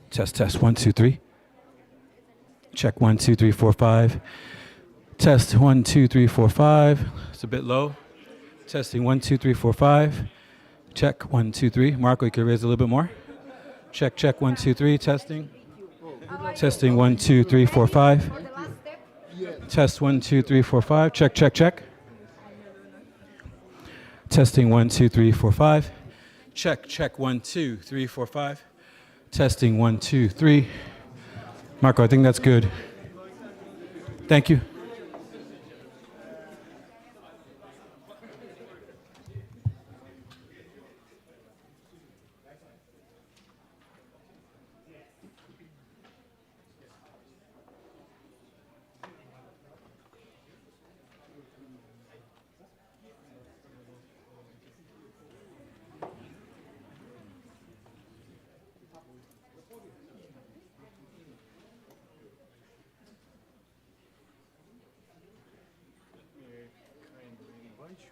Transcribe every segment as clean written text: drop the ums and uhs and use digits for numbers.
Test, test, 1, 2, 3. Check, 1, 2, 3, 4, 5. Test, 1, 2, 3, 4, 5. It's a bit low. Testing, 1, 2, 3, 4, 5. Check, 1, 2, 3. Marco, you can raise a little bit more. Check, check, 1, 2, 3. Testing. Testing, 1, 2, 3, 4, 5. Test, 1, 2, 3, 4, 5. Check, check, check. Testing, 1, 2, 3, 4, 5. Check, check, 1, 2, 3, 4, 5. Testing, 1, 2, 3. Marco, I think that's good. Thank you.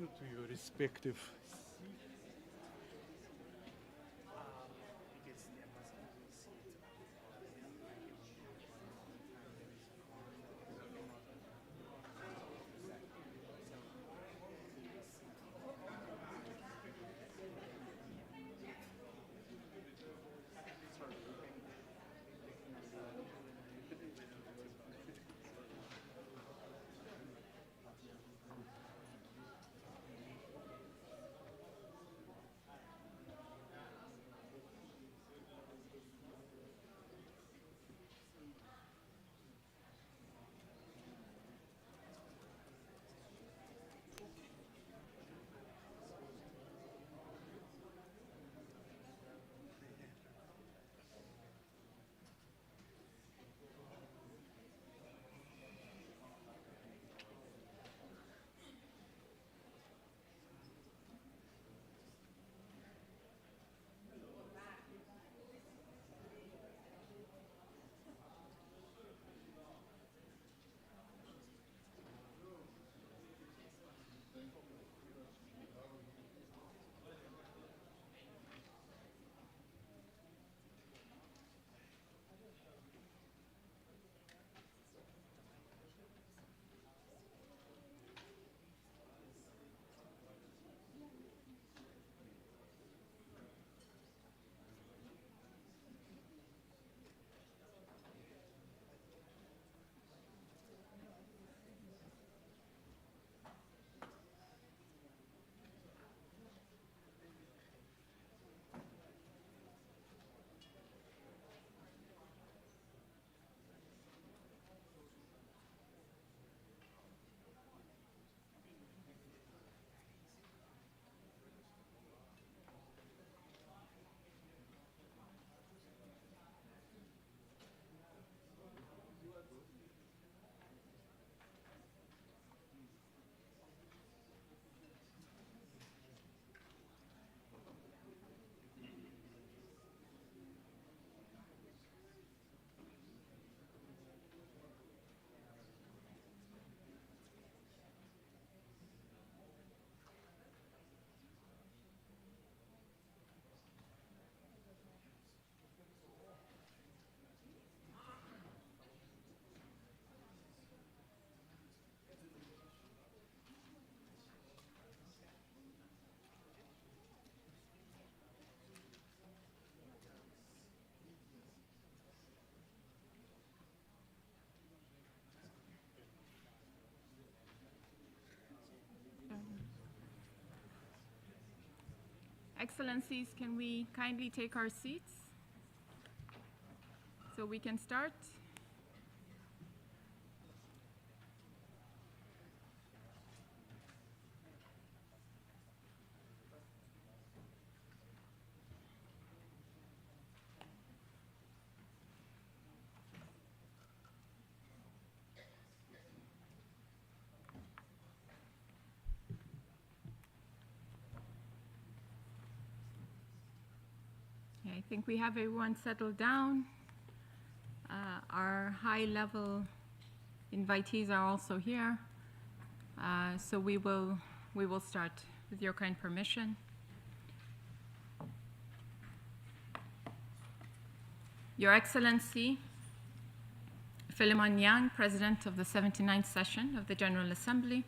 To your respective Excellencies, can we kindly take our seats so we can start? I think we have everyone settled down. Our high-level invitees are also here. So we will start with your kind permission. Your Excellency, Philemon Yang, President of the 79th session of the General Assembly,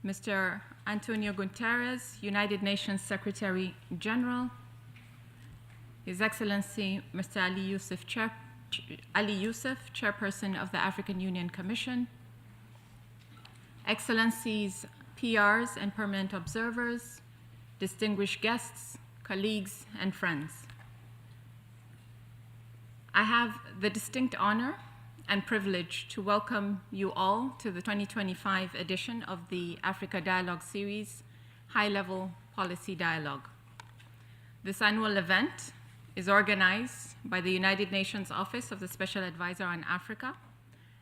Mr. António Guterres, United Nations Secretary General, His Excellency Mr. Ali Youssouf, Chairperson of the African Union Commission, Excellencies, PRs and permanent observers, distinguished guests, colleagues, and friends. I have the distinct honor and privilege to welcome you all to the 2025 edition of the Africa Dialogue Series, High-Level Policy Dialogue. This annual event is organized by the United Nations Office of the Special Advisor on Africa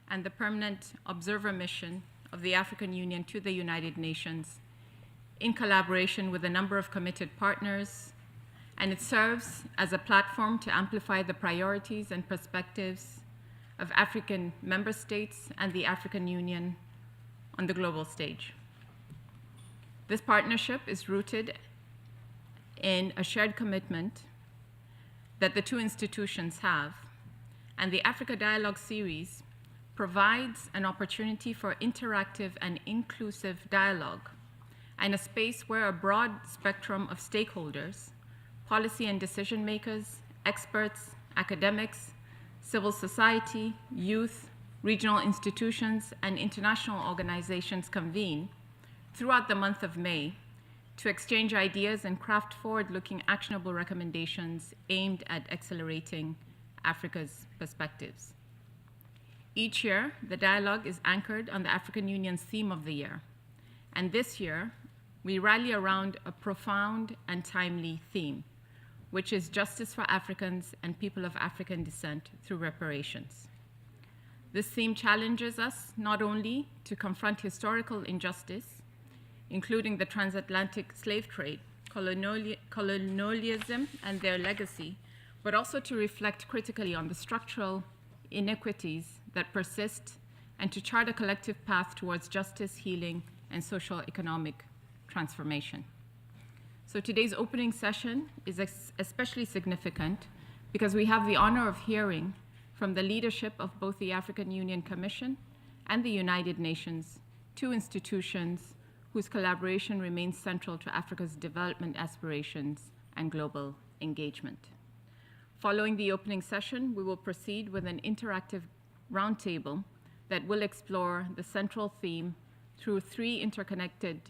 and the Permanent Observer Mission of the African Union to the United Nations in collaboration with a number of committed partners, and it serves as a platform to amplify the priorities and perspectives of African member states and the African Union on the global stage. This partnership is rooted in a shared commitment that the two institutions have, and the Africa Dialogue Series provides an opportunity for interactive and inclusive dialogue and a space where a broad spectrum of stakeholders, policy and decision makers, experts, academics, civil society, youth, regional institutions, and international organizations convene throughout the month of May to exchange ideas and craft forward-looking actionable recommendations aimed at accelerating Africa's perspectives. Each year, the dialogue is anchored on the African Union's theme of the year. And this year, we rally around a profound and timely theme, which is justice for Africans and people of African descent through reparations. This theme challenges us not only to confront historical injustice, including the transatlantic slave trade, colonialism, and their legacy, but also to reflect critically on the structural inequities that persist and to chart a collective path towards justice, healing, and socio-economic transformation. So today's opening session is especially significant because we have the honor of hearing from the leadership of both the African Union Commission and the United Nations, two institutions whose collaboration remains central to Africa's development aspirations and global engagement. Following the opening session, we will proceed with an interactive roundtable that will explore the central theme through three interconnected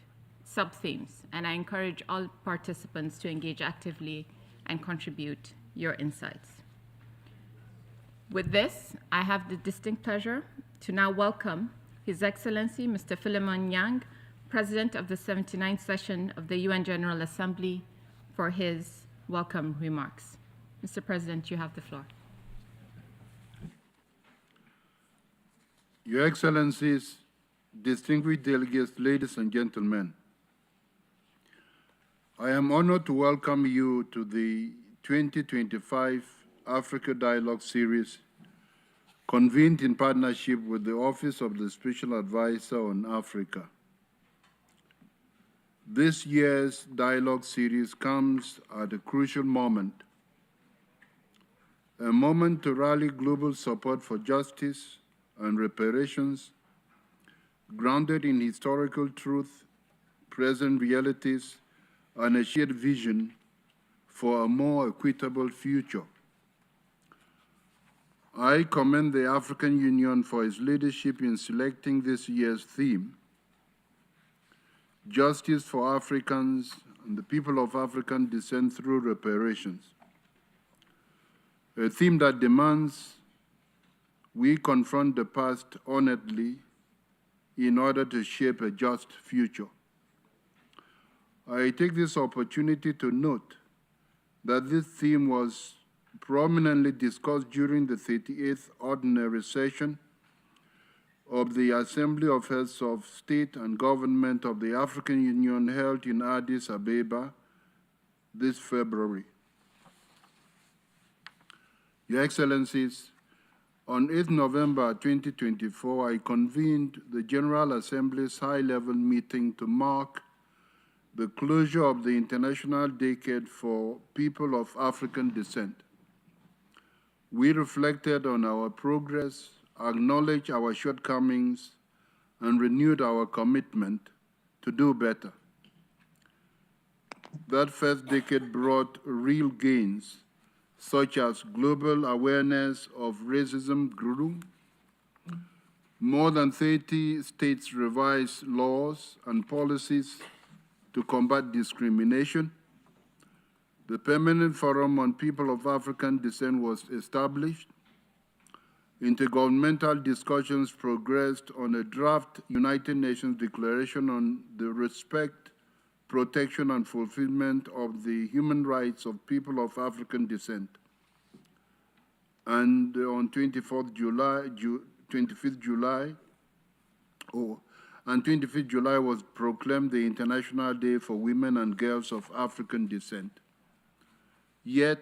sub-themes, and I encourage all participants to engage actively and contribute your insights. With this, I have the distinct pleasure to now welcome His Excellency Mr. Philemon Yang, President of the 79th session of the UN General Assembly, for his welcome remarks. Mr. President, you have the floor. Your Excellencies, distinguished delegates, ladies and gentlemen, I am honored to welcome you to the 2025 Africa Dialogue Series, convened in partnership with the Office of the Special Advisor on Africa. This year's dialogue series comes at a crucial moment, a moment to rally global support for justice and reparations, grounded in historical truth, present realities, and a shared vision for a more equitable future. I commend the African Union for its leadership in selecting this year's theme, Justice for Africans and the People of African Descent through Reparations, a theme that demands we confront the past honestly in order to shape a just future. I take this opportunity to note that this theme was prominently discussed during the 38th Ordinary Session of the Assembly of Heads of State and Government of the African Union held in Addis Ababa this February. Your Excellencies, on 8 November 2024, I convened the General Assembly's high-level meeting to mark the closure of the International Decade for People of African Descent. We reflected on our progress, acknowledged our shortcomings, and renewed our commitment to do better. That first decade brought real gains, such as global awareness of racism grew. More than 30 states revised laws and policies to combat discrimination. The Permanent Forum on People of African Descent was established. Intergovernmental discussions progressed on a draft United Nations Declaration on the respect, protection, and fulfillment of the human rights of people of African descent. And on 25th July was proclaimed the International Day for Women and Girls of African Descent. Yet,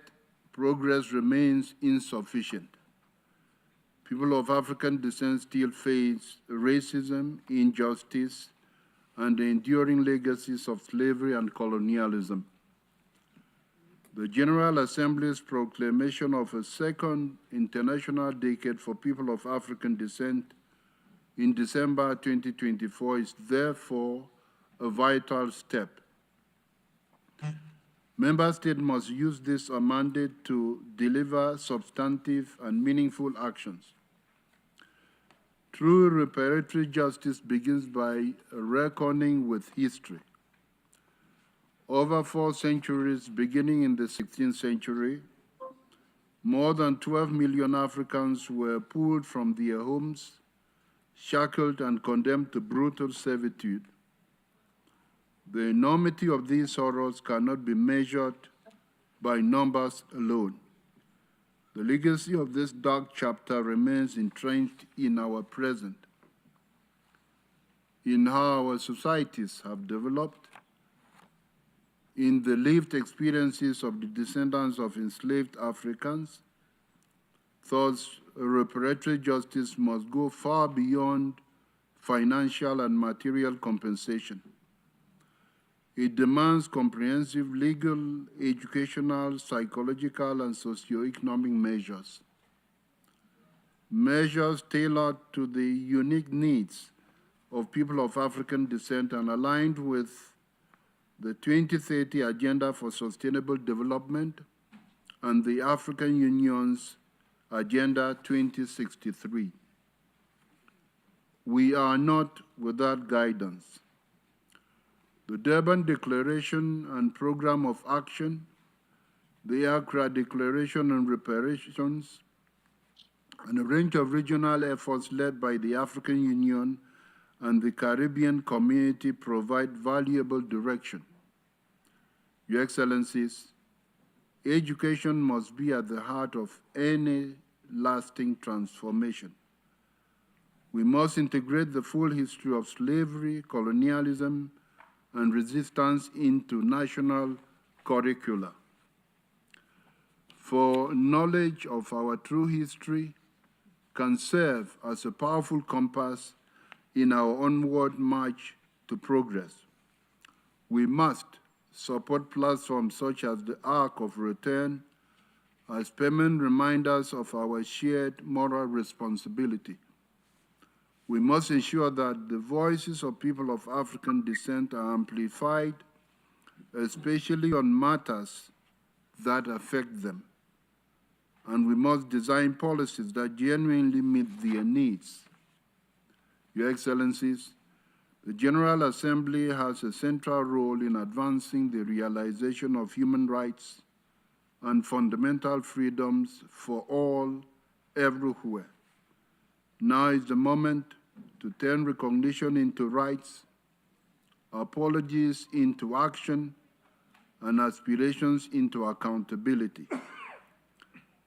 progress remains insufficient. People of African descent still face racism, injustice, and the enduring legacies of slavery and colonialism. The General Assembly's proclamation of a second international decade for people of African descent in December 2024 is therefore a vital step. Member States must use this mandate to deliver substantive and meaningful actions. True reparatory justice begins by reckoning with history. Over 4 centuries, beginning in the 16th century, more than 12 million Africans were pulled from their homes, shackled and condemned to brutal servitude. The enormity of these horrors cannot be measured by numbers alone. The legacy of this dark chapter remains entrenched in our present, in how our societies have developed, in the lived experiences of the descendants of enslaved Africans. Thus, reparatory justice must go far beyond financial and material compensation. It demands comprehensive legal, educational, psychological, and socioeconomic measures. Measures tailored to the unique needs of people of African descent and aligned with the 2030 Agenda for Sustainable Development and the African Union's Agenda 2063. We are not without guidance. The Durban Declaration and Program of Action, the Accra Declaration on Reparations, and a range of regional efforts led by the African Union and the Caribbean community provide valuable direction. Your Excellencies, education must be at the heart of any lasting transformation. We must integrate the full history of slavery, colonialism, and resistance into national curricula. For knowledge of our true history can serve as a powerful compass in our onward march to progress. We must support platforms such as the Arc of Return as permanent reminders of our shared moral responsibility. We must ensure that the voices of people of African descent are amplified, especially on matters that affect them. And we must design policies that genuinely meet their needs. Your Excellencies, the General Assembly has a central role in advancing the realization of human rights and fundamental freedoms for all, everywhere. Now is the moment to turn recognition into rights, apologies into action, and aspirations into accountability.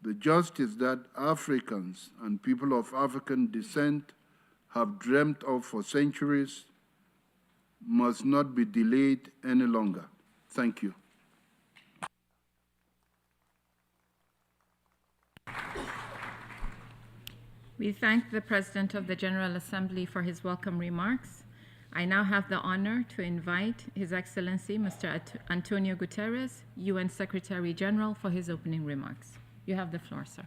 The justice that Africans and people of African descent have dreamt of for centuries must not be delayed any longer. Thank you. We thank the President of the General Assembly for his welcome remarks. I now have the honor to invite His Excellency Mr. António Guterres, UN Secretary General, for his opening remarks. You have the floor, sir.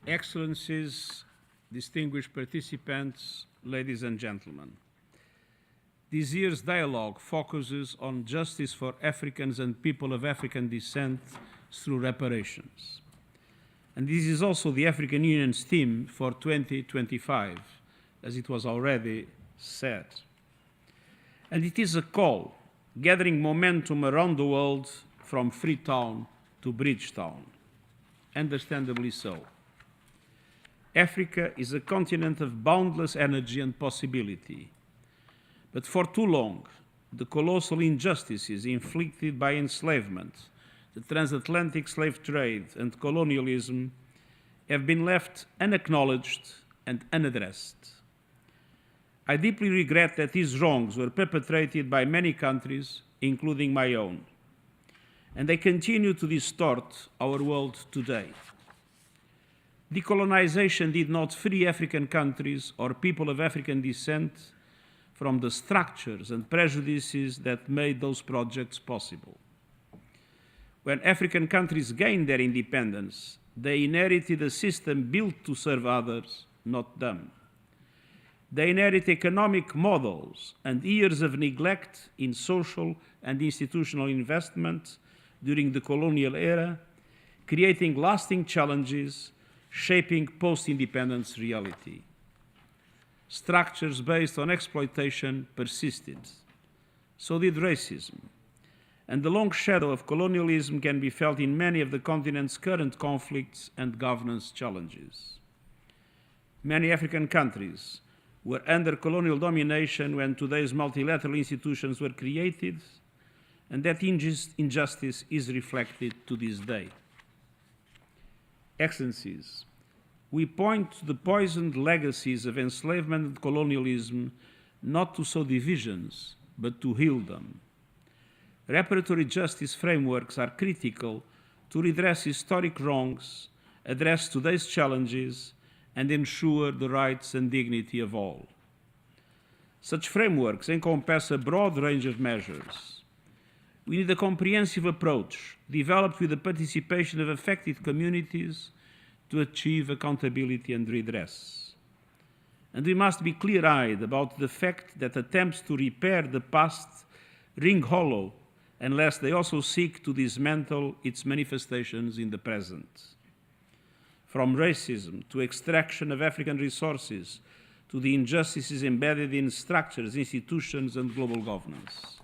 Excellencies, distinguished participants, ladies and gentlemen. This year's dialogue focuses on justice for Africans and people of African descent through reparations. And this is also the African Union's theme for 2025, as it was already said. And it is a call gathering momentum around the world from Freetown to Bridgetown, understandably so. Africa is a continent of boundless energy and possibility. But for too long, the colossal injustices inflicted by enslavement, the transatlantic slave trade, and colonialism have been left unacknowledged and unaddressed. I deeply regret that these wrongs were perpetrated by many countries, including my own, and they continue to distort our world today. Decolonization did not free African countries or people of African descent from the structures and prejudices that made those projects possible. When African countries gained their independence, they inherited a system built to serve others, not them. They inherit economic models and years of neglect in social and institutional investment during the colonial era, creating lasting challenges, shaping post-independence reality. Structures based on exploitation persisted. So did racism. And the long shadow of colonialism can be felt in many of the continent's current conflicts and governance challenges. Many African countries were under colonial domination when today's multilateral institutions were created, and that injustice is reflected to this day. Excellencies, we point to the poisoned legacies of enslavement and colonialism not to sow divisions, but to heal them. Reparatory justice frameworks are critical to redress historic wrongs, address today's challenges, and ensure the rights and dignity of all. Such frameworks encompass a broad range of measures. We need a comprehensive approach developed with the participation of affected communities to achieve accountability and redress. And we must be clear-eyed about the fact that attempts to repair the past ring hollow unless they also seek to dismantle its manifestations in the present. From racism to extraction of African resources to the injustices embedded in structures, institutions, and global governance.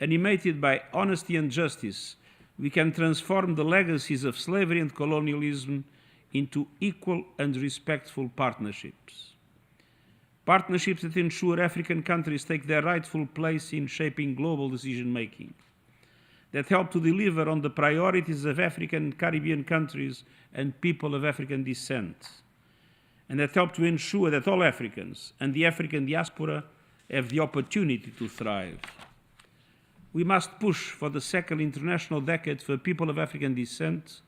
Animated by honesty and justice, we can transform the legacies of slavery and colonialism into equal and respectful partnerships. Partnerships that ensure African countries take their rightful place in shaping global decision-making, that help to deliver on the priorities of African and Caribbean countries and people of African descent, and that help to ensure that all Africans and the African diaspora have the opportunity to thrive. We must push for the second International Decade for People of African Descent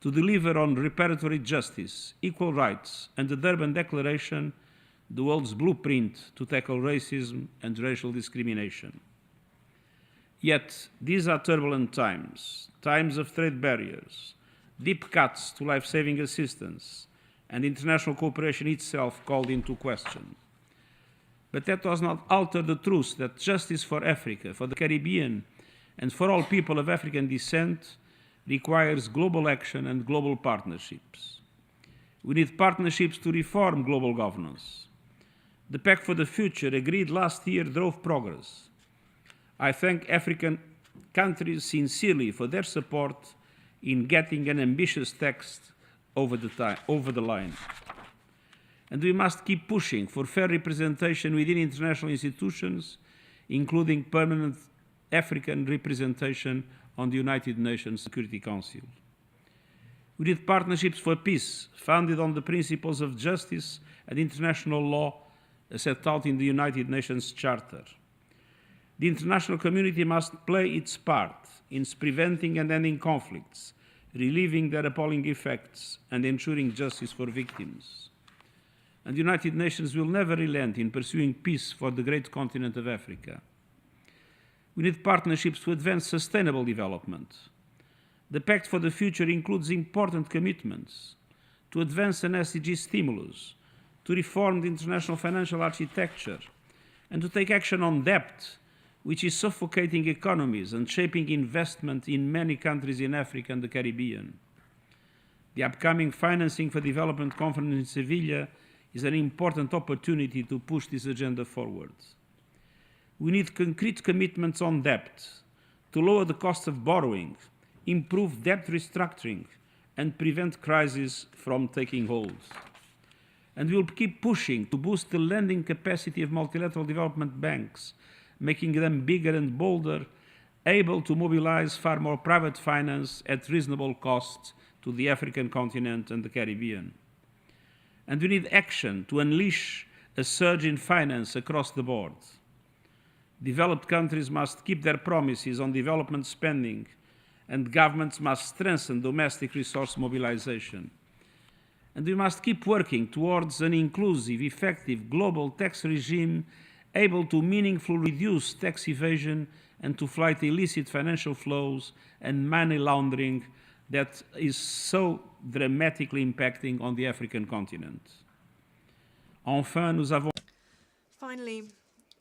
to deliver on reparatory justice, equal rights, and the Durban Declaration, the world's blueprint to tackle racism and racial discrimination. Yet, these are turbulent times, times of trade barriers, deep cuts to life-saving assistance, and international cooperation itself called into question. But that does not alter the truth that justice for Africa, for the Caribbean, and for all people of African descent requires global action and global partnerships. We need partnerships to reform global governance. The Pact for the Future, agreed last year, drove progress. I thank African countries sincerely for their support in getting an ambitious text over the line. And we must keep pushing for fair representation within international institutions, including permanent African representation on the United Nations Security Council. We need partnerships for peace, founded on the principles of justice and international law as set out in the United Nations Charter. The international community must play its part in preventing and ending conflicts, relieving their appalling effects, and ensuring justice for victims. And the United Nations will never relent in pursuing peace for the great continent of Africa. We need partnerships to advance sustainable development. The Pact for the Future includes important commitments to advance an SDG stimulus, to reform the international financial architecture, and to take action on debt, which is suffocating economies and shaping investment in many countries in Africa and the Caribbean. The upcoming Financing for Development Conference in Seville is an important opportunity to push this agenda forward. We need concrete commitments on debt to lower the cost of borrowing, improve debt restructuring, and prevent crises from taking hold. And we will keep pushing to boost the lending capacity of multilateral development banks, making them bigger and bolder, able to mobilize far more private finance at reasonable cost to the African continent and the Caribbean. And we need action to unleash a surge in finance across the board. Developed countries must keep their promises on development spending, and governments must strengthen domestic resource mobilization. And we must keep working towards an inclusive, effective global tax regime able to meaningfully reduce tax evasion and to fight illicit financial flows and money laundering that is so dramatically impacting on the African continent. Enfin, nous avons... Finally,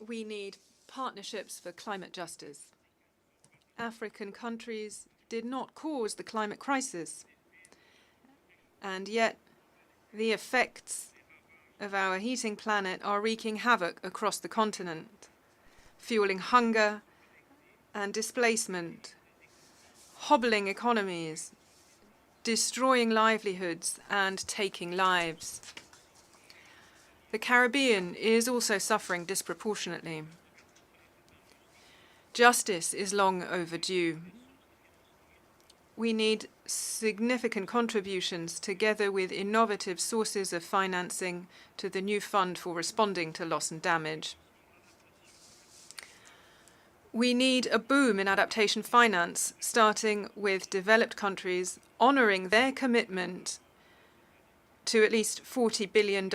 we need partnerships for climate justice. African countries did not cause the climate crisis, and yet the effects of our heating planet are wreaking havoc across the continent, fueling hunger and displacement, hobbling economies, destroying livelihoods, and taking lives. The Caribbean is also suffering disproportionately. Justice is long overdue. We need significant contributions together with innovative sources of financing to the new fund for responding to loss and damage. We need a boom in adaptation finance, starting with developed countries honoring their commitment to at least $40 billion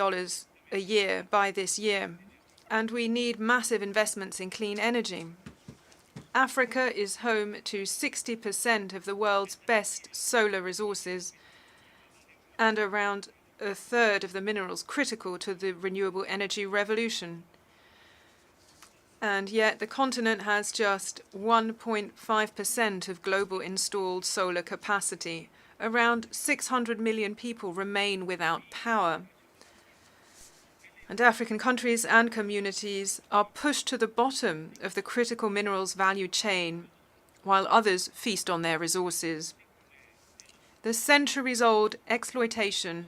a year by this year. And we need massive investments in clean energy. Africa is home to 60% of the world's best solar resources and around a third of the minerals critical to the renewable energy revolution. And yet the continent has just 1.5% of global installed solar capacity. Around 600 million people remain without power. And African countries and communities are pushed to the bottom of the critical minerals value chain, while others feast on their resources. The centuries-old exploitation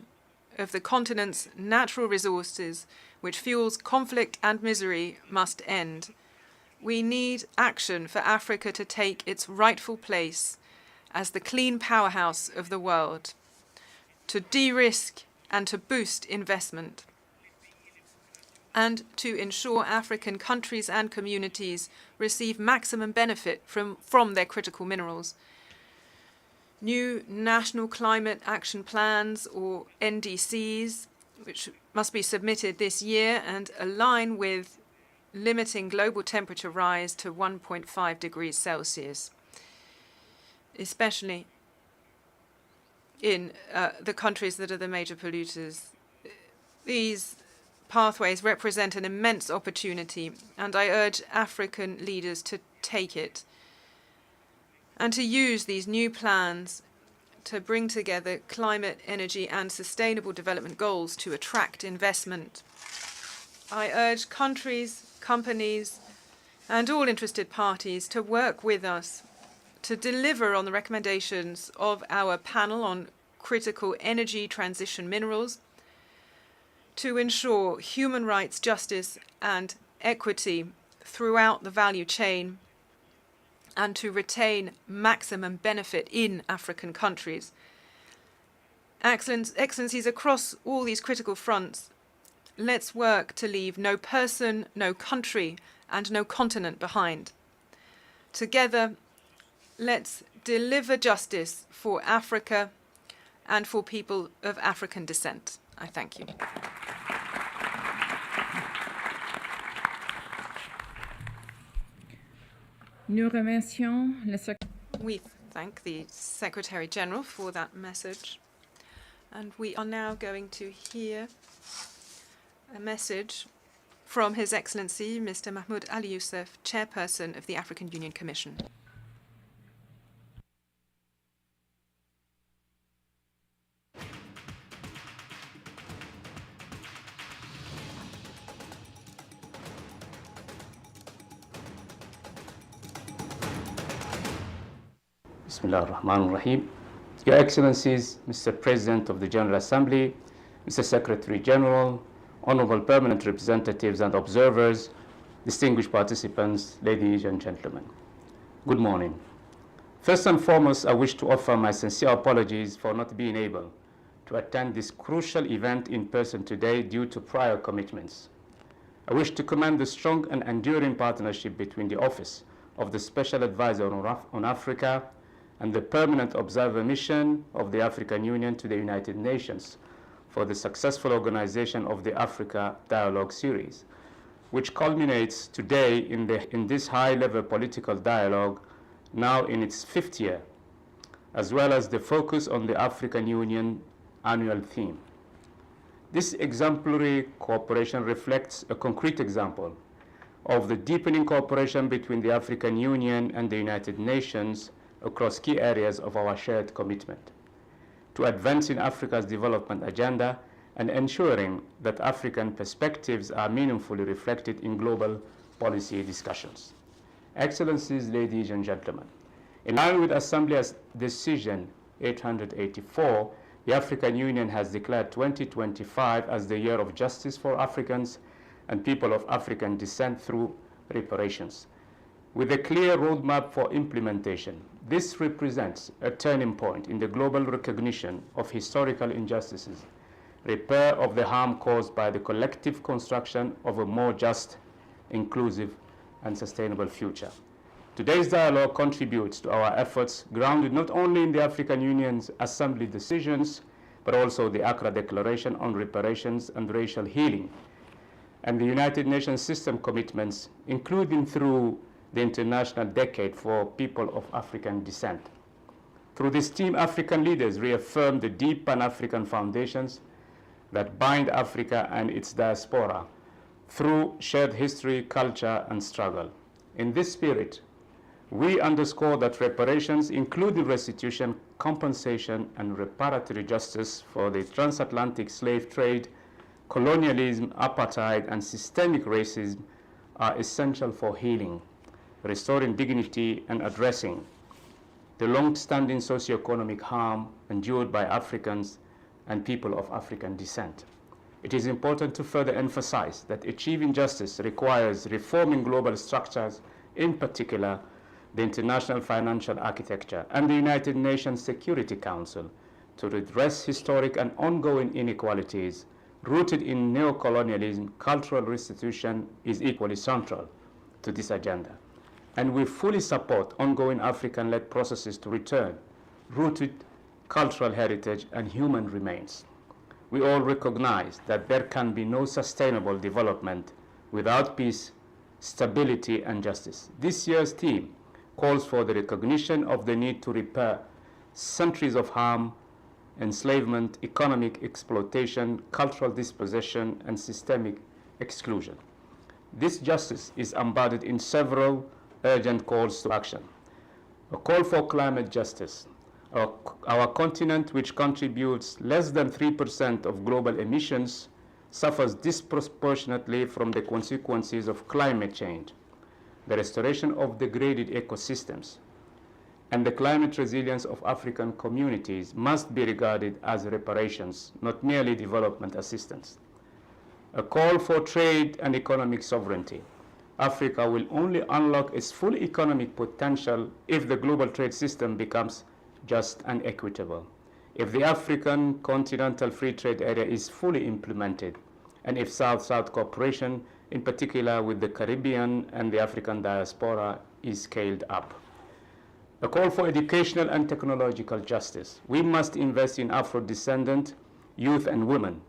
of the continent's natural resources, which fuels conflict and misery, must end. We need action for Africa to take its rightful place as the clean powerhouse of the world, to de-risk and to boost investment, and to ensure African countries and communities receive maximum benefit from their critical minerals. New national climate action plans, or NDCs, which must be submitted this year and align with limiting global temperature rise to 1.5 degrees Celsius, especially in the countries that are the major polluters. These pathways represent an immense opportunity, and I urge African leaders to take it and to use these new plans to bring together climate, energy, and sustainable development goals to attract investment. I urge countries, companies, and all interested parties to work with us to deliver on the recommendations of our panel on critical energy transition minerals, to ensure human rights, justice, and equity throughout the value chain, and to retain maximum benefit in African countries. Excellencies, across all these critical fronts, let's work to leave no person, no country, and no continent behind. Together, let's deliver justice for Africa and for people of African descent. I thank you. Nous remercions le We thank the Secretary General for that message. And we are now going to hear a message from His Excellency Mr. Mahmoud Ali Youssouf, Chairperson of the African Union Commission. Bismillah ar-Rahman ar-Rahim. Your Excellencies, Mr. President of the General Assembly, Mr. Secretary General, Honorable Permanent Representatives and Observers, distinguished participants, ladies and gentlemen. Good morning. First and foremost, I wish to offer my sincere apologies for not being able to attend this crucial event in person today due to prior commitments. I wish to commend the strong and enduring partnership between the Office of the Special Advisor on Africa and the Permanent Observer Mission of the African Union to the United Nations for the successful organization of the Africa Dialogue Series, which culminates today in this high-level political dialogue, now in its 5th year, as well as the focus on the African Union annual theme. This exemplary cooperation reflects a concrete example of the deepening cooperation between the African Union and the United Nations across key areas of our shared commitment to advancing Africa's development agenda and ensuring that African perspectives are meaningfully reflected in global policy discussions. Excellencies, ladies and gentlemen, in line with Assembly's Decision 884, the African Union has declared 2025 as the year of justice for Africans and people of African descent through reparations. With a clear roadmap for implementation, this represents a turning point in the global recognition of historical injustices, repair of the harm caused by the collective construction of a more just, inclusive, and sustainable future. Today's dialogue contributes to our efforts grounded not only in the African Union's Assembly decisions, but also the Accra Declaration on Reparations and Racial Healing, and the United Nations system commitments, including through the International Decade for People of African Descent. Through this team, African leaders reaffirm the deep Pan-African foundations that bind Africa and its diaspora through shared history, culture, and struggle. In this spirit, we underscore that reparations, including restitution, compensation, and reparatory justice for the transatlantic slave trade, colonialism, apartheid, and systemic racism are essential for healing, restoring dignity, and addressing the long-standing socioeconomic harm endured by Africans and people of African descent. It is important to further emphasize that achieving justice requires reforming global structures, in particular the international financial architecture and the United Nations Security Council, to redress historic and ongoing inequalities rooted in neocolonialism. Cultural restitution is equally central to this agenda, and we fully support ongoing African-led processes to return rooted cultural heritage and human remains. We all recognize that there can be no sustainable development without peace, stability, and justice. This year's theme calls for the recognition of the need to repair centuries of harm, enslavement, economic exploitation, cultural dispossession, and systemic exclusion. This justice is embodied in several urgent calls to action. A call for climate justice. Our continent, which contributes less than 3% of global emissions, suffers disproportionately from the consequences of climate change. The restoration of degraded ecosystems and the climate resilience of African communities must be regarded as reparations, not merely development assistance. A call for trade and economic sovereignty. Africa will only unlock its full economic potential if the global trade system becomes just and equitable, if the African Continental Free Trade Area is fully implemented, and if South-South cooperation, in particular with the Caribbean and the African diaspora, is scaled up. A call for educational and technological justice. We must invest in Afro-descendant youth and women,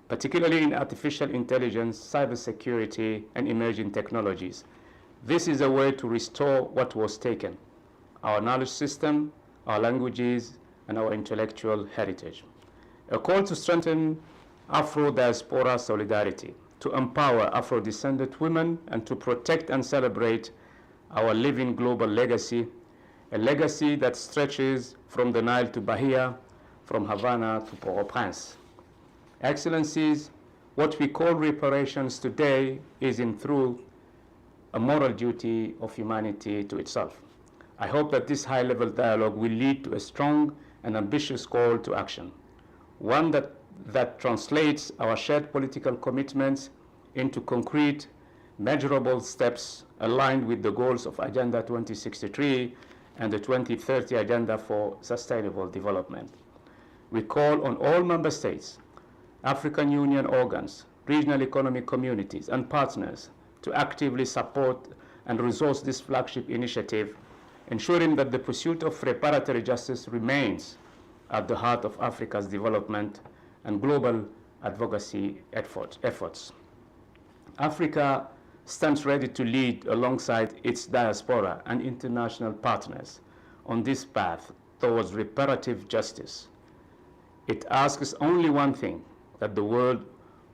particularly in artificial intelligence, cybersecurity, and emerging technologies. This is a way to restore what was taken, our knowledge system, our languages, and our intellectual heritage. A call to strengthen Afro-diaspora solidarity, to empower Afro-descendant women, and to protect and celebrate our living global legacy, a legacy that stretches from the Nile to Bahia, from Havana to Port-au-Prince. Excellencies, what we call reparations today is in truth a moral duty of humanity to itself. I hope that this high-level dialogue will lead to a strong and ambitious call to action, one that translates our shared political commitments into concrete, measurable steps aligned with the goals of Agenda 2063 and the 2030 Agenda for Sustainable Development. We call on all member states, African Union organs, regional economic communities, and partners to actively support and resource this flagship initiative, ensuring that the pursuit of reparatory justice remains at the heart of Africa's development and global advocacy efforts. Africa stands ready to lead alongside its diaspora and international partners on this path towards reparative justice. It asks only one thing, that the world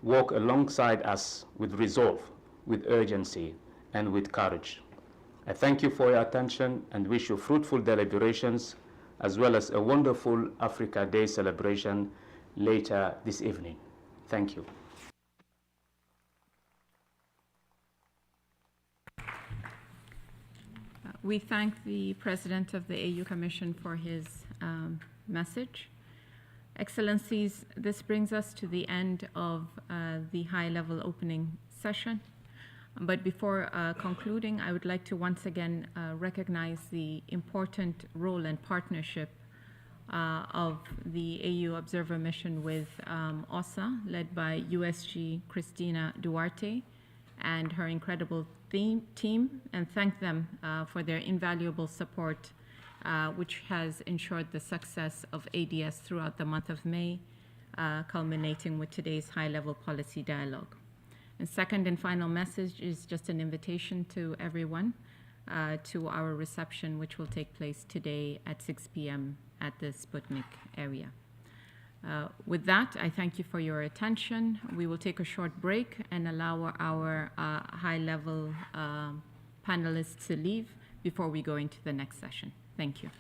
walk alongside us with resolve, with urgency, and with courage. I thank you for your attention and wish you fruitful deliberations, as well as a wonderful Africa Day celebration later this evening. Thank you. We thank the President of the AU Commission for his message. Excellencies, this brings us to the end of the high-level opening session. But before concluding, I would like to once again recognize the important role and partnership of the AU Observer Mission with OSAA, led by USG Christina Duarte and her incredible team, and thank them for their invaluable support, which has ensured the success of ADS throughout the month of May, culminating with today's high-level policy dialogue. And second and final message is just an invitation to everyone to our reception, which will take place today at 6 p.m. at the Sputnik area. With that, I thank you for your attention. We will take a short break and allow our high-level panelists to leave before we go into the next session. Thank you.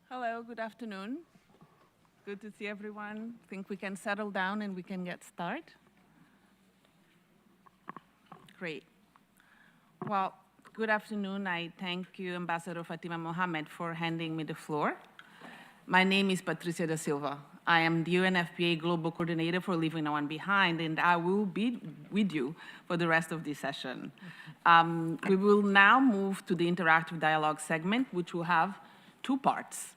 Hello, good afternoon. Good to see everyone. I think we can settle down and we can get started. Great. Well, good afternoon. I thank you, Ambassador Fatima Mohamed, for handing me the floor. My name is Patricia da Silva. I am the UNFPA Global Coordinator for Leaving No One Behind, and I will be with you for the rest of this session. We will now move to the interactive dialogue segment, which will have two parts.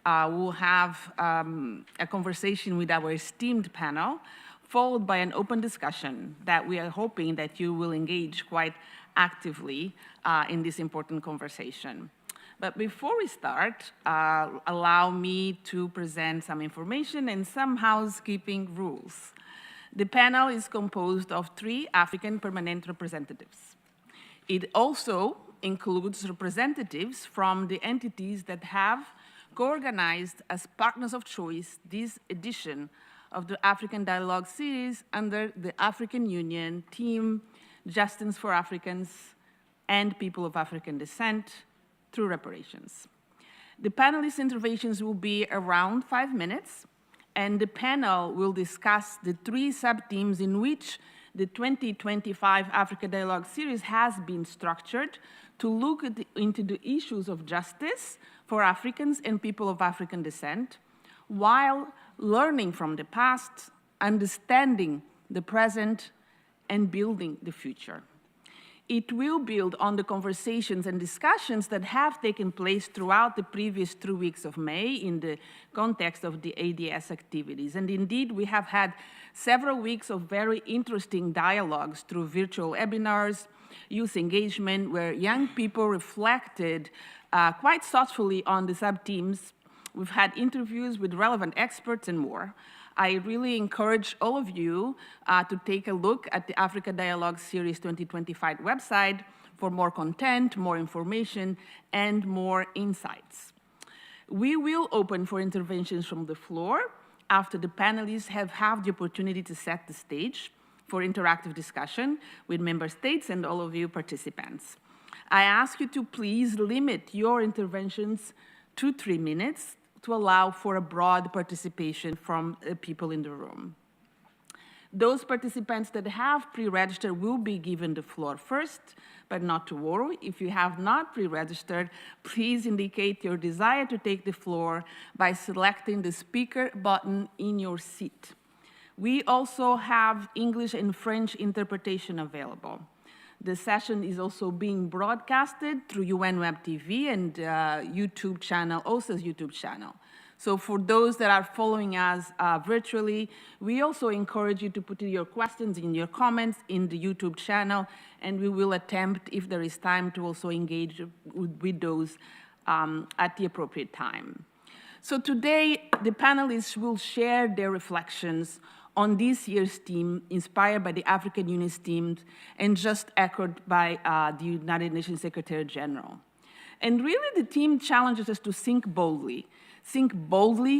We'll have a conversation with our esteemed panel, followed by an open discussion that we are hoping that you will engage quite actively in this important conversation. But before we start, allow me to present some information and some housekeeping rules. The panel is composed of 3 African permanent representatives. It also includes representatives from the entities that have co-organized as partners of choice this edition of the African Dialogue series under the African Union Team Justice for Africans and People of African Descent through Reparations. The panelists' interventions will be around 5 minutes, and the panel will discuss the 3 sub-themes in which the 2025 Africa Dialogue series has been structured to look into the issues of justice for Africans and people of African descent, while learning from the past, understanding the present, and building the future. It will build on the conversations and discussions that have taken place throughout the previous 3 weeks of May in the context of the ADS activities. And indeed, we have had several weeks of very interesting dialogues through virtual webinars, youth engagement, where young people reflected quite thoughtfully on the sub-themes. We've had interviews with relevant experts and more. I really encourage all of you to take a look at the Africa Dialogue Series 2025 website for more content, more information, and more insights. We will open for interventions from the floor after the panelists have had the opportunity to set the stage for interactive discussion with member states and all of you participants. I ask you to please limit your interventions to 3 minutes to allow for a broad participation from people in the room. Those participants that have pre-registered will be given the floor first, but not to worry. If you have not pre-registered, please indicate your desire to take the floor by selecting the speaker button in your seat. We also have English and French interpretation available. The session is also being broadcasted through UN Web TV and YouTube channel, OSAA's YouTube channel. So for those that are following us virtually, we also encourage you to put in your questions in your comments in the YouTube channel, and we will attempt, if there is time, to also engage with those at the appropriate time. So today, the panelists will share their reflections on this year's theme, inspired by the African Union's themes and just echoed by the United Nations Secretary General. And really, the theme challenges us to think boldly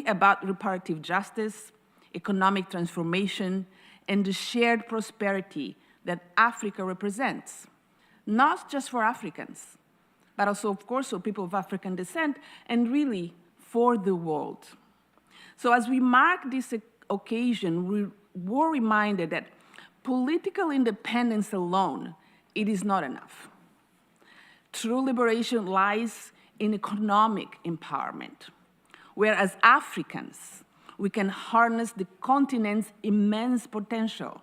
about reparative justice, economic transformation, and the shared prosperity that Africa represents, not just for Africans, but also, of course, for people of African descent, and really for the world. So as we mark this occasion, we were reminded that political independence alone, it is not enough. True liberation lies in economic empowerment, where as Africans, we can harness the continent's immense potential,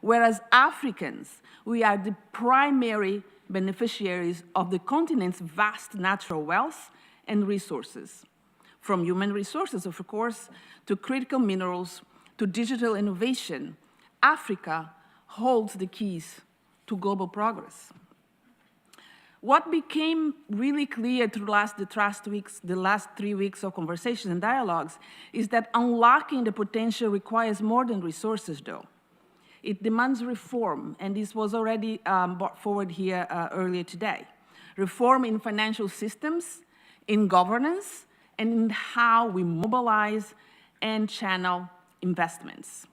whereas Africans, we are the primary beneficiaries of the continent's vast natural wealth and resources, from human resources, of course, to critical minerals, to digital innovation. Africa holds the keys to global progress. What became really clear through the last 3 weeks of conversations and dialogues is that unlocking the potential requires more than resources, though. It demands reform, and this was already brought forward here earlier today. Reform in financial systems, in governance, and in how we mobilize and channel investments.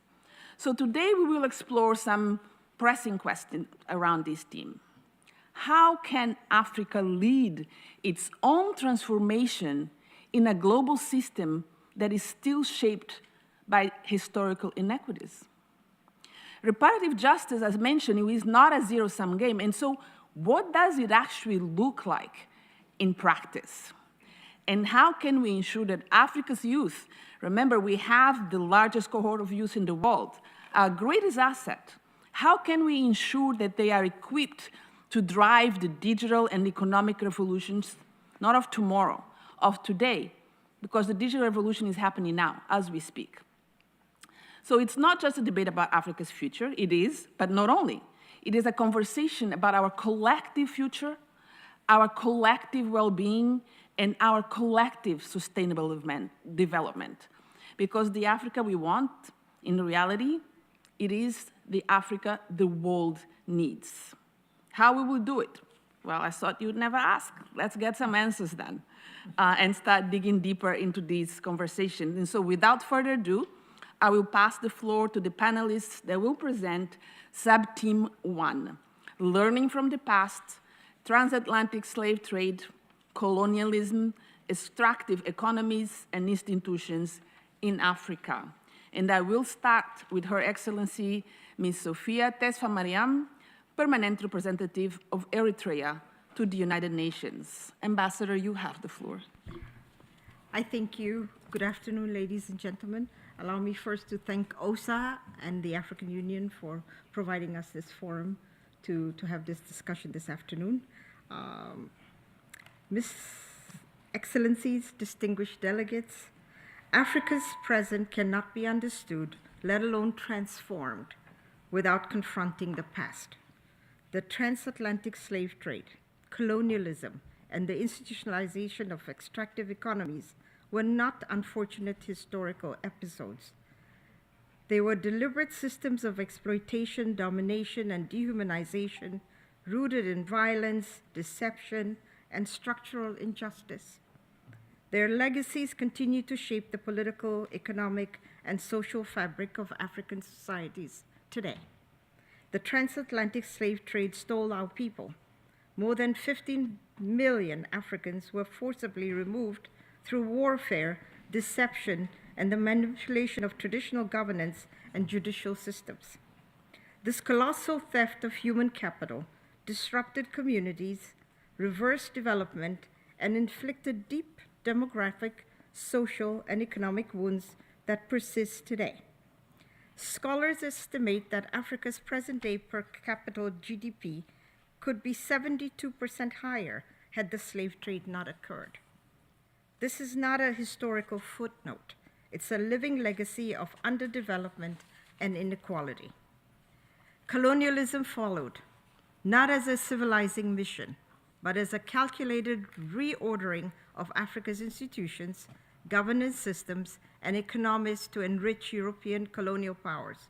So today we will explore some pressing questions around this theme. How can Africa lead its own transformation in a global system that is still shaped by historical inequities? Reparative justice, as mentioned, is not a zero-sum game. And so what does it actually look like in practice? And how can we ensure that Africa's youth, remember we have the largest cohort of youth in the world, our greatest asset, how can we ensure that they are equipped to drive the digital and economic revolutions, not of tomorrow, of today, because the digital revolution is happening now as we speak. So it's not just a debate about Africa's future, it is, but not only. It is a conversation about our collective future, our collective well-being, and our collective sustainable development. Because the Africa we want, in reality, it is the Africa the world needs. How we will do it? Well, I thought you'd never ask. Let's get some answers then and start digging deeper into these conversations. And so without further ado, I will pass the floor to the panelists that will present Sub-Team 1, Learning from the Past, Transatlantic Slave Trade, Colonialism, Extractive Economies and Institutions in Africa. And I will start with Her Excellency, Ms. Sophia Tesfa-Mariam, Permanent Representative of Eritrea to the United Nations. Ambassador, you have the floor. I thank you. Good afternoon, ladies and gentlemen. Allow me first to thank OSAA and the African Union for providing us this forum to have this discussion this afternoon. Miss Excellencies, distinguished delegates, Africa's present cannot be understood, let alone transformed, without confronting the past. The transatlantic slave trade, colonialism, and the institutionalization of extractive economies were not unfortunate historical episodes. They were deliberate systems of exploitation, domination, and dehumanization rooted in violence, deception, and structural injustice. Their legacies continue to shape the political, economic, and social fabric of African societies today. The transatlantic slave trade stole our people. More than 15 million Africans were forcibly removed through warfare, deception, and the manipulation of traditional governance and judicial systems. This colossal theft of human capital disrupted communities, reversed development, and inflicted deep demographic, social, and economic wounds that persist today. Scholars estimate that Africa's present-day per capita GDP could be 72% higher had the slave trade not occurred. This is not a historical footnote. It's a living legacy of underdevelopment and inequality. Colonialism followed, not as a civilizing mission, but as a calculated reordering of Africa's institutions, governance systems, and economies to enrich European colonial powers.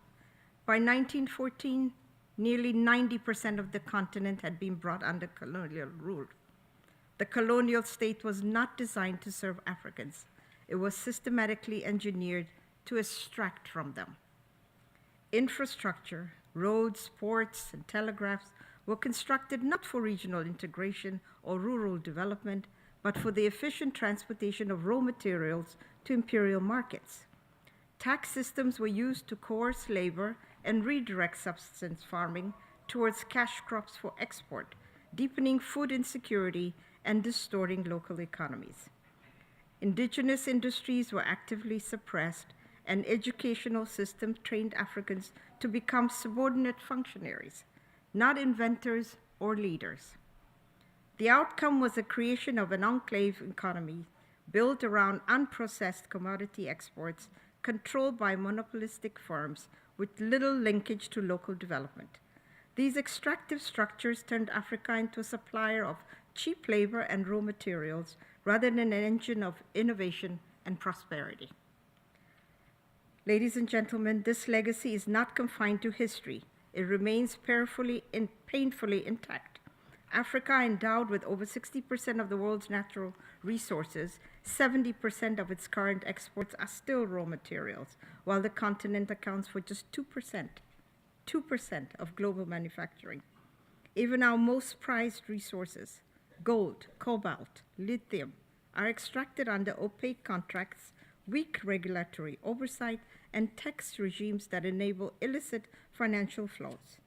By 1914, nearly 90% of the continent had been brought under colonial rule. The colonial state was not designed to serve Africans. It was systematically engineered to extract from them. Infrastructure, roads, ports, and telegraphs were constructed not for regional integration or rural development, but for the efficient transportation of raw materials to imperial markets. Tax systems were used to coerce labor and redirect subsistence farming towards cash crops for export, deepening food insecurity and distorting local economies. Indigenous industries were actively suppressed, and educational systems trained Africans to become subordinate functionaries, not inventors or leaders. The outcome was the creation of an enclave economy built around unprocessed commodity exports controlled by monopolistic firms with little linkage to local development. These extractive structures turned Africa into a supplier of cheap labor and raw materials rather than an engine of innovation and prosperity. Ladies and gentlemen, this legacy is not confined to history. It remains painfully intact. Africa, endowed with over 60% of the world's natural resources, 70% of its current exports are still raw materials, while the continent accounts for just 2% of global manufacturing. Even our most prized resources, gold, cobalt, lithium, are extracted under opaque contracts, weak regulatory oversight, and tax regimes that enable illicit financial flows.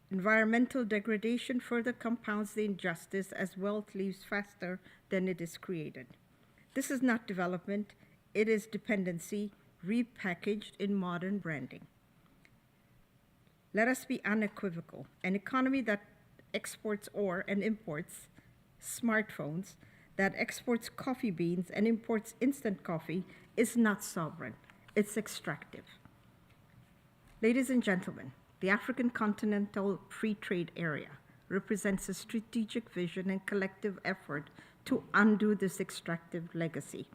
Environmental degradation further compounds the injustice as wealth leaves faster than it is created. This is not development, it is dependency repackaged in modern branding. Let us be unequivocal. An economy that exports ore and imports smartphones, that exports coffee beans and imports instant coffee is not sovereign, it's extractive. Ladies and gentlemen, the African Continental Free Trade Area represents a strategic vision and collective effort to undo this extractive legacy.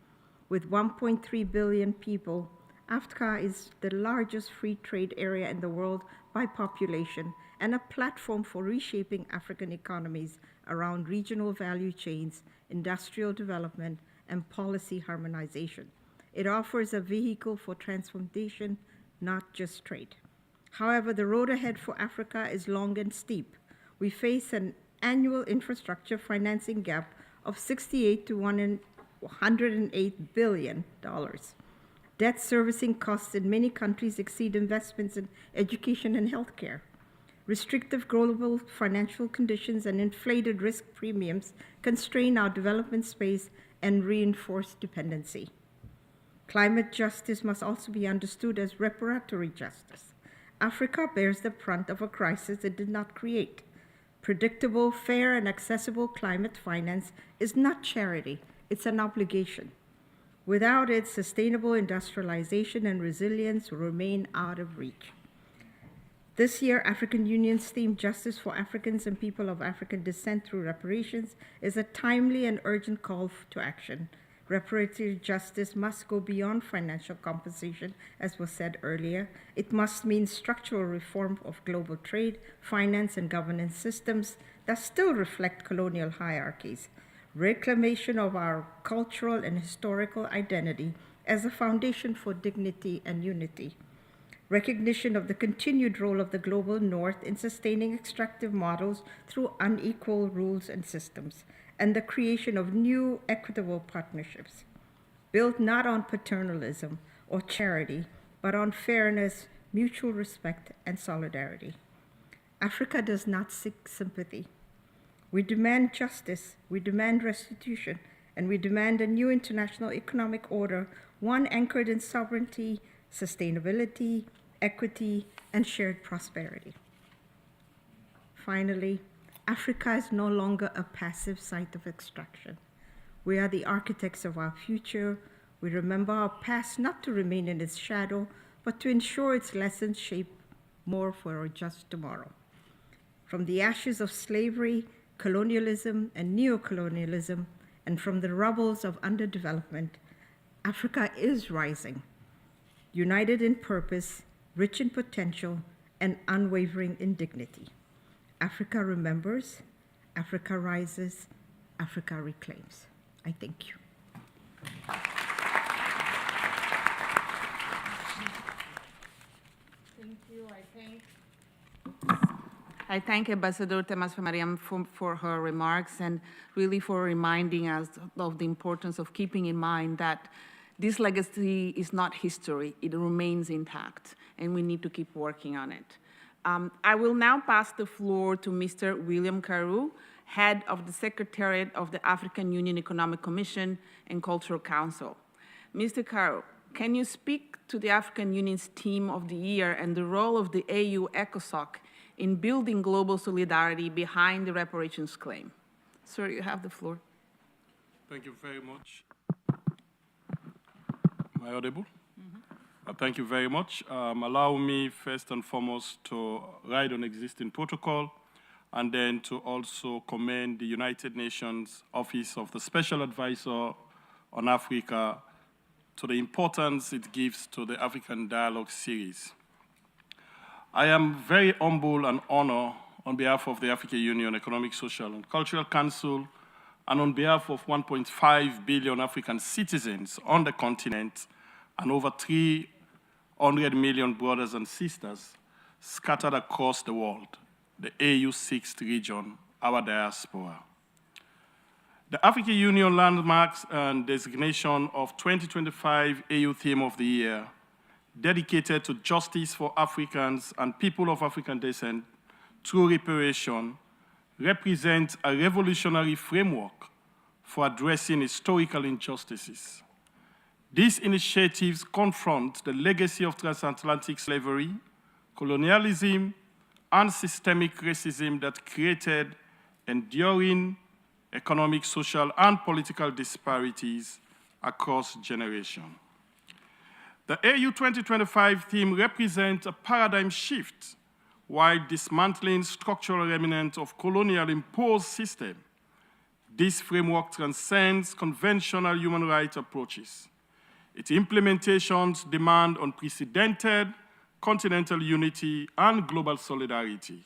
With 1.3 billion people, Africa is the largest free trade area in the world by population and a platform for reshaping African economies around regional value chains, industrial development, and policy harmonization. It offers a vehicle for transformation, not just trade. However, the road ahead for Africa is long and steep. We face an annual infrastructure financing gap of $68 to $108 billion. Debt servicing costs in many countries exceed investments in education and healthcare. Restrictive global financial conditions and inflated risk premiums constrain our development space and reinforce dependency. Climate justice must also be understood as reparatory justice. Africa bears the brunt of a crisis it did not create. Predictable, fair, and accessible climate finance is not charity, it's an obligation. Without it, sustainable industrialization and resilience will remain out of reach. This year, African Union's theme, Justice for Africans and People of African Descent through Reparations, is a timely and urgent call to action. Reparatory justice must go beyond financial compensation, as was said earlier. It must mean structural reform of global trade, finance, and governance systems that still reflect colonial hierarchies. Reclamation of our cultural and historical identity as a foundation for dignity and unity. Recognition of the continued role of the global north in sustaining extractive models through unequal rules and systems, and the creation of new equitable partnerships, built not on paternalism or charity, but on fairness, mutual respect, and solidarity. Africa does not seek sympathy. We demand justice, we demand restitution, and we demand a new international economic order, one anchored in sovereignty, sustainability, equity, and shared prosperity. Finally, Africa is no longer a passive site of extraction. We are the architects of our future. We remember our past not to remain in its shadow, but to ensure its lessons shape more for a just tomorrow. From the ashes of slavery, colonialism, and neocolonialism, and from the rubbles of underdevelopment, Africa is rising, united in purpose, rich in potential, and unwavering in dignity. Africa remembers, Africa rises, Africa reclaims. I thank you. Thank you. I thank Ambassador Temesfar-Mariam for her remarks and really for reminding us of the importance of keeping in mind that this legacy is not history, it remains intact, and we need to keep working on it. I will now pass the floor to Mr. William Carew, head of the Secretariat of the African Union Economic Commission and Cultural Council. Mr. Carew, can you speak to the African Union's Team of the Year and the role of the AU ECOSOC in building global solidarity behind the reparations claim? Sir, you have the floor. Thank you very much. Am I audible? Thank you very much. Allow me first and foremost to ride on existing protocol and then to also commend the United Nations Office of the Special Advisor on Africa to the importance it gives to the African Dialogue series. I am very humble and honored on behalf of the African Union Economic, Social and Cultural Council and on behalf of 1.5 billion African citizens on the continent and over 300 million brothers and sisters scattered across the world, the AU6 region, our diaspora. The African Union landmarks and designation of 2025 AU Theme of the Year, dedicated to justice for Africans and people of African descent through reparation, represent a revolutionary framework for addressing historical injustices. These initiatives confront the legacy of transatlantic slavery, colonialism, and systemic racism that created enduring economic, social, and political disparities across generations. The AU 2025 theme represents a paradigm shift while dismantling structural remnants of colonial imposed system. This framework transcends conventional human rights approaches. Its implementations demand unprecedented continental unity and global solidarity.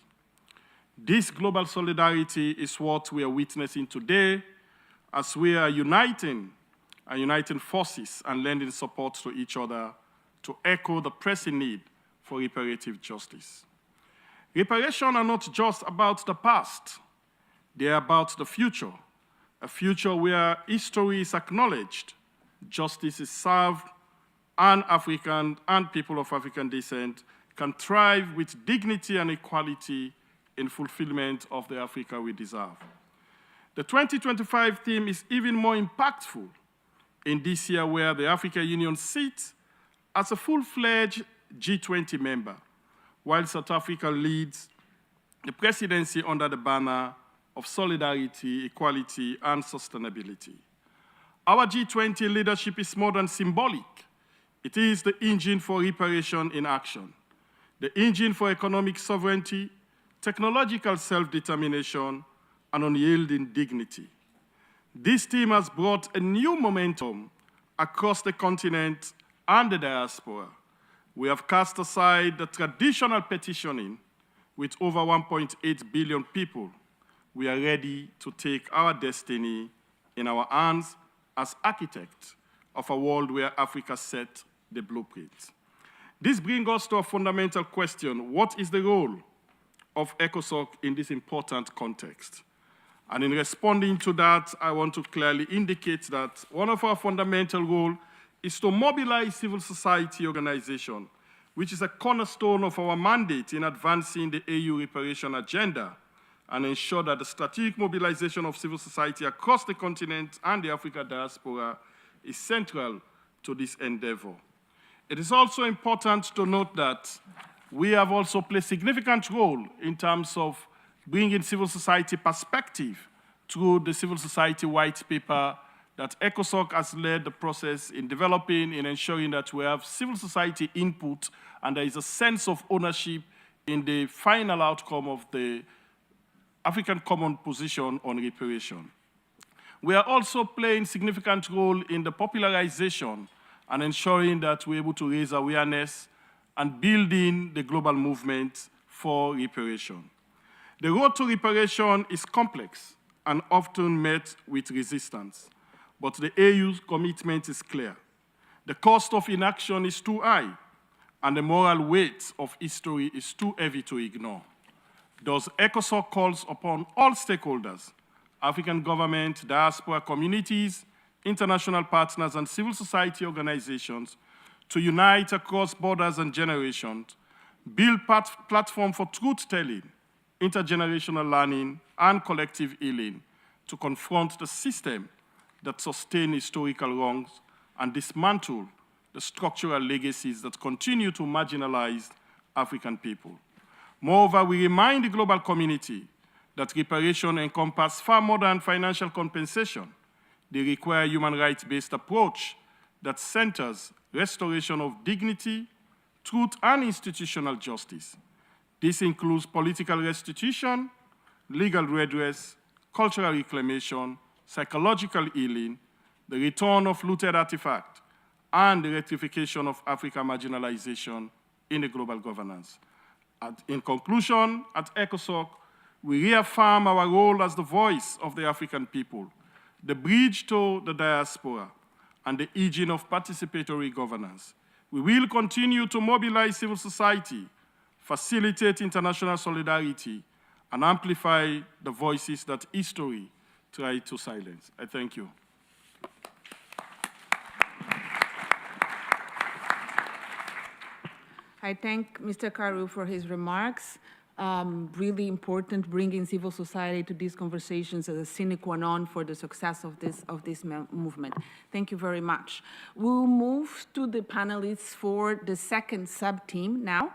This global solidarity is what we are witnessing today as we are uniting forces and lending support to each other to echo the pressing need for reparative justice. Reparations are not just about the past, they are about the future, a future where history is acknowledged, justice is served, and African and people of African descent can thrive with dignity and equality in fulfillment of the Africa we deserve. The 2025 theme is even more impactful in this year where the African Union sits as a full-fledged G20 member, while South Africa leads the presidency under the banner of solidarity, equality, and sustainability. Our G20 leadership is more than symbolic. It is the engine for reparation in action, the engine for economic sovereignty, technological self-determination, and unyielding dignity. This theme has brought a new momentum across the continent and the diaspora. We have cast aside the traditional petitioning with over 1.8 billion people. We are ready to take our destiny in our hands as architects of a world where Africa set the blueprint. This brings us to a fundamental question: what is the role of ECOSOC in this important context? And in responding to that, I want to clearly indicate that one of our fundamental roles is to mobilize civil society organizations, which is a cornerstone of our mandate in advancing the AU reparation agenda, and ensure that the strategic mobilization of civil society across the continent and the African diaspora is central to this endeavor. It is also important to note that we have also played a significant role in terms of bringing civil society perspective through the civil society white paper that ECOSOC has led the process in developing, in ensuring that we have civil society input and there is a sense of ownership in the final outcome of the African Common Position on Reparation. We are also playing a significant role in the popularization and ensuring that we're able to raise awareness and building the global movement for reparation. The road to reparation is complex and often met with resistance, but the AU's commitment is clear. The cost of inaction is too high, and the moral weight of history is too heavy to ignore. Thus, ECOSOC calls upon all stakeholders, African government, diaspora communities, international partners, and civil society organizations to unite across borders and generations, build platform for truth-telling, intergenerational learning, and collective healing to confront the system that sustain historical wrongs and dismantle the structural legacies that continue to marginalize African people. Moreover, we remind the global community that reparation encompasses far more than financial compensation. They require a human rights-based approach that centers restoration of dignity, truth, and institutional justice. This includes political restitution, legal redress, cultural reclamation, psychological healing, the return of looted artifacts, and the rectification of African marginalization in the global governance. In conclusion, at ECOSOC, we reaffirm our role as the voice of the African people, the bridge to the diaspora, and the engine of participatory governance. We will continue to mobilize civil society, facilitate international solidarity, and amplify the voices that history tried to silence. I thank you. I thank Mr. Karu for his remarks. Really important, bringing civil society to these conversations as a sine qua non for the success of this movement. Thank you very much. We'll move to the panelists for the second sub-team now,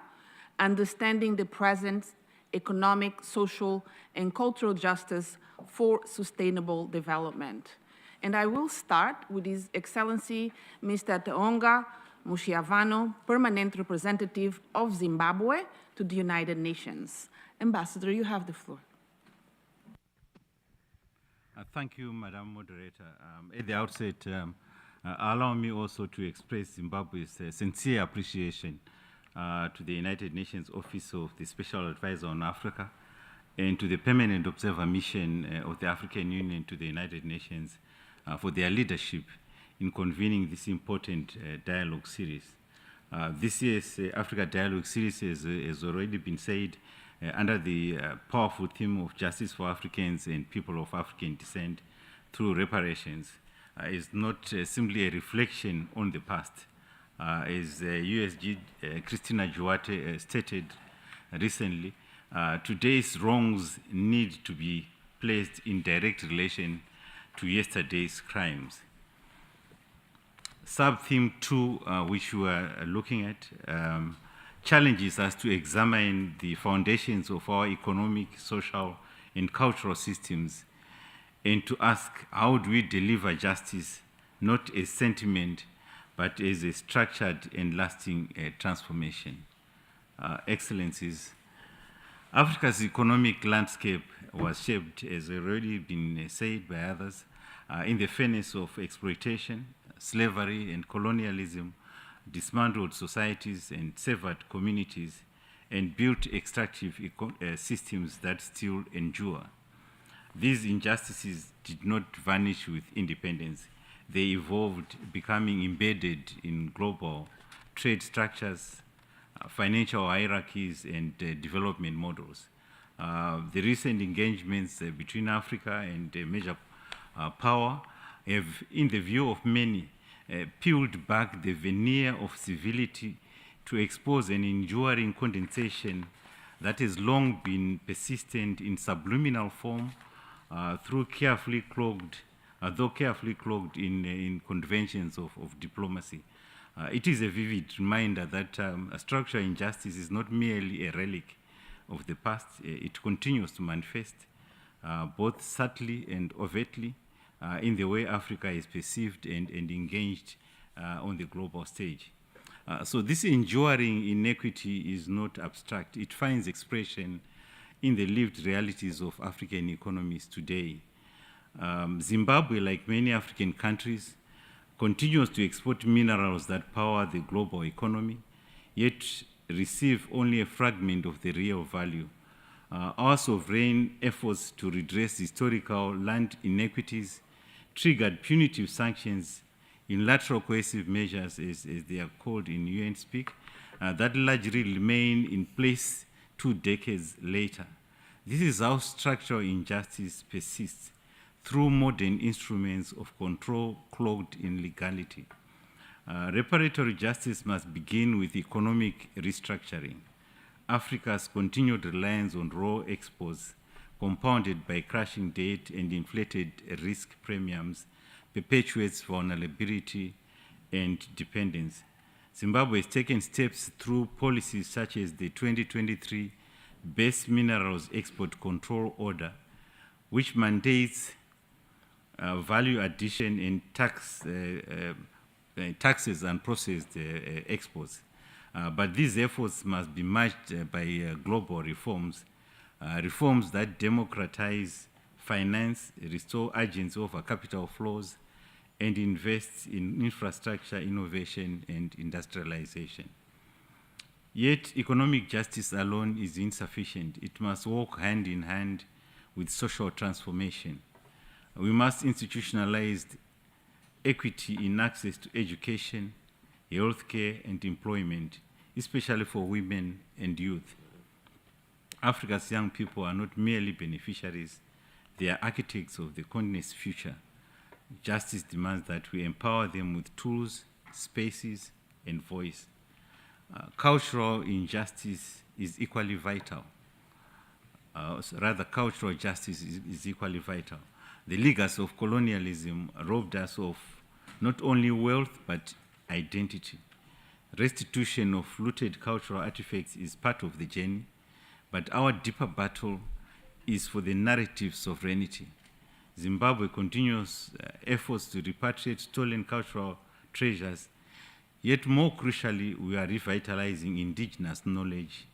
understanding the present economic, social, and cultural justice for sustainable development. And I will start with His Excellency Mr. Teonga Mushiavano, Permanent Representative of Zimbabwe to the United Nations. Ambassador, you have the floor. Thank you, Madam Moderator. At the outset, allow me also to express Zimbabwe's sincere appreciation to the United Nations Office of the Special Advisor on Africa and to the Permanent Observer Mission of the African Union to the United Nations for their leadership in convening this important dialogue series. This year's Africa Dialogue Series has already been said under the powerful theme of justice for Africans and people of African descent through reparations. Is not simply a reflection on the past. As USG Christina Duarte stated recently, today's wrongs need to be placed in direct relation to yesterday's crimes. Sub-theme 2, which we are looking at, challenges us to examine the foundations of our economic, social, and cultural systems, and to ask how do we deliver justice, not as sentiment, but as a structured and lasting transformation. Excellencies, Africa's economic landscape was shaped, as already been said by others, in the furnace of exploitation, slavery, and colonialism, dismantled societies and severed communities, and built extractive systems that still endure. These injustices did not vanish with independence. They evolved, becoming embedded in global trade structures, financial hierarchies, and development models. The recent engagements between Africa and major power have, in the view of many, peeled back the veneer of civility to expose an enduring condensation that has long been persistent in subliminal form though carefully cloaked in conventions of diplomacy. It is a vivid reminder that structural injustice is not merely a relic of the past. It continues to manifest both subtly and overtly in the way Africa is perceived and engaged on the global stage. So this enduring inequity is not abstract. It finds expression in the lived realities of African economies today. Zimbabwe, like many African countries, continues to export minerals that power the global economy, yet receive only a fragment of the real value. Our sovereign efforts to redress historical land inequities triggered punitive sanctions, unilateral coercive measures, as they are called in UN speak, that largely remain in place 2 decades later. This is how structural injustice persists through modern instruments of control cloaked in legality. Reparatory justice must begin with economic restructuring. Africa's continued reliance on raw exports, compounded by crashing debt and inflated risk premiums, perpetuates vulnerability and dependence. Zimbabwe has taken steps through policies such as the 2023 Base Minerals Export Control Order, which mandates value addition and tax taxes and processed exports. But these efforts must be matched by global reforms, reforms that democratize finance, restore agency over capital flows, and invest in infrastructure, innovation, and industrialization. Yet, economic justice alone is insufficient. It must walk hand in hand with social transformation. We must institutionalize equity in access to education, healthcare, and employment, especially for women and youth. Africa's young people are not merely beneficiaries, they are architects of the continent's future. Justice demands that we empower them with tools, spaces, and voice. Cultural injustice is equally vital. Cultural justice is equally vital. The legacy of colonialism robbed us of not only wealth, but identity. Restitution of looted cultural artifacts is part of the journey, but our deeper battle is for the narrative sovereignty. Zimbabwe continues efforts to repatriate stolen cultural treasures, yet more crucially, we are revitalizing indigenous knowledge,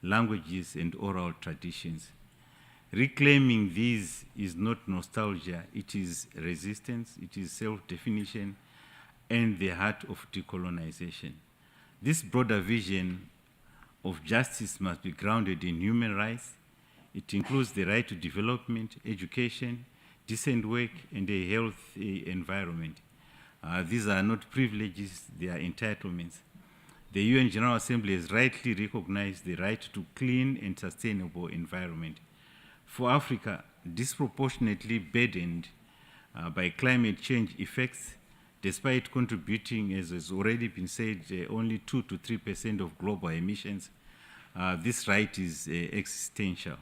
languages, and oral traditions. Reclaiming these is not nostalgia, it is resistance, it is self-definition, and the heart of decolonization. This broader vision of justice must be grounded in human rights. It includes the right to development, education, decent work, and a healthy environment. These are not privileges, they are entitlements. The UN General Assembly has rightly recognized the right to clean and sustainable environment. For Africa, disproportionately burdened by climate change effects, despite contributing, as has already been said, only 2 to 3% of global emissions, this right is existential.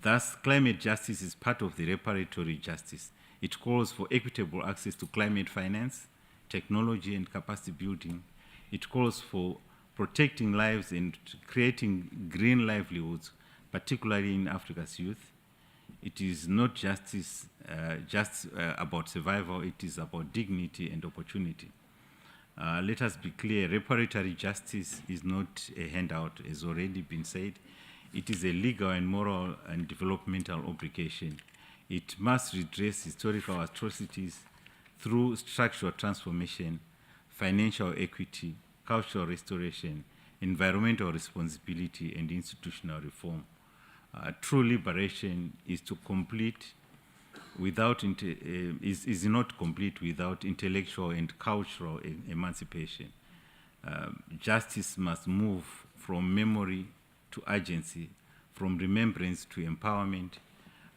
Thus, climate justice is part of the reparatory justice. It calls for equitable access to climate finance, technology, and capacity building. It calls for protecting lives and creating green livelihoods, particularly in Africa's youth. It is not justice just about survival, it is about dignity and opportunity. Let us be clear, reparatory justice is not a handout, as already been said. It is a legal and moral and developmental obligation. It must redress historical atrocities through structural transformation, financial equity, cultural restoration, environmental responsibility, and institutional reform. True liberation is not complete without intellectual and cultural emancipation. Justice must move from memory to agency, from remembrance to empowerment,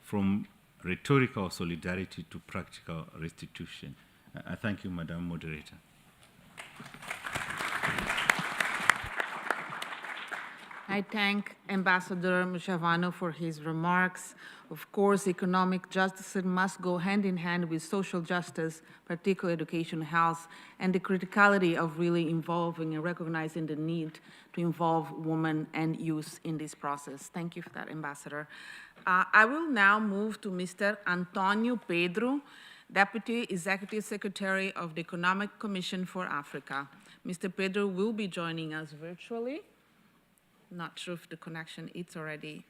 from rhetorical solidarity to practical restitution. I thank you, Madam Moderator. I thank Ambassador Mushavano for his remarks. Of course, economic justice must go hand in hand with social justice, particularly education, health, and the criticality of really involving and recognizing the need to involve women and youth in this process. Thank you for that, Ambassador. I will now move to Mr. António Pedro, Deputy Executive Secretary of the Economic Commission for Africa. Mr. Pedro will be joining us virtually. Not sure if the connection is already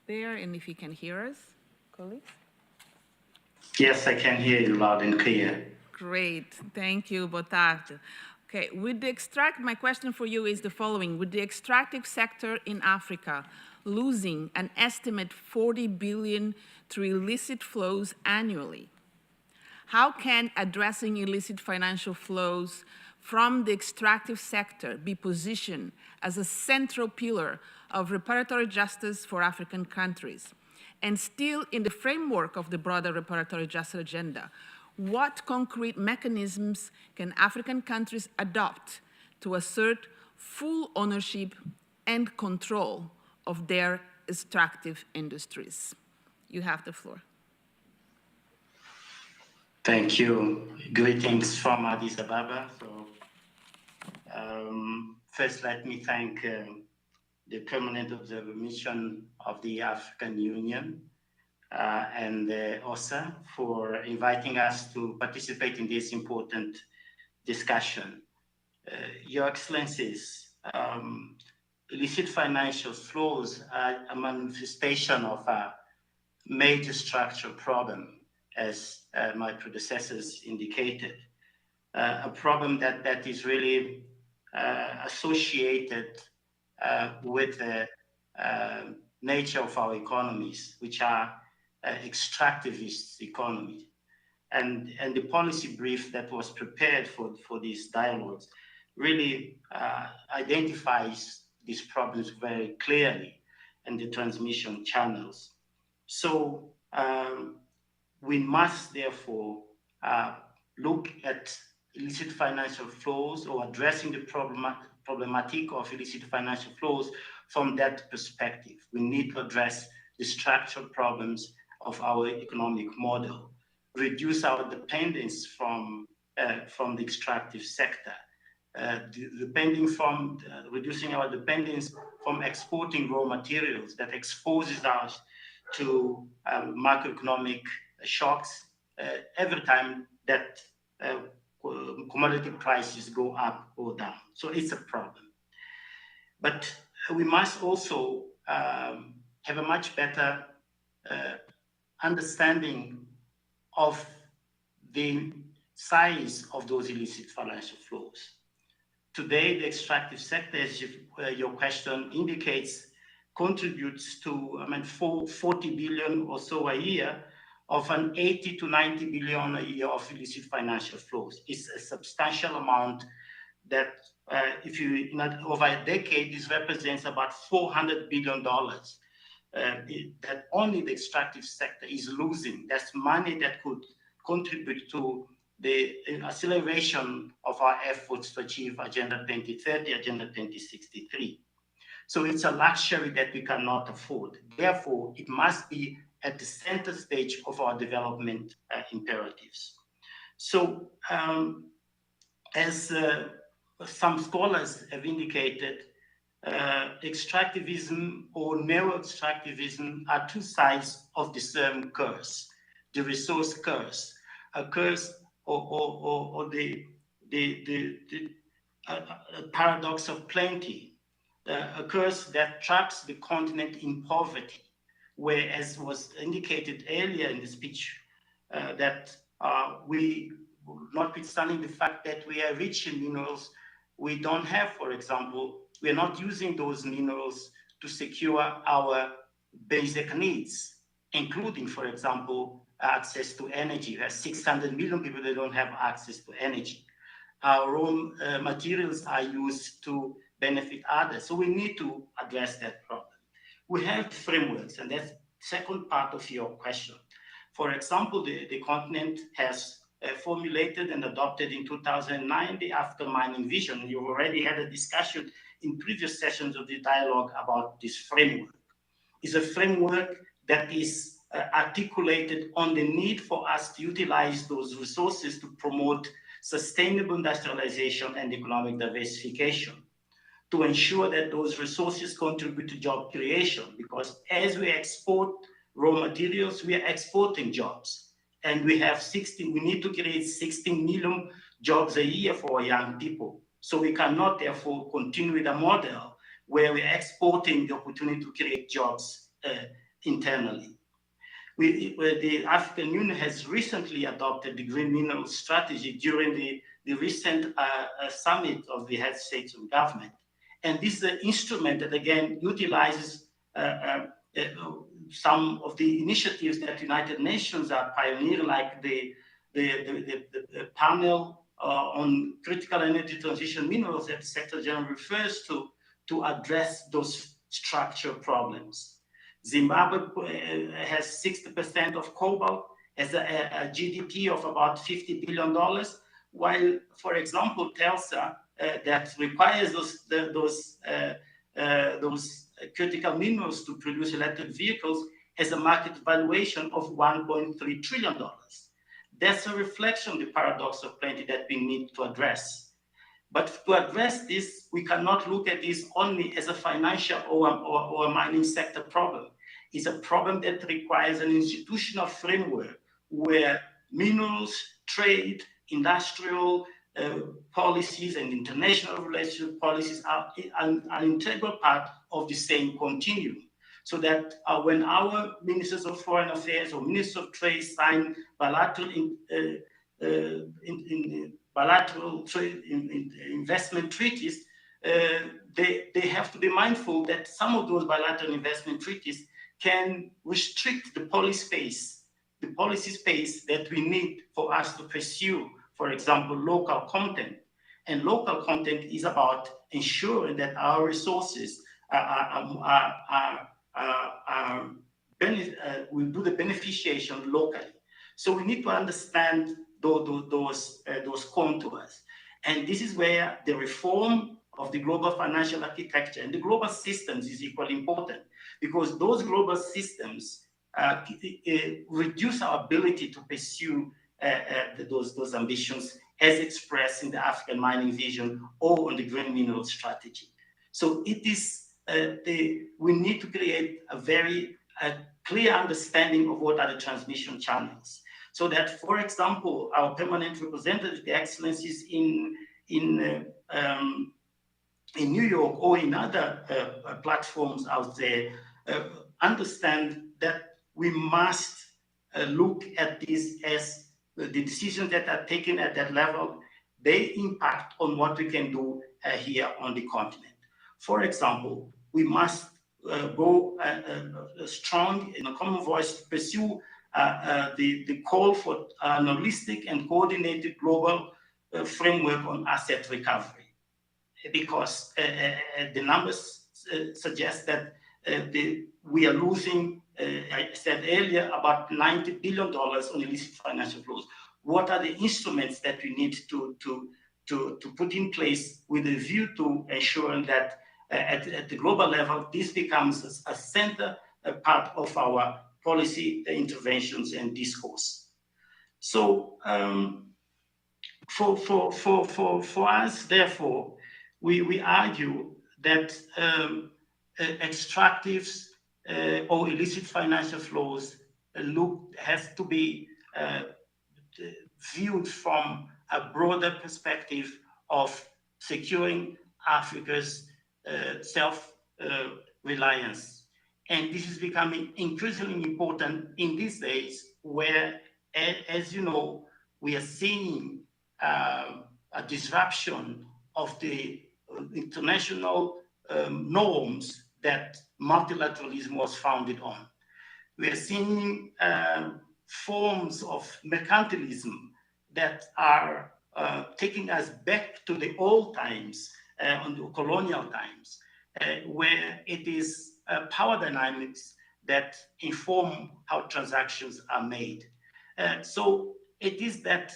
there and if you can hear us, colleagues. Yes, I can hear you loud and clear. Great, thank you, boa tarde. Okay, my question for you is the following. With the extractive sector in Africa losing an estimate 40 billion through illicit flows annually, how can addressing illicit financial flows from the extractive sector be positioned as a central pillar of reparatory justice for African countries? And still in the framework of the broader reparatory justice agenda, what concrete mechanisms can African countries adopt to assert full ownership and control of their extractive industries? You have the floor. Thank you. Greetings from Addis Ababa. First, let me thank the Permanent Observer Mission of the African Union and OSAA for inviting us to participate in this important discussion. Your Excellencies, illicit financial flows are a manifestation of a major structural problem, as my predecessors indicated, a problem that is really associated with the nature of our economies, which are extractivist economies. And the policy brief that was prepared for these dialogues really identifies these problems very clearly and the transmission channels. So we must therefore look at illicit financial flows or addressing the problematic of illicit financial flows from that perspective. We need to address the structural problems of our economic model, reduce our dependence from the extractive sector, reducing our dependence from exporting raw materials that exposes us to macroeconomic shocks every time that commodity prices go up or down. So it's a problem. But we must also have a much better understanding of the size of those illicit financial flows. Today, the extractive sector, as your question indicates, contributes to 40 billion or so a year of an 80 to 90 billion a year of illicit financial flows. It's a substantial amount that, over a decade, this represents about $400 billion that only the extractive sector is losing. That's money that could contribute to the acceleration of our efforts to achieve Agenda 2030, Agenda 2063. So it's a luxury that we cannot afford. Therefore, it must be at the center stage of our development imperatives. So as some scholars have indicated, extractivism or neo-extractivism are two sides of the same curse, the resource curse, a curse or the paradox of plenty, a curse that traps the continent in poverty, where, as was indicated earlier in the speech, that we, notwithstanding the fact that we are rich in minerals, we don't have, for example, we are not using those minerals to secure our basic needs, including, for example, access to energy. We have 600 million people that don't have access to energy. Our raw materials are used to benefit others. So we need to address that problem. We have frameworks, and that's the second part of your question. For example, the continent has formulated and adopted in 2009 the African Mining Vision. You've already had a discussion in previous sessions of the dialogue about this framework. It's a framework that is articulated on the need for us to utilize those resources to promote sustainable industrialization and economic diversification, to ensure that those resources contribute to job creation, because as we export raw materials, we are exporting jobs. And we need to create 16 million jobs a year for our young people. So we cannot therefore continue with a model where we're exporting the opportunity to create jobs internally. The African Union has recently adopted the Green Minerals Strategy during the recent summit of the head states and government. And this is an instrument that, again, utilizes some of the initiatives that United Nations are pioneering, like the panel on critical energy transition minerals that the Secretary General refers to address those structural problems. Zimbabwe has 60% of cobalt, has a GDP of about $50 billion, while, for example, Telsa, that requires those critical minerals to produce electric vehicles, has a market valuation of $1.3 trillion. That's a reflection of the paradox of plenty that we need to address. But to address this, we cannot look at this only as a financial or a mining sector problem. It's a problem that requires an institutional framework where minerals, trade, industrial policies and international relationship policies are an integral part of the same continuum. So that when our ministers of foreign affairs or ministers of trade sign bilateral investment treaties, they have to be mindful that some of those bilateral investment treaties can restrict the policy space that we need for us to pursue, for example, local content. And local content is about ensuring that our resources we do the beneficiation locally. So we need to understand those contours. And this is where the reform of the global financial architecture and the global systems is equally important, because those global systems reduce our ability to pursue those ambitions as expressed in the African mining vision or on the green mineral strategy. So it is we need to create a very clear understanding of what are the transmission channels, so that, for example, our permanent representatives, the excellencies in New York or in other platforms out there, understand that we must look at this as the decisions that are taken at that level, they impact on what we can do here on the continent. For example, we must go strong in a common voice to pursue the call for an holistic and coordinated global framework on asset recovery, because the numbers suggest that we are losing, I said earlier, about $90 billion on illicit financial flows. What are the instruments that we need to put in place with a view to ensuring that at the global level, this becomes a center, a part of our policy interventions and discourse. So for us, therefore, we argue that extractives or illicit financial flows has to be viewed from a broader perspective of securing Africa's self-reliance. And this is becoming increasingly important in these days where, as you know, we are seeing a disruption of the international norms that multilateralism was founded on. We are seeing forms of mercantilism that are taking us back to the old times, on the colonial times, where it is power dynamics that inform how transactions are made. So it is that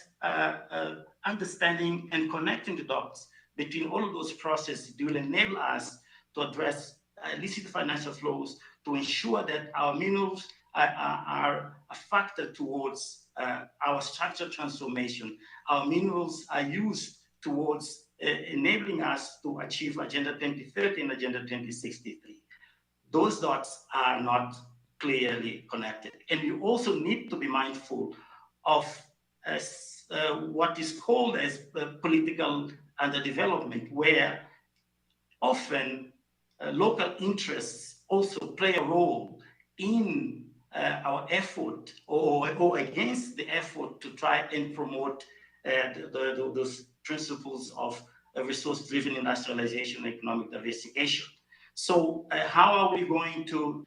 understanding and connecting the dots between all of those processes will enable us to address illicit financial flows, to ensure that our minerals are a factor towards our structural transformation. Our minerals are used towards enabling us to achieve Agenda 2030 and Agenda 2063. Those dots are not clearly connected. And you also need to be mindful of what is called as political underdevelopment, where often local interests also play a role in our effort or against the effort to try and promote those principles of resource-driven industrialization and economic diversification. So how are we going to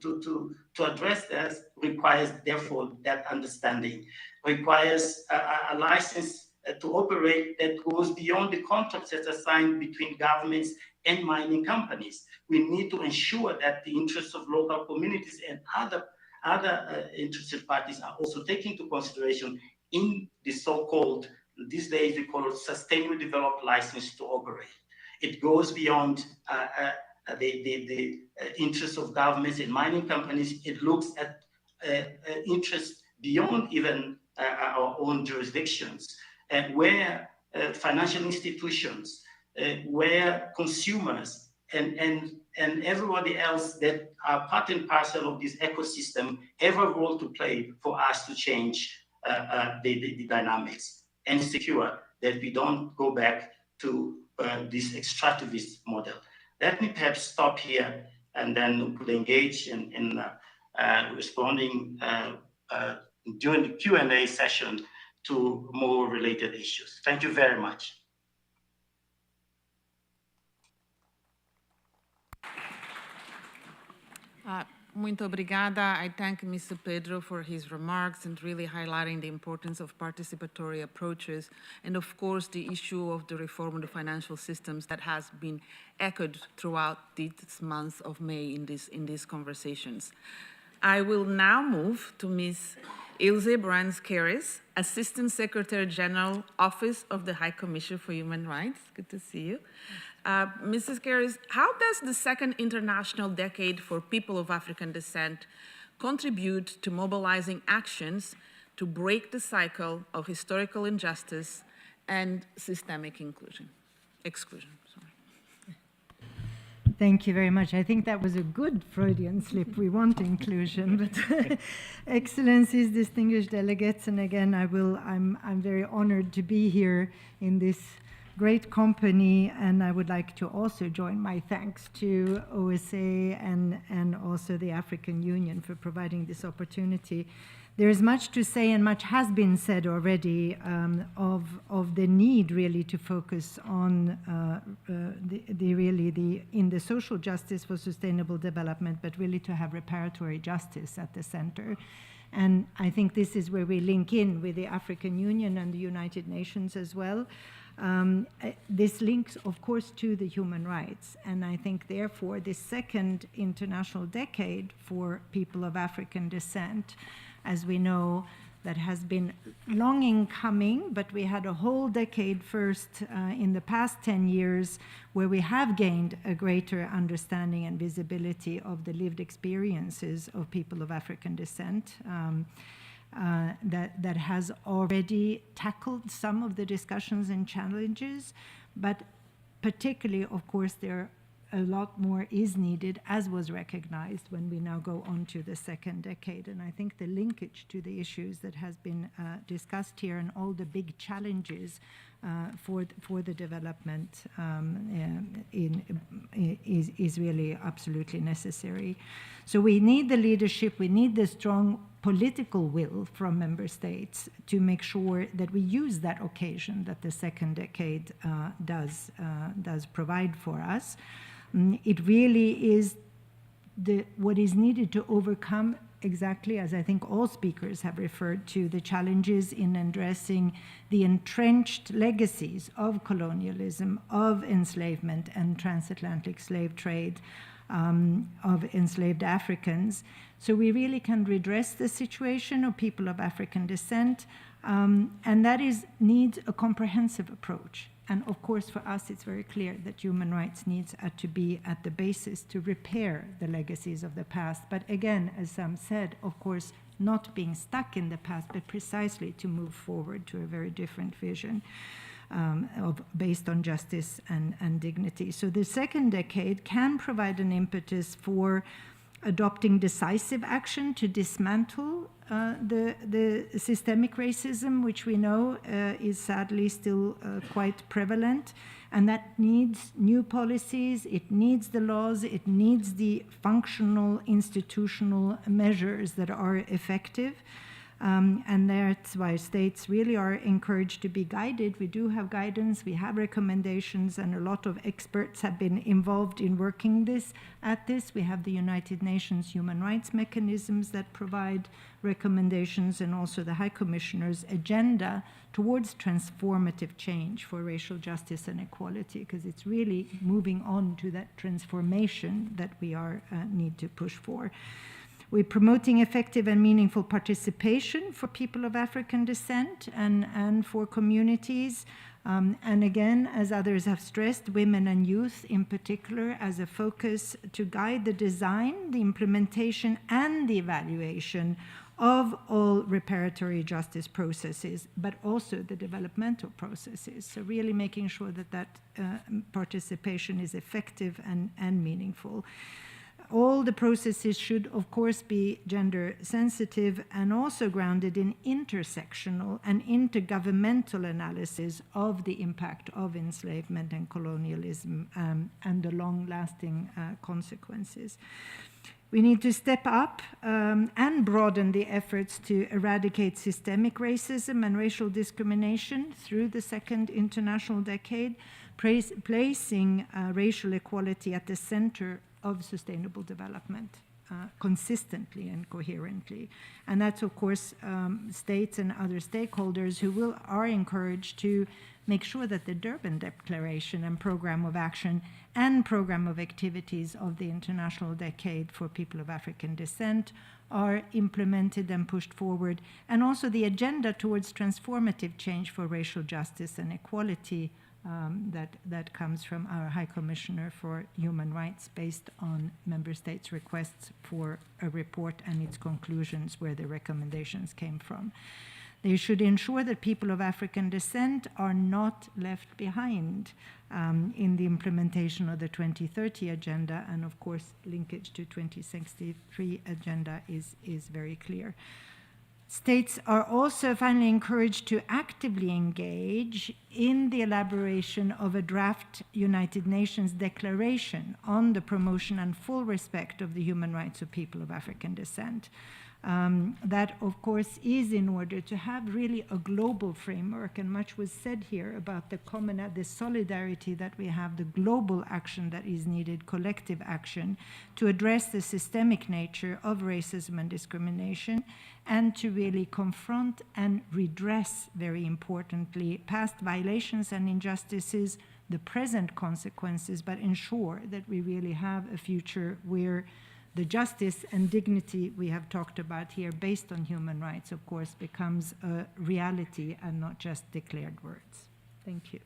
address that requires, therefore, that understanding, requires a license to operate that goes beyond the contracts that are signed between governments and mining companies. We need to ensure that the interests of local communities and other interested parties are also taken into consideration in the so-called, these days we call it sustainable developed license to operate. It goes beyond the interests of governments and mining companies. It looks at interests beyond even our own jurisdictions, and where financial institutions, where consumers and everybody else that are part and parcel of this ecosystem have a role to play for us to change the dynamics and secure that we don't go back to this extractivist model. Let me perhaps stop here, and then we'll engage in responding during the Q&A session to more related issues. Thank you very much. Muito obrigada. I thank Mr. Pedro for his remarks and really highlighting the importance of participatory approaches and, of course, the issue of the reform of the financial systems that has been echoed throughout this month of May in these conversations. I will now move to Ms. Ilse Brands-Keris, Assistant Secretary General, Office of the High Commissioner for Human Rights. Good to see you. Mrs. Keris, how does the second International Decade for People of African Descent contribute to mobilizing actions to break the cycle of historical injustice and systemic exclusion? Thank you very much. I think that was a good Freudian slip. We want inclusion, but Excellencies, distinguished delegates, and again, I'm very honored to be here in this great company, and I would like to also join my thanks to OSAA and also the African Union for providing this opportunity. There is much to say, and much has been said already of the need really to focus on in the social justice for sustainable development, but really to have reparatory justice at the center. And I think this is where we link in with the African Union and the United Nations as well. This links, of course, to the human rights. And I think, therefore, this second international decade for people of African descent, as we know, that has been long in coming, but we had a whole decade first in the past 10 years where we have gained a greater understanding and visibility of the lived experiences of people of African descent. That has already tackled some of the discussions and challenges, but particularly, of course, there a lot more is needed, as was recognized when we now go on to the second decade. And I think the linkage to the issues that has been discussed here and all the big challenges for the development is really absolutely necessary. So we need the leadership, we need the strong political will from member states to make sure that we use that occasion that the second decade does provide for us. It really is what is needed to overcome, exactly as I think all speakers have referred to, the challenges in addressing the entrenched legacies of colonialism, of enslavement and transatlantic slave trade, of enslaved Africans. So we really can redress the situation of people of African descent, and that needs a comprehensive approach. And of course, for us, it's very clear that human rights needs to be at the basis to repair the legacies of the past. But again, as Sam said, of course, not being stuck in the past, but precisely to move forward to a very different vision based on justice and dignity. So the second decade can provide an impetus for adopting decisive action to dismantle the systemic racism, which we know is sadly still quite prevalent, and that needs new policies, it needs the laws, it needs the functional institutional measures that are effective. And that's why states really are encouraged to be guided. We do have guidance, we have recommendations, and a lot of experts have been involved in working at this. We have the United Nations human rights mechanisms that provide recommendations, and also the High Commissioner's agenda towards transformative change for racial justice and equality, because it's really moving on to that transformation that we need to push for. We're promoting effective and meaningful participation for people of African descent and for communities. And again, as others have stressed, women and youth in particular as a focus to guide the design, the implementation, and the evaluation of all reparatory justice processes, but also the developmental processes. So really making sure that participation is effective and meaningful. All the processes should, of course, be gender sensitive and also grounded in intersectional and intergovernmental analysis of the impact of enslavement and colonialism and the long-lasting consequences. We need to step up and broaden the efforts to eradicate systemic racism and racial discrimination through the second international decade, placing racial equality at the center of sustainable development consistently and coherently. And that's, of course, states and other stakeholders who are encouraged to make sure that the Durban Declaration and Program of Action and Program of Activities of the International Decade for People of African Descent are implemented and pushed forward, and also the agenda towards transformative change for racial justice and equality that comes from our High Commissioner for Human Rights based on member states' requests for a report and its conclusions where the recommendations came from. They should ensure that people of African descent are not left behind in the implementation of the 2030 agenda, and of course linkage to 2063 agenda is very clear. States are also finally encouraged to actively engage in the elaboration of a draft United Nations declaration on the promotion and full respect of the human rights of people of African descent. That, of course, is in order to have really a global framework, and much was said here about the solidarity that we have, the global action that is needed, collective action, to address the systemic nature of racism and discrimination, and to really confront and redress, very importantly, past violations and injustices, the present consequences, but ensure that we really have a future where the justice and dignity we have talked about here, based on human rights, of course, becomes a reality and not just declared words. Thank you.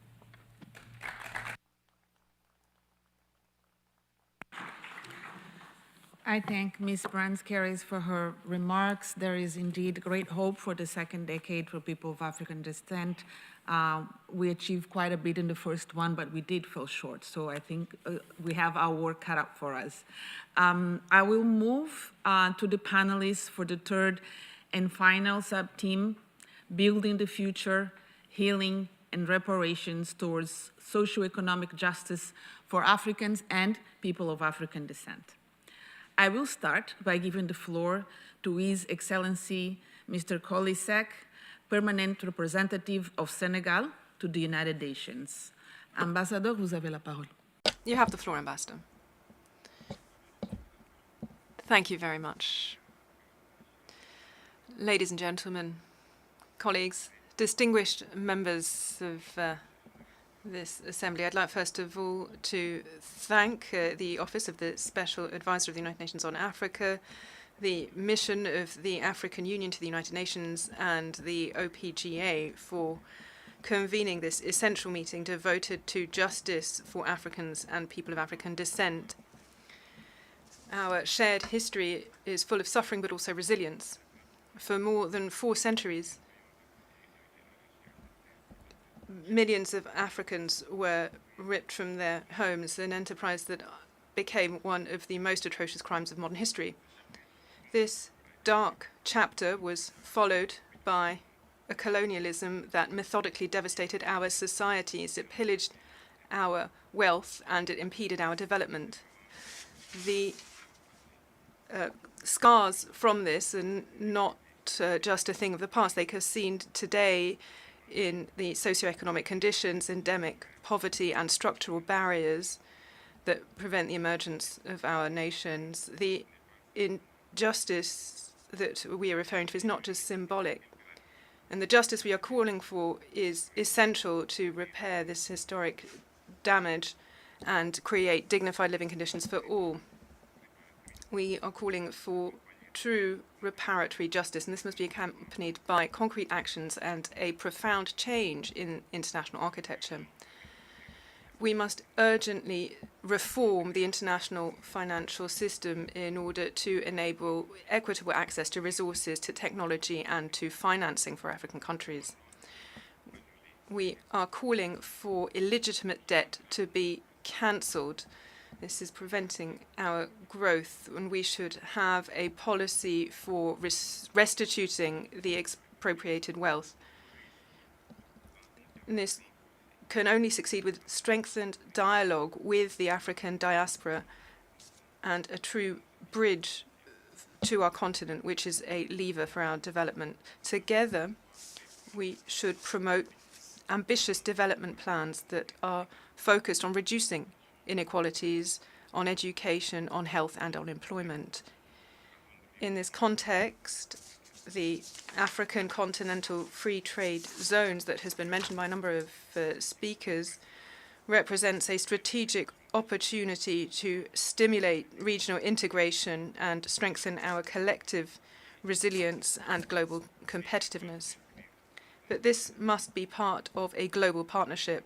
I thank Ms. Brands-Keris for her remarks. There is indeed great hope for the second decade for people of African descent. We achieved quite a bit in the first one, but we did fall short. So I think we have our work cut out for us. I will move to the panelists for the third and final sub-team, Building the Future, Healing and Reparations towards Socioeconomic Justice for Africans and People of African Descent. I will start by giving the floor to His Excellency Mr. Coly Seck, Permanent Representative of Senegal to the United Nations. Ambassador, vous avez la parole. You have the floor, Ambassador. Thank you very much. Ladies and gentlemen, colleagues, distinguished members of this Assembly, I'd like first of all to thank the Office of the Special Advisor of the United Nations on Africa, the mission of the African Union to the United Nations, and the OPGA for convening this essential meeting devoted to justice for Africans and people of African descent. Our shared history is full of suffering but also resilience. For more than 4 centuries, millions of Africans were ripped from their homes, an enterprise that became one of the most atrocious crimes of modern history. This dark chapter was followed by a colonialism that methodically devastated our societies. It pillaged our wealth and it impeded our development. The scars from this are not just a thing of the past. They can be seen today in the socioeconomic conditions, endemic poverty and structural barriers that prevent the emergence of our nations. The injustice that we are referring to is not just symbolic. And the justice we are calling for is essential to repair this historic damage and create dignified living conditions for all. We are calling for true reparatory justice, and this must be accompanied by concrete actions and a profound change in international architecture. We must urgently reform the international financial system in order to enable equitable access to resources, to technology, and to financing for African countries. We are calling for illegitimate debt to be cancelled. This is preventing our growth, and we should have a policy for restituting the expropriated wealth. And this can only succeed with strengthened dialogue with the African diaspora and a true bridge to our continent, which is a lever for our development. Together, we should promote ambitious development plans that are focused on reducing inequalities, on education, on health, and on employment. In this context, the African continental free trade zones that has been mentioned by a number of speakers represents a strategic opportunity to stimulate regional integration and strengthen our collective resilience and global competitiveness. But this must be part of a global partnership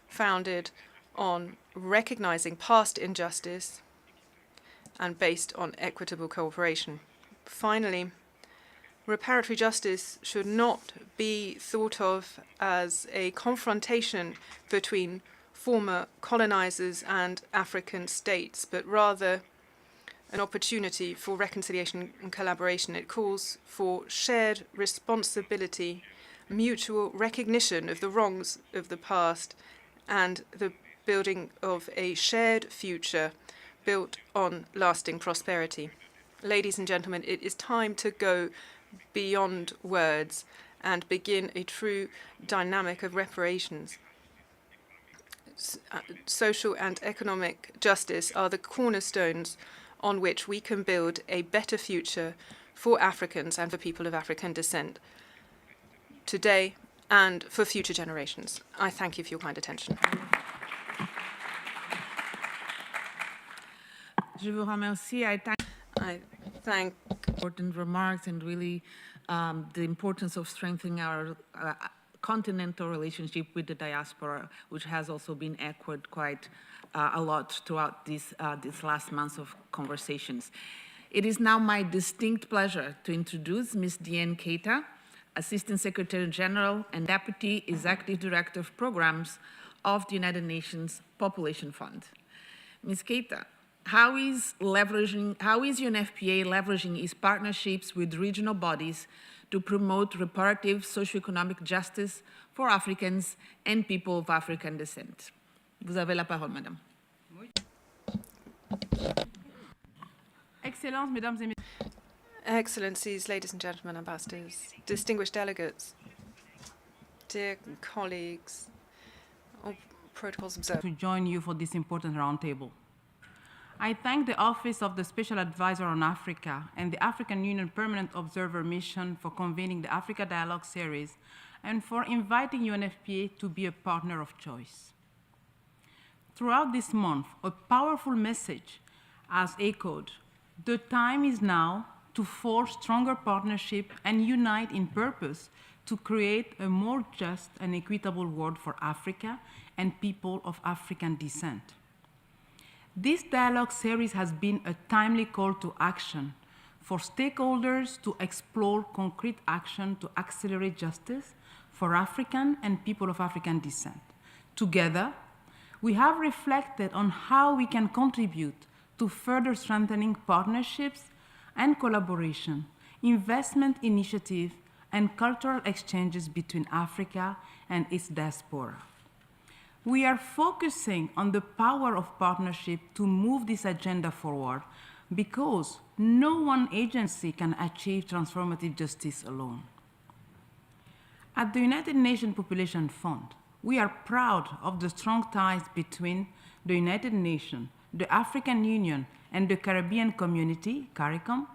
founded on recognizing past injustice and based on equitable cooperation. Finally, reparatory justice should not be thought of as a confrontation between former colonizers and African states, but rather an opportunity for reconciliation and collaboration. It calls for shared responsibility, mutual recognition of the wrongs of the past, and the building of a shared future built on lasting prosperity. Ladies and gentlemen, it is time to go beyond words and begin a true dynamic of reparations. Social and economic justice are the cornerstones on which we can build a better future for Africans and for people of African descent today and for future generations. I thank you for your kind attention. Je vous remercie. I thank important remarks and really the importance of strengthening our continental relationship with the diaspora, which has also been echoed quite a lot throughout these last months of conversations. It is now my distinct pleasure to introduce Ms. Diane Keita, Assistant Secretary General and Deputy Executive Director of Programs of the United Nations Population Fund. Ms. Keita, how is UNFPA leveraging its partnerships with regional bodies to promote reparative socioeconomic justice for Africans and people of African descent? Vous avez la parole, Madame. Excellences, Mesdames et Messieurs. Excellencies, ladies and gentlemen, ambassadors, distinguished delegates, dear colleagues, all protocols observed. To join you for this important roundtable. I thank the Office of the Special Advisor on Africa and the African Union Permanent Observer Mission for convening the Africa Dialogue Series and for inviting UNFPA to be a partner of choice. Throughout this month, a powerful message has echoed. The time is now to forge stronger partnership and unite in purpose to create a more just and equitable world for Africa and people of African descent. This dialogue series has been a timely call to action for stakeholders to explore concrete action to accelerate justice for African and people of African descent. Together, we have reflected on how we can contribute to further strengthening partnerships and collaboration, investment initiatives, and cultural exchanges between Africa and its diaspora. We are focusing on the power of partnership to move this agenda forward because no one agency can achieve transformative justice alone. At the United Nations Population Fund, we are proud of the strong ties between the United Nations, the African Union, and the Caribbean Community, CARICOM.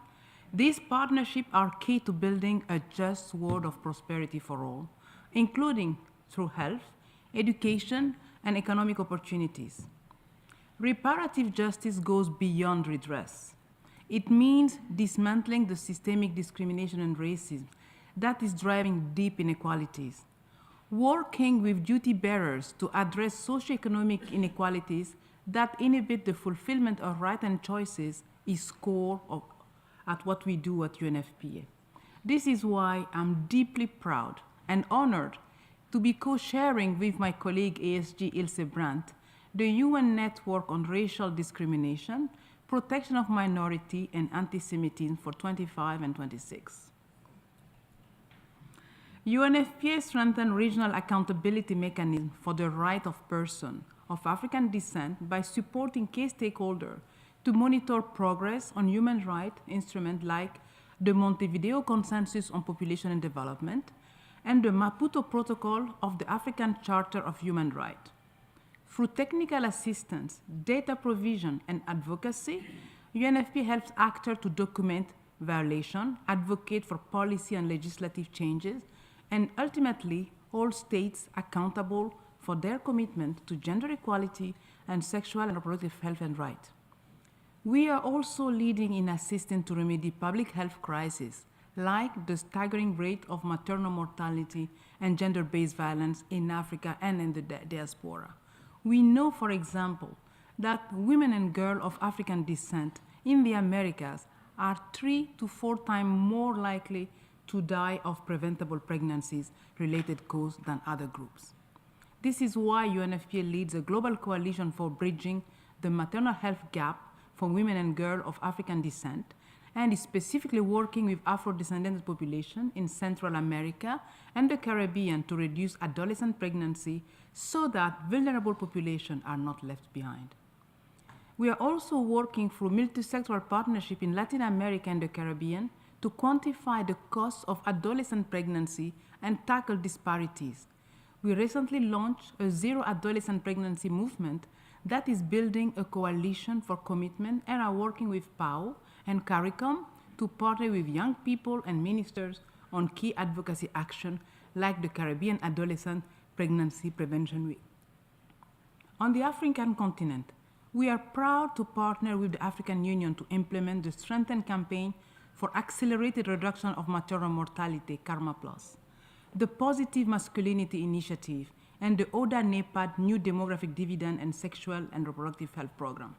These partnerships are key to building a just world of prosperity for all, including through health, education, and economic opportunities. Reparative justice goes beyond redress. It means dismantling the systemic discrimination and racism that is driving deep inequalities, working with duty bearers to address socioeconomic inequalities that inhibit the fulfillment of rights and choices is core at what we do at UNFPA. This is why I'm deeply proud and honored to be co-sharing with my colleague ASG Ilse Brandt the UN Network on Racial Discrimination, Protection of Minority, and Anti-Semitism for 25 and 26. UNFPA strengthened regional accountability mechanism for the right of person of African descent by supporting key stakeholders to monitor progress on human rights instruments like the Montevideo Consensus on Population and Development and the Maputo Protocol of the African Charter of Human Rights. Through technical assistance, data provision, and advocacy, UNFPA helps actors to document violation, advocate for policy and legislative changes, and ultimately hold states accountable for their commitment to gender equality and sexual and reproductive health and rights. We are also leading in assisting to remedy public health crises, like the staggering rate of maternal mortality and gender-based violence in Africa and in the diaspora. We know, for example, that women and girls of African descent in the Americas are 3 to 4 times more likely to die of preventable pregnancies-related causes than other groups. This is why UNFPA leads a global coalition for bridging the maternal health gap for women and girls of African descent, and is specifically working with Afro-descendant population in Central America and the Caribbean to reduce adolescent pregnancy so that vulnerable populations are not left behind. We are also working through multi-sectoral partnership in Latin America and the Caribbean to quantify the cost of adolescent pregnancy and tackle disparities. We recently launched a Zero Adolescent Pregnancy movement that is building a coalition for commitment and are working with PAO and CARICOM to partner with young people and ministers on key advocacy action like the Caribbean Adolescent Pregnancy Prevention Week. On the African continent, we are proud to partner with the African Union to implement the strengthened campaign for accelerated reduction of maternal mortality, Karma Plus, the Positive Masculinity Initiative, and the ODA-NEPAD New Demographic Dividend and Sexual and Reproductive Health Program.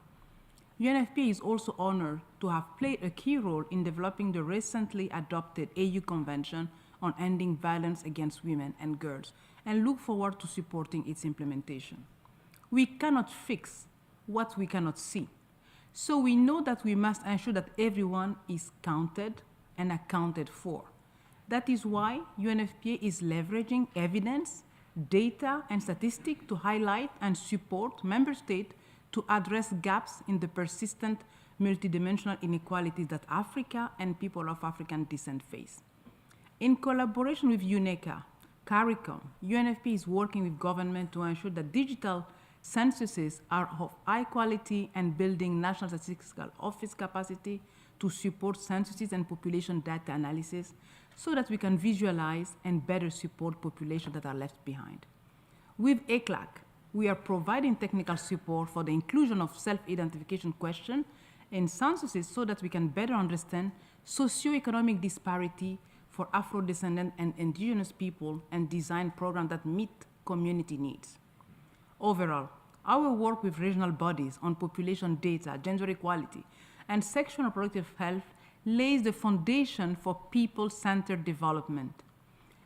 UNFPA is also honored to have played a key role in developing the recently adopted AU Convention on Ending Violence Against Women and Girls, and look forward to supporting its implementation. We cannot fix what we cannot see, so we know that we must ensure that everyone is counted and accounted for. That is why UNFPA is leveraging evidence, data, and statistics to highlight and support member states to address gaps in the persistent multidimensional inequalities that Africa and people of African descent face. In collaboration with UNECA, CARICOM, UNFPA is working with government to ensure that digital censuses are of high quality and building National Statistical Office capacity to support censuses and population data analysis so that we can visualize and better support populations that are left behind. With ECLAC, we are providing technical support for the inclusion of self-identification questions in censuses so that we can better understand socioeconomic disparity for Afro-descendant and indigenous people and design programs that meet community needs. Overall, our work with regional bodies on population data, gender equality, and sexual and reproductive health lays the foundation for people-centered development.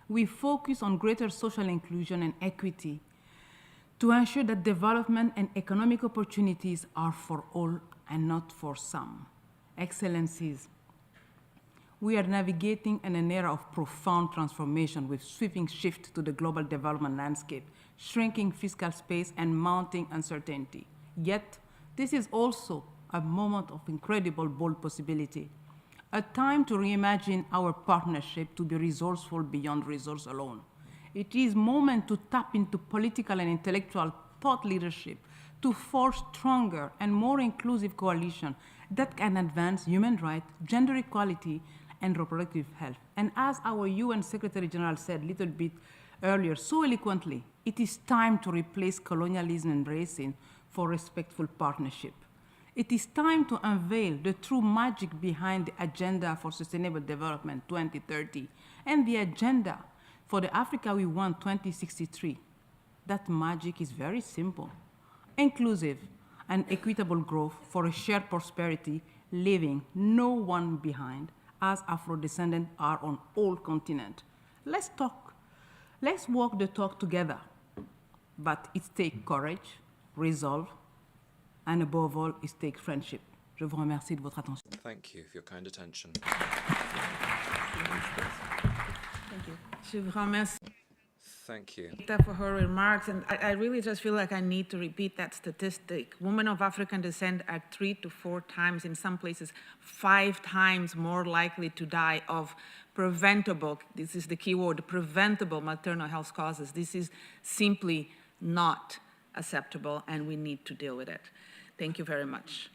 We focus on greater social inclusion and equity to ensure that development and economic opportunities are for all and not for some. Excellencies, we are navigating in an era of profound transformation with sweeping shift to the global development landscape, shrinking fiscal space, and mounting uncertainty. Yet, this is also a moment of incredible bold possibility, a time to reimagine our partnership to be resourceful beyond resource alone. It is a moment to tap into political and intellectual thought leadership to forge stronger and more inclusive coalition that can advance human rights, gender equality, and reproductive health. And as our UN Secretary General said a little bit earlier so eloquently, it is time to replace colonialism and racism for respectful partnership. It is time to unveil the true magic behind the Agenda for Sustainable Development 2030 and the Agenda for the Africa We Want 2063. That magic is very simple. Inclusive and equitable growth for a shared prosperity, leaving no one behind, as Afro-descendants are on all continents. Let's talk. Let's walk the talk together. But it takes courage, resolve, and above all, is take friendship. Je vous remercie de votre attention. Thank you for your kind attention. Thank you. Je vous remercie. Thank you. For her remarks, and I really just feel like I need to repeat that statistic. Women of African descent are 3 to 4 times, in some places 5 times more likely to die of preventable, this is the key word, preventable maternal health causes. This is simply not acceptable, and we need to deal with it. Thank you very much.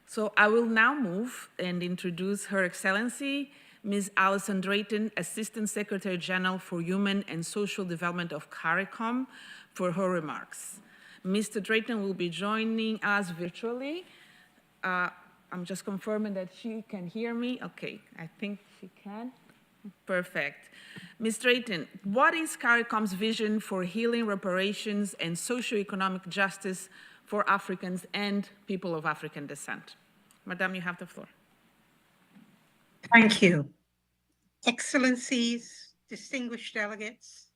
So I will now move and introduce Her Excellency, Ms. Alison Drayton, Assistant Secretary General for Human and Social Development of CARICOM, for her remarks. Mr. Drayton will be joining us virtually. I'm just confirming that she can hear me. Okay, I think she can. Perfect. Ms. Drayton, what is CARICOM's vision for healing, reparations, and socioeconomic justice for Africans and people of African descent? Madam, you have the floor. Thank you. Excellencies, distinguished delegates,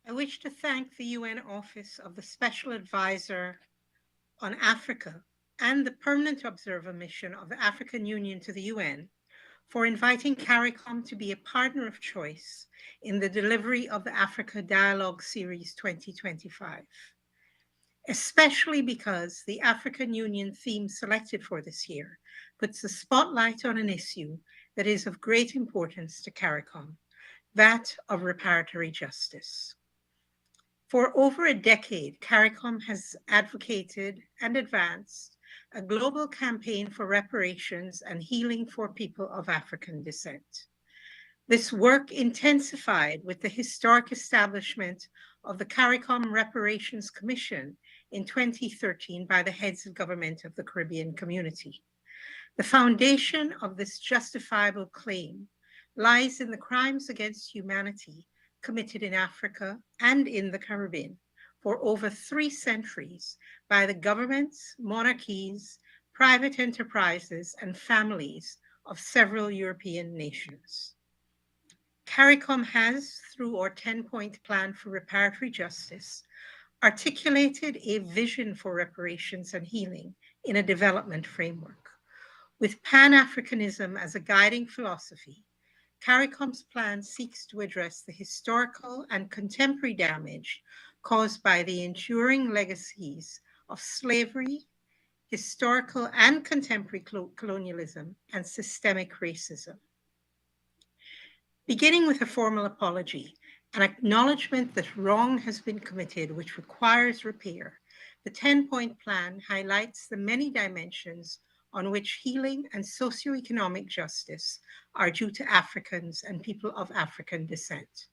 I wish to thank the UN Office of the Special Advisor on Africa and the Permanent Observer Mission of the African Union to the UN for inviting CARICOM to be a partner of choice in the delivery of the Africa Dialogue Series 2025, especially because the African Union theme selected for this year puts the spotlight on an issue that is of great importance to CARICOM, that of reparatory justice. For over a decade, CARICOM has advocated and advanced a global campaign for reparations and healing for people of African descent. This work intensified with the historic establishment of the CARICOM Reparations Commission in 2013 by the heads of government of the Caribbean community. The foundation of this justifiable claim lies in the crimes against humanity committed in Africa and in the Caribbean for over 3 centuries by the governments, monarchies, private enterprises, and families of several European nations. CARICOM has, through our 10-point plan for reparatory justice, articulated a vision for reparations and healing in a development framework. With Pan-Africanism as a guiding philosophy, CARICOM's plan seeks to address the historical and contemporary damage caused by the enduring legacies of slavery, historical and contemporary colonialism, and systemic racism. Beginning with a formal apology, an acknowledgement that wrong has been committed which requires repair, the 10-point plan highlights the many dimensions on which healing and socioeconomic justice are due to Africans and people of African descent.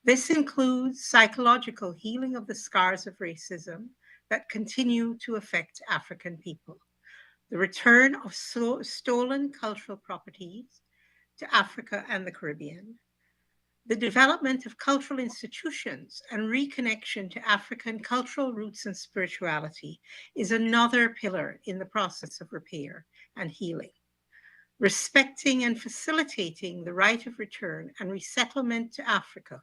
This includes psychological healing of the scars of racism that continue to affect African people, the return of stolen cultural properties to Africa and the Caribbean, the development of cultural institutions and reconnection to African cultural roots and spirituality is another pillar in the process of repair and healing. Respecting and facilitating the right of return and resettlement to Africa,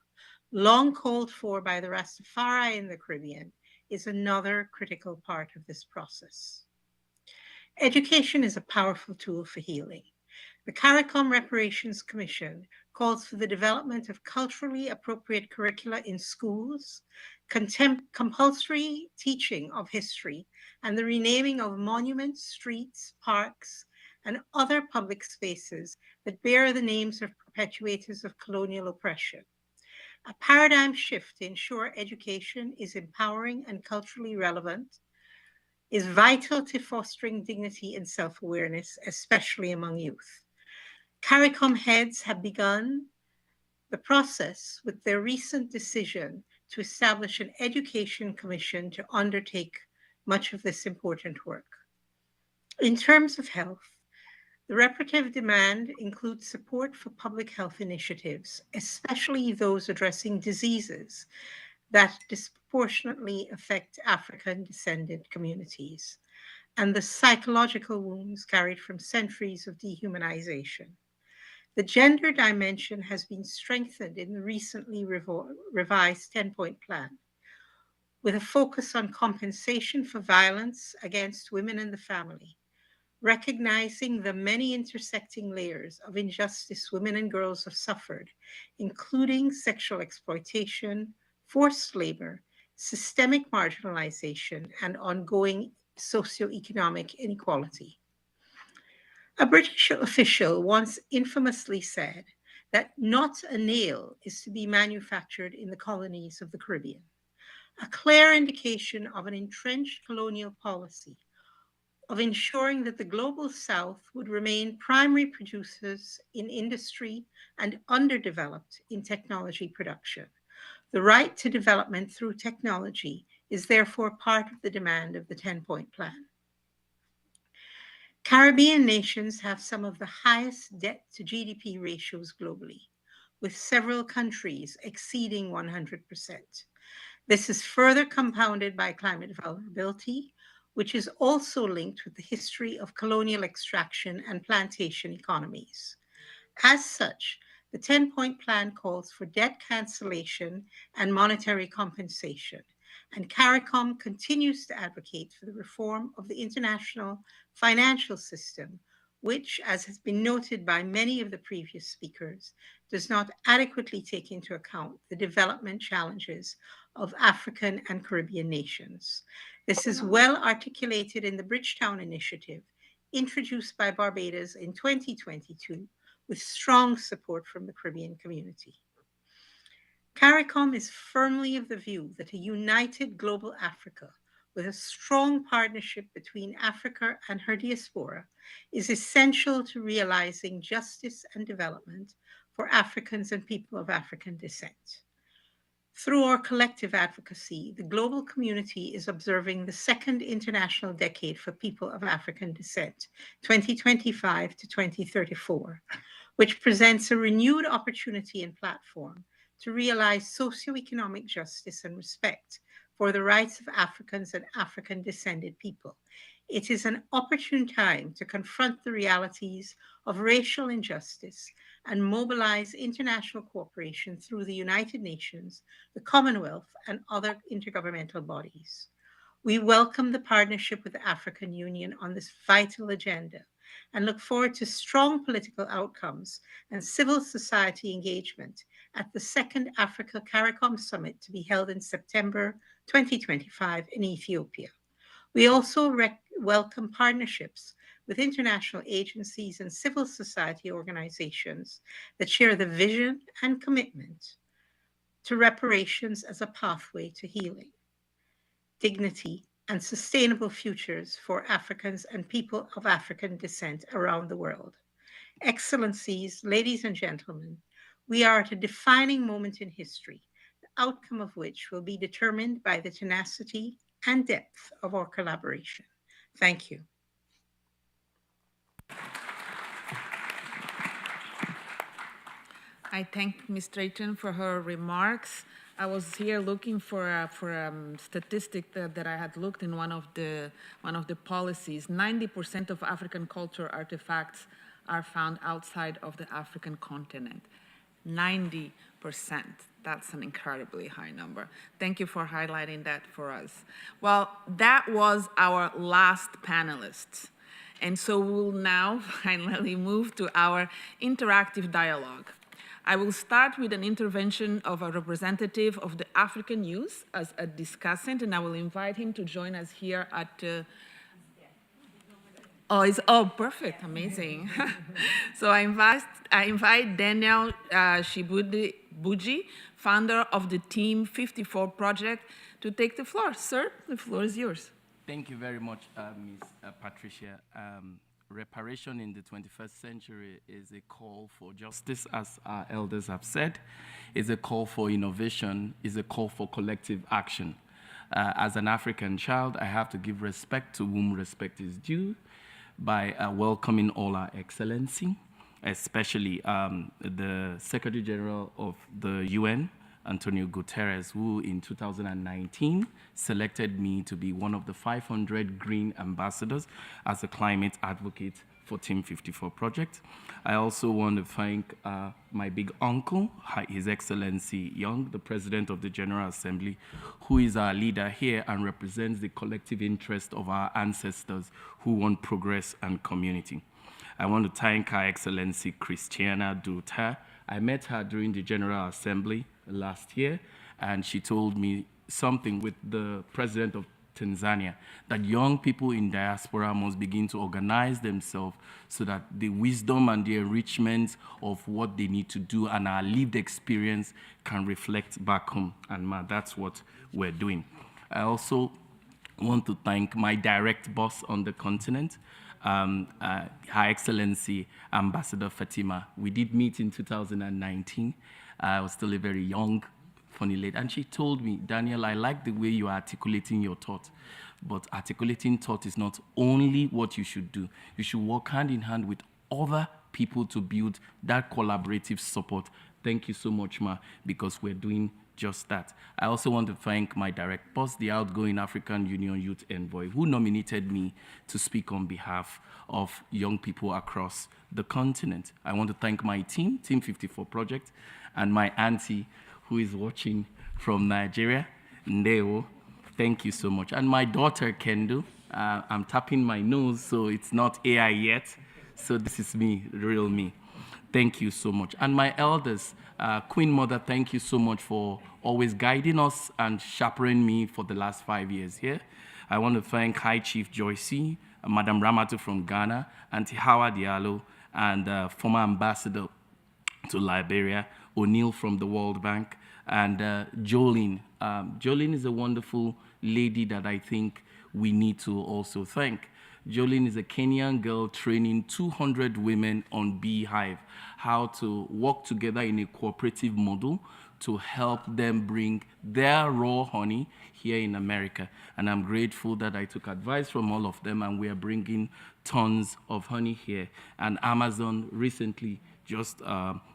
long called for by the Rastafari in the Caribbean, is another critical part of this process. Education is a powerful tool for healing. The CARICOM Reparations Commission calls for the development of culturally appropriate curricula in schools, compulsory teaching of history, and the renaming of monuments, streets, parks, and other public spaces that bear the names of perpetuators of colonial oppression. A paradigm shift to ensure education is empowering and culturally relevant is vital to fostering dignity and self-awareness, especially among youth. CARICOM heads have begun the process with their recent decision to establish an education commission to undertake much of this important work. In terms of health, the reparative demand includes support for public health initiatives, especially those addressing diseases that disproportionately affect African descendant communities, and the psychological wounds carried from centuries of dehumanization. The gender dimension has been strengthened in the recently revised 10-point plan. with a focus on compensation for violence against women and the family, recognizing the many intersecting layers of injustice women and girls have suffered, including sexual exploitation, forced labor, systemic marginalization, and ongoing socioeconomic inequality. A British official once infamously said that not a nail is to be manufactured in the colonies of the Caribbean, a clear indication of an entrenched colonial policy of ensuring that the global South would remain primary producers in industry and underdeveloped in technology production. The right to development through technology is therefore part of the demand of the 10-point plan. Caribbean nations have some of the highest debt to GDP ratios globally, with several countries exceeding 100%. This is further compounded by climate vulnerability, which is also linked with the history of colonial extraction and plantation economies. As such, the 10-point plan calls for debt cancellation and monetary compensation, and CARICOM continues to advocate for the reform of the international financial system, which, as has been noted by many of the previous speakers, does not adequately take into account the development challenges of African and Caribbean nations. This is well articulated in the Bridgetown Initiative, introduced by Barbados in 2022, with strong support from the Caribbean community. CARICOM is firmly of the view that a united global Africa with a strong partnership between Africa and her diaspora is essential to realizing justice and development for Africans and people of African descent. Through our collective advocacy, the global community is observing the second International Decade for People of African Descent, 2025 to 2034, which presents a renewed opportunity and platform to realize socioeconomic justice and respect for the rights of Africans and African-descended people. It is an opportune time to confront the realities of racial injustice and mobilize international cooperation through the United Nations, the Commonwealth, and other intergovernmental bodies. We welcome the partnership with the African Union on this vital agenda and look forward to strong political outcomes and civil society engagement at the second Africa CARICOM Summit to be held in September 2025 in Ethiopia. We also welcome partnerships with international agencies and civil society organizations that share the vision and commitment to reparations as a pathway to healing, dignity, and sustainable futures for Africans and people of African descent around the world. Excellencies, ladies and gentlemen, we are at a defining moment in history, the outcome of which will be determined by the tenacity and depth of our collaboration. Thank you. I thank Ms. Strayton for her remarks. I was here looking for a statistic that I had looked in one of the policies. 90% of African culture artifacts are found outside of the African continent. 90%. That's an incredibly high number. Thank you for highlighting that for us. Well, that was our last panelist. And so we'll now finally move to our interactive dialogue. I will start with an intervention of a representative of the African youth as a discussant, and I will invite him to join us here at perfect, amazing. So I invite Daniel Shibuji, founder of the Team 54 project, to take the floor. Sir, the floor is yours. Thank you very much, Ms. Patricia. Reparation in the 21st century is a call for justice, as our elders have said, is a call for innovation, is a call for collective action. As an African child, I have to give respect to whom respect is due by welcoming all our excellency, especially the Secretary General of the UN, António Guterres, who in 2019 selected me to be one of the 500 green ambassadors as a climate advocate for Team 54 project. I also want to thank my big uncle, His Excellency Young, the President of the General Assembly, who is our leader here and represents the collective interest of our ancestors who want progress and community. I want to thank Her Excellency Christiana Duterte. I met her during the General Assembly last year, and she told me something with the President of Tanzania, that young people in diaspora must begin to organize themselves so that the wisdom and the enrichment of what they need to do and our lived experience can reflect back home. And that's what we're doing. I also want to thank my direct boss on the continent, Her Excellency Ambassador Fatima. We did meet in 2019. I was still a very young, funny lady, and she told me, Daniel, I like the way you are articulating your thought, but articulating thought is not only what you should do. You should work hand in hand with other people to build that collaborative support. Thank you so much, Ma, because we're doing just that. I also want to thank my direct boss, the outgoing African Union Youth Envoy, who nominated me to speak on behalf of young people across the continent. I want to thank my team, Team 54 Project, and my auntie, who is watching from Nigeria, Ndeo. Thank you so much. And my daughter, Kendo. I'm tapping my nose, so it's not AI yet. So this is me, the real me. Thank you so much. And my elders, Queen Mother, thank you so much for always guiding us and chaperoning me for the last 5 years here. I want to thank High Chief Joycey, Madam Ramatu from Ghana, Auntie Hawa Diallo, and former ambassador to Liberia, O'Neill from the World Bank, and Jolene. Jolene is a wonderful lady that I think we need to also thank. Jolene is a Kenyan girl training 200 women on Beehive, how to work together in a cooperative model to help them bring their raw honey here in America. And I'm grateful that I took advice from all of them, and we are bringing tons of honey here. And Amazon recently just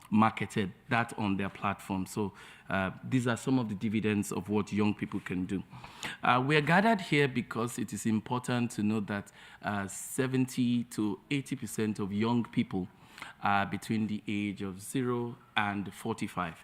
marketed that on their platform. So these are some of the dividends of what young people can do. We are gathered here because it is important to know that 70 to 80% of young people are between the age of 0 and 45.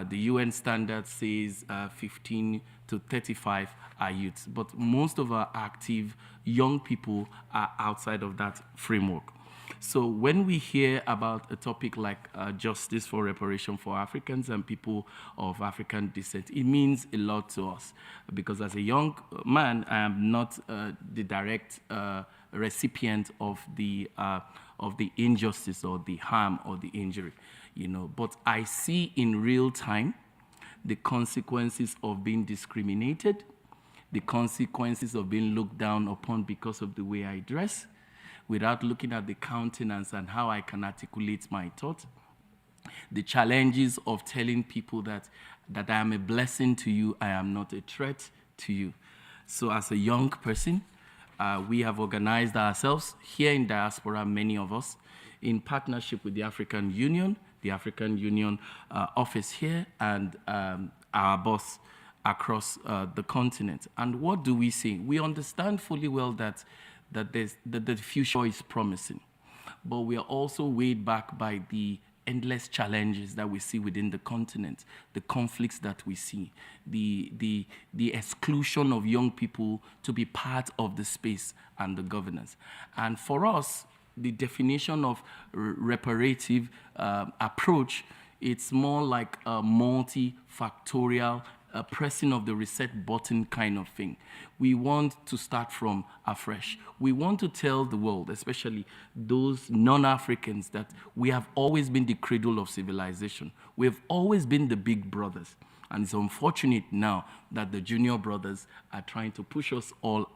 The UN standard says 15 to 35 are youths, but most of our active young people are outside of that framework. So when we hear about a topic like justice for reparation for Africans and people of African descent, it means a lot to us, because as a young man, I am not the direct recipient of the injustice or the harm or the injury, but I see in real time the consequences of being discriminated, the consequences of being looked down upon because of the way I dress, without looking at the countenance and how I can articulate my thought. The challenges of telling people that I am a blessing to you, I am not a threat to you. So as a young person, we have organized ourselves here in diaspora, many of us, in partnership with the African Union office here, and our boss across the continent. And what do we see? We understand fully well that the future is promising, but we are also weighed back by the endless challenges that we see within the continent, the conflicts that we see, the exclusion of young people to be part of the space and the governance. And for us, the definition of reparative approach, it's more like a multifactorial pressing of the reset button kind of thing. We want to start from afresh. We want to tell the world, especially those non-Africans, that we have always been the cradle of civilization. We have always been the big brothers. And it's unfortunate now that the junior brothers are trying to push us all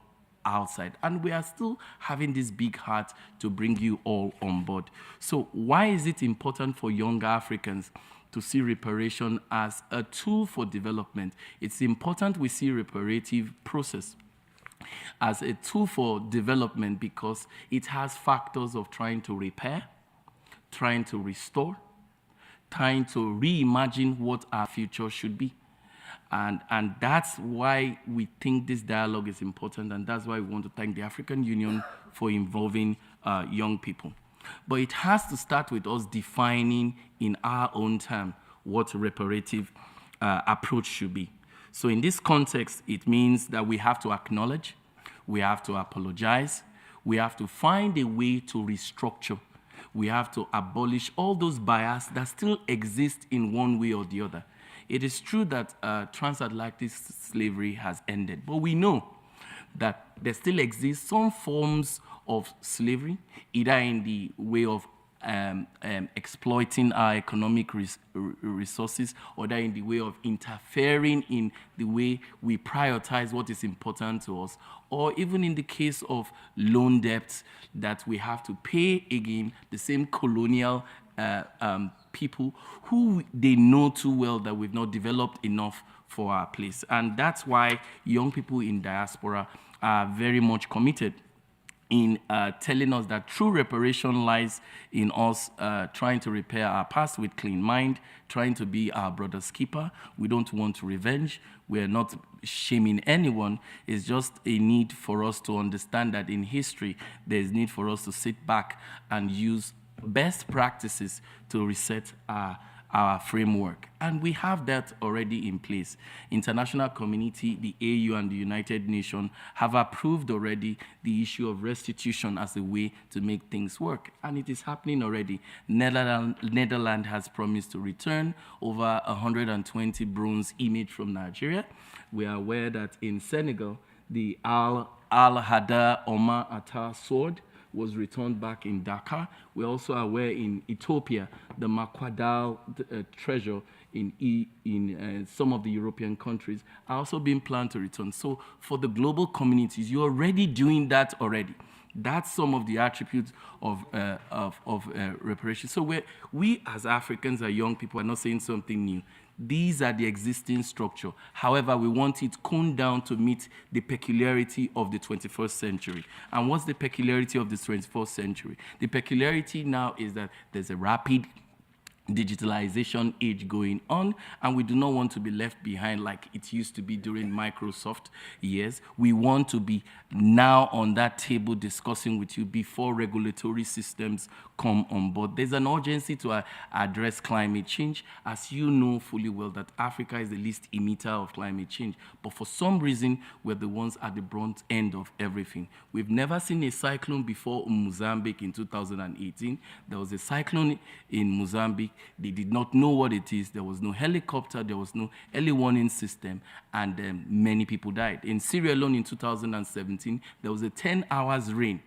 outside. And we are still having this big heart to bring you all on board. So why is it important for younger Africans to see reparation as a tool for development? It's important we see reparative process as a tool for development because it has factors of trying to repair, trying to restore, trying to reimagine what our future should be. And that's why we think this dialogue is important, and that's why we want to thank the African Union for involving young people. But it has to start with us defining in our own term what reparative approach should be. So in this context, it means that we have to acknowledge, we have to apologize, we have to find a way to restructure, we have to abolish all those biases that still exist in one way or the other. It is true that transatlantic slavery has ended, but we know that there still exists some forms of slavery, either in the way of exploiting our economic resources, or that in the way of interfering in the way we prioritize what is important to us, or even in the case of loan debts that we have to pay again the same colonial people who they know too well that we've not developed enough for our place. And that's why young people in diaspora are very much committed in telling us that true reparation lies in us trying to repair our past with clean mind, trying to be our brother's keeper. We don't want revenge. We're not shaming anyone. It's just a need for us to understand that in history, there's need for us to sit back and use best practices to reset our framework. And we have that already in place. International community, the AU and the United Nations have approved already the issue of restitution as a way to make things work. And it is happening already. Netherlands has promised to return over 120 bronze images from Nigeria. We are aware that in Senegal, the Al-Hadar Omar Atta sword was returned back in Dakar. We're also aware in Ethiopia, the Makwadal treasure in some of the European countries are also being planned to return. So for the global communities, you're already doing that already. That's some of the attributes of reparations. So we as Africans, as young people, are not saying something new. These are the existing structure. However, we want it coned down to meet the peculiarity of the 21st century. And what's the peculiarity of the 21st century? The peculiarity now is that there's a rapid digitalization age going on, and we do not want to be left behind like it used to be during Microsoft years. We want to be now on that table discussing with you before regulatory systems come on board. There's an urgency to address climate change. As you know fully well that Africa is the least emitter of climate change, but for some reason, we're the ones at the brunt end of everything. We've never seen a cyclone before in Mozambique in 2018. There was a cyclone in Mozambique. They did not know what it is. There was no helicopter. There was no early warning system, and many people died. In Syria alone in 2017, there was a 10 hours rain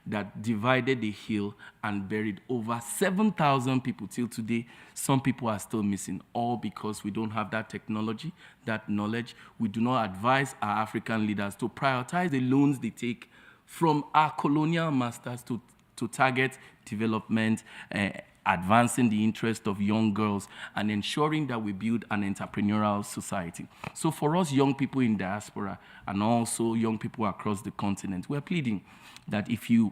that divided the hill and buried over 7,000 people. Till today, some people are still missing, all because we don't have that technology, that knowledge. We do not advise our African leaders to prioritize the loans they take from our colonial masters to target development, advancing the interest of young girls, and ensuring that we build an entrepreneurial society. So for us young people in diaspora, and also young people across the continent, we're pleading that if you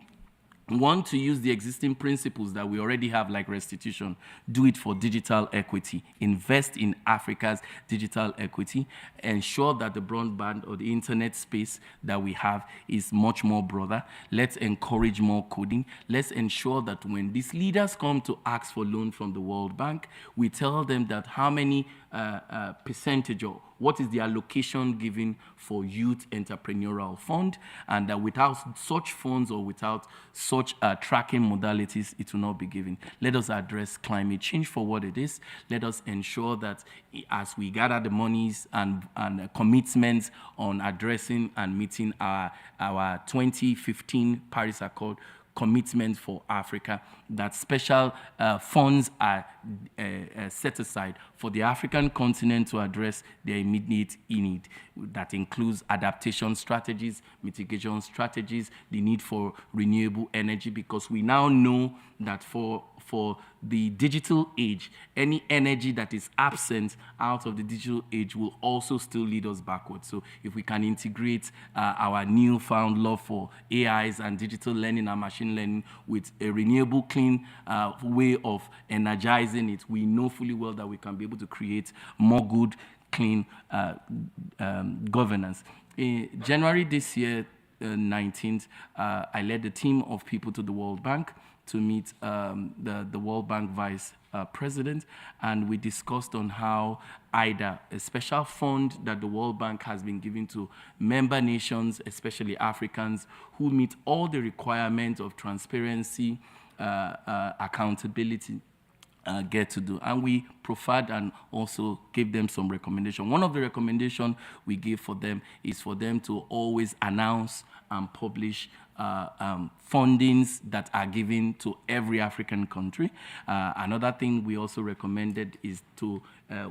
want to use the existing principles that we already have, like restitution, do it for digital equity. Invest in Africa's digital equity. Ensure that the broadband or the internet space that we have is much more broader. Let's encourage more coding. Let's ensure that when these leaders come to ask for loan from the World Bank, we tell them that how many percentage or what is the allocation given for youth entrepreneurial fund, and that without such funds or without such tracking modalities, it will not be given. Let us address climate change for what it is. Let us ensure that as we gather the monies and commitments on addressing and meeting our 2015 Paris Accord commitment for Africa, that special funds are set aside for the African continent to address their immediate need. That includes adaptation strategies, mitigation strategies, the need for renewable energy, because we now know that for the digital age, any energy that is absent out of the digital age will also still lead us backwards. So if we can integrate our newfound love for AIs and digital learning and machine learning with a renewable, clean way of energizing it, we know fully well that we can be able to create more good, clean governance. In January this year, 19th, I led a team of people to the World Bank to meet the World Bank Vice President, and we discussed on how IDA, a special fund that the World Bank has been giving to member nations, especially Africans, who meet all the requirements of transparency, accountability, get to do. And we profiled and also gave them some recommendation. One of the recommendations we gave for them is for them to always announce and publish fundings that are given to every African country. Another thing we also recommended is to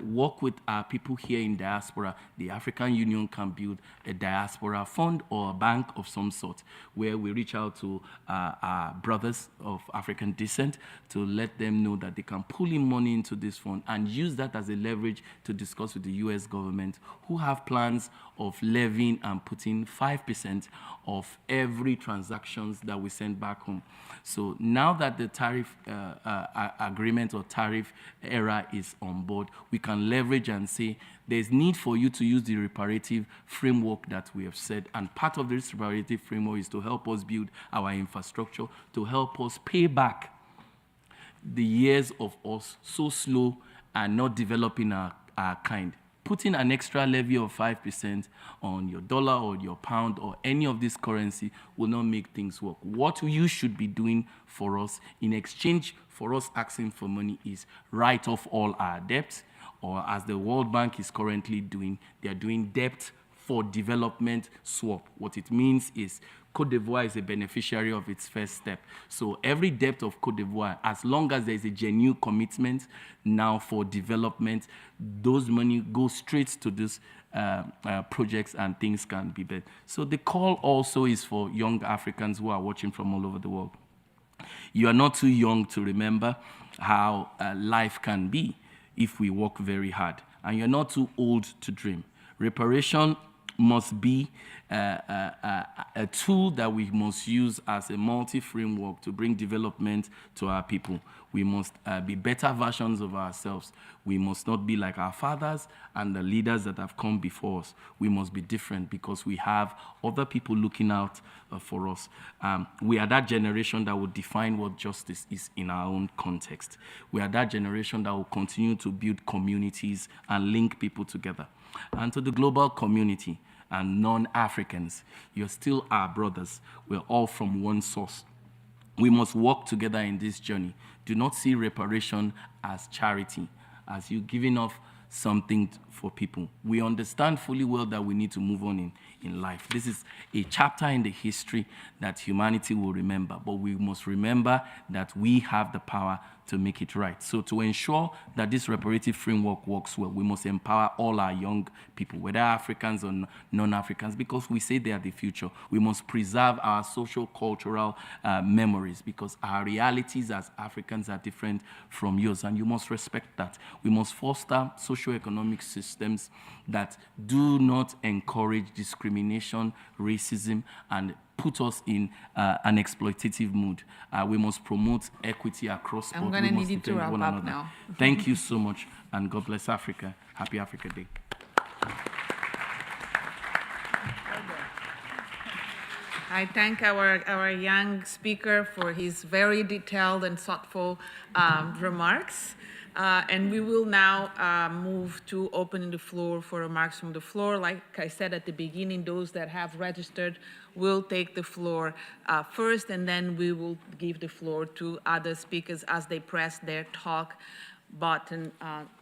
work with our people here in diaspora. The African Union can build a diaspora fund or a bank of some sort where we reach out to our brothers of African descent to let them know that they can pull in money into this fund and use that as a leverage to discuss with the US government, who have plans of levying and putting 5% of every transactions that we send back home. So now that the tariff agreement or tariff era is on board, we can leverage and say there's need for you to use the reparative framework that we have said. And part of this reparative framework is to help us build our infrastructure, to help us pay back the years of us so slow and not developing our kind. Putting an extra levy of 5% on your dollar or your pound or any of this currency will not make things work. What you should be doing for us in exchange for us asking for money is write off all our debts, or as the World Bank is currently doing, they are doing debt for development swap. What it means is Côte d'Ivoire is a beneficiary of its first step. So every debt of Côte d'Ivoire, as long as there is a genuine commitment now for development, those money go straight to these projects and things can be better. So the call also is for young Africans who are watching from all over the world. You are not too young to remember how life can be if we work very hard. And you're not too old to dream. Reparation must be a tool that we must use as a multi-framework to bring development to our people. We must be better versions of ourselves. We must not be like our fathers and the leaders that have come before us. We must be different because we have other people looking out for us. We are that generation that will define what justice is in our own context. We are that generation that will continue to build communities and link people together. And to the global community and non-Africans, you're still our brothers. We're all from one source. We must work together in this journey. Do not see reparation as charity, as you giving off something for people. We understand fully well that we need to move on in life. This is a chapter in the history that humanity will remember, but we must remember that we have the power to make it right. So to ensure that this reparative framework works well, we must empower all our young people, whether Africans or non-Africans, because we say they are the future. We must preserve our social cultural memories because our realities as Africans are different from yours, and you must respect that. We must foster socioeconomic systems that do not encourage discrimination, racism, and put us in an exploitative mood. We must promote equity across board. I'm going to need you to wrap up now. Thank you so much, and God bless Africa. Happy Africa Day. I thank our young speaker for his very detailed and thoughtful remarks. And we will now move to opening the floor for remarks from the floor. Like I said at the beginning, those that have registered will take the floor first, and then we will give the floor to other speakers as they press their talk button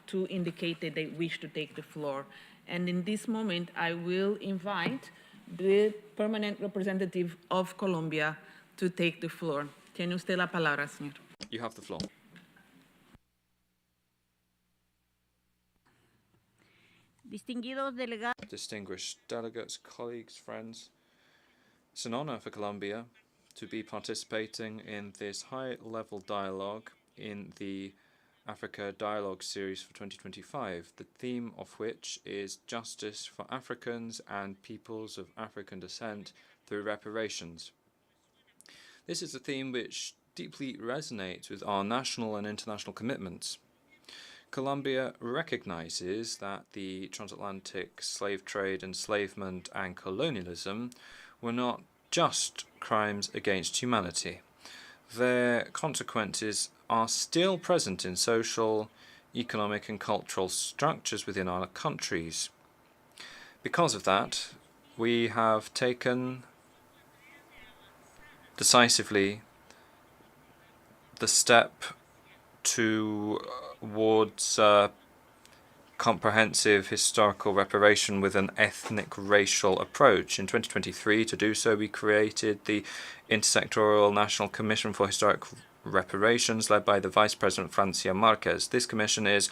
to indicate that they wish to take the floor. And in this moment, I will invite the permanent representative of Colombia to take the floor. Tiene usted la palabra, señor. You have the floor. Distinguished delegates, colleagues, friends, it's an honor for Colombia to be participating in this high-level dialogue in the Africa Dialogue Series for 2025, the theme of which is Justice for Africans and Peoples of African Descent through Reparations. This is a theme which deeply resonates with our national and international commitments. Colombia recognizes that the transatlantic slave trade, enslavement, and colonialism were not just crimes against humanity. Their consequences are still present in social, economic and cultural structures within our countries. Because of that, we have taken decisively the step towards comprehensive historical reparation with an ethnic-racial approach. In 2023, to do so, we created the Intersectoral National Commission for Historic Reparations, led by the Vice President Francia Marquez. This commission is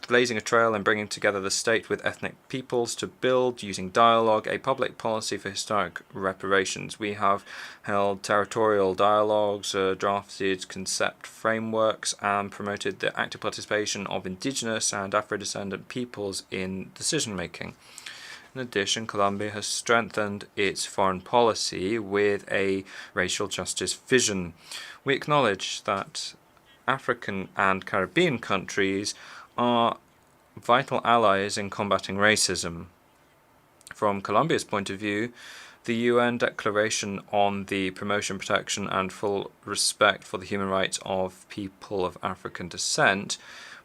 blazing a trail and bringing together the state with ethnic peoples to build, using dialogue, a public policy for historic reparations. We have held territorial dialogues, drafted concept frameworks, and promoted the active participation of indigenous and Afro-descendant peoples in decision-making. In addition, Colombia has strengthened its foreign policy with a racial justice vision. We acknowledge that African and Caribbean countries are vital allies in combating racism. From Colombia's point of view, the UN Declaration on the Promotion, Protection and Full Respect for the Human Rights of People of African Descent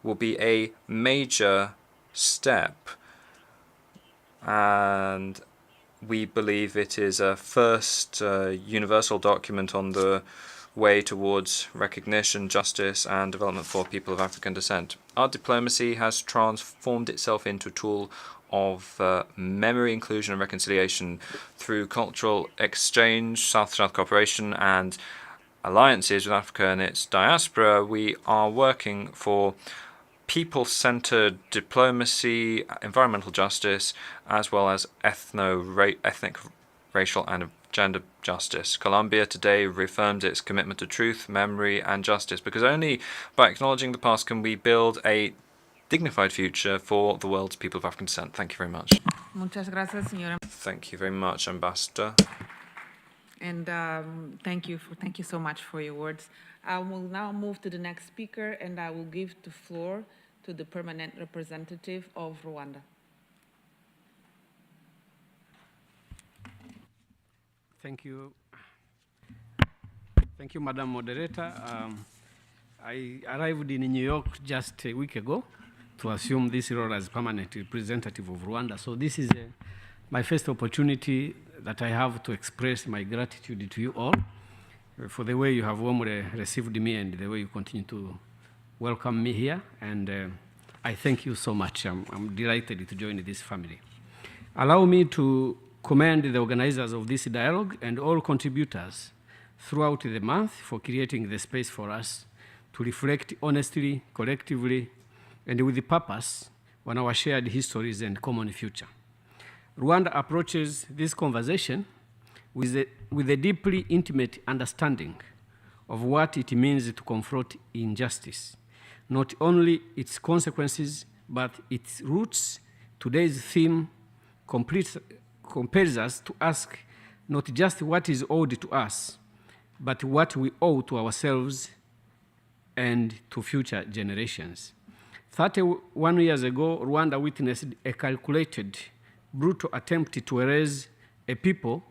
will be a major step, and we believe it is a first universal document on the way towards recognition, justice and development for people of African descent. Our diplomacy has transformed itself into a tool of memory, inclusion and reconciliation through cultural exchange, South-South cooperation and alliances with Africa and its diaspora. We are working for people-centered diplomacy, environmental justice, as well as ethnic, racial and gender justice. Colombia today reaffirms its commitment to truth, memory and justice, because only by acknowledging the past can we build a dignified future for the world's people of African descent. Thank you very much. Muchas gracias, señora. Thank you very much, Ambassador. And thank you so much for your words. I will now move to the next speaker, and I will give the floor to the permanent representative of Rwanda. Thank you. Thank you, Madam Moderator. I arrived in New York just a week ago to assume this role as permanent representative of Rwanda. So this is my first opportunity that I have to express my gratitude to you all for the way you have warmly received me and the way you continue to welcome me here. And I thank you so much. I'm delighted to join this family. Allow me to commend the organizers of this dialogue and all contributors throughout the month for creating the space for us to reflect honestly, collectively, and with the purpose on our shared histories and common future. Rwanda approaches this conversation with a deeply intimate understanding of what it means to confront injustice, not only its consequences, but its roots. Today's theme compels us to ask not just what is owed to us, but what we owe to ourselves and to future generations. 31 years ago, Rwanda witnessed a calculated, brutal attempt to erase a people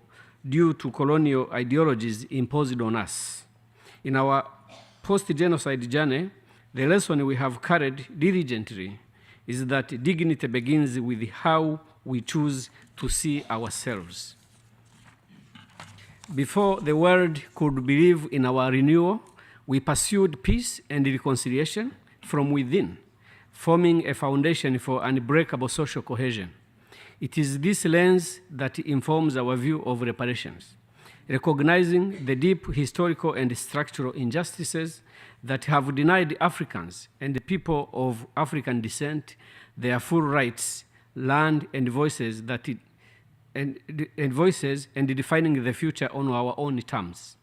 due to colonial ideologies imposed on us. In our post-genocide journey, the lesson we have carried diligently is that dignity begins with how we choose to see ourselves. Before the world could believe in our renewal, we pursued peace and reconciliation from within, forming a foundation for unbreakable social cohesion. It is this lens that informs our view of reparations, recognizing the deep historical and structural injustices that have denied Africans and the people of African descent their full rights, land, and voices and defining the future on our own terms.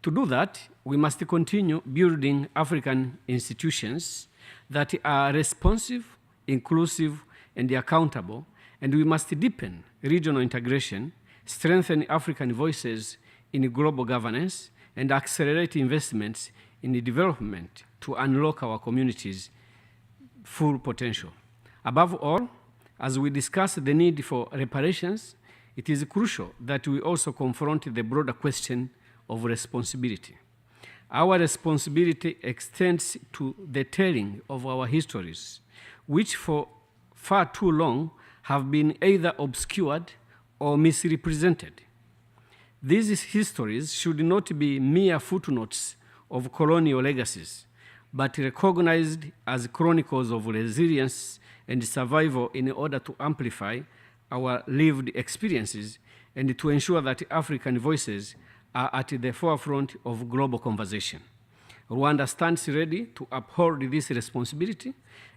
To do that, we must continue building African institutions that are responsive, inclusive, and accountable, and we must deepen regional integration, strengthen African voices in global governance, and accelerate investments in the development to unlock our communities' full potential. Above all, as we discuss the need for reparations, it is crucial that we also confront the broader question of responsibility. Our responsibility extends to the telling of our histories, which for far too long have been either obscured or misrepresented. These histories should not be mere footnotes of colonial legacies, but recognized as chronicles of resilience and survival in order to amplify our lived experiences and to ensure that African voices are at the forefront of global conversation. Rwanda stands ready to uphold this responsibility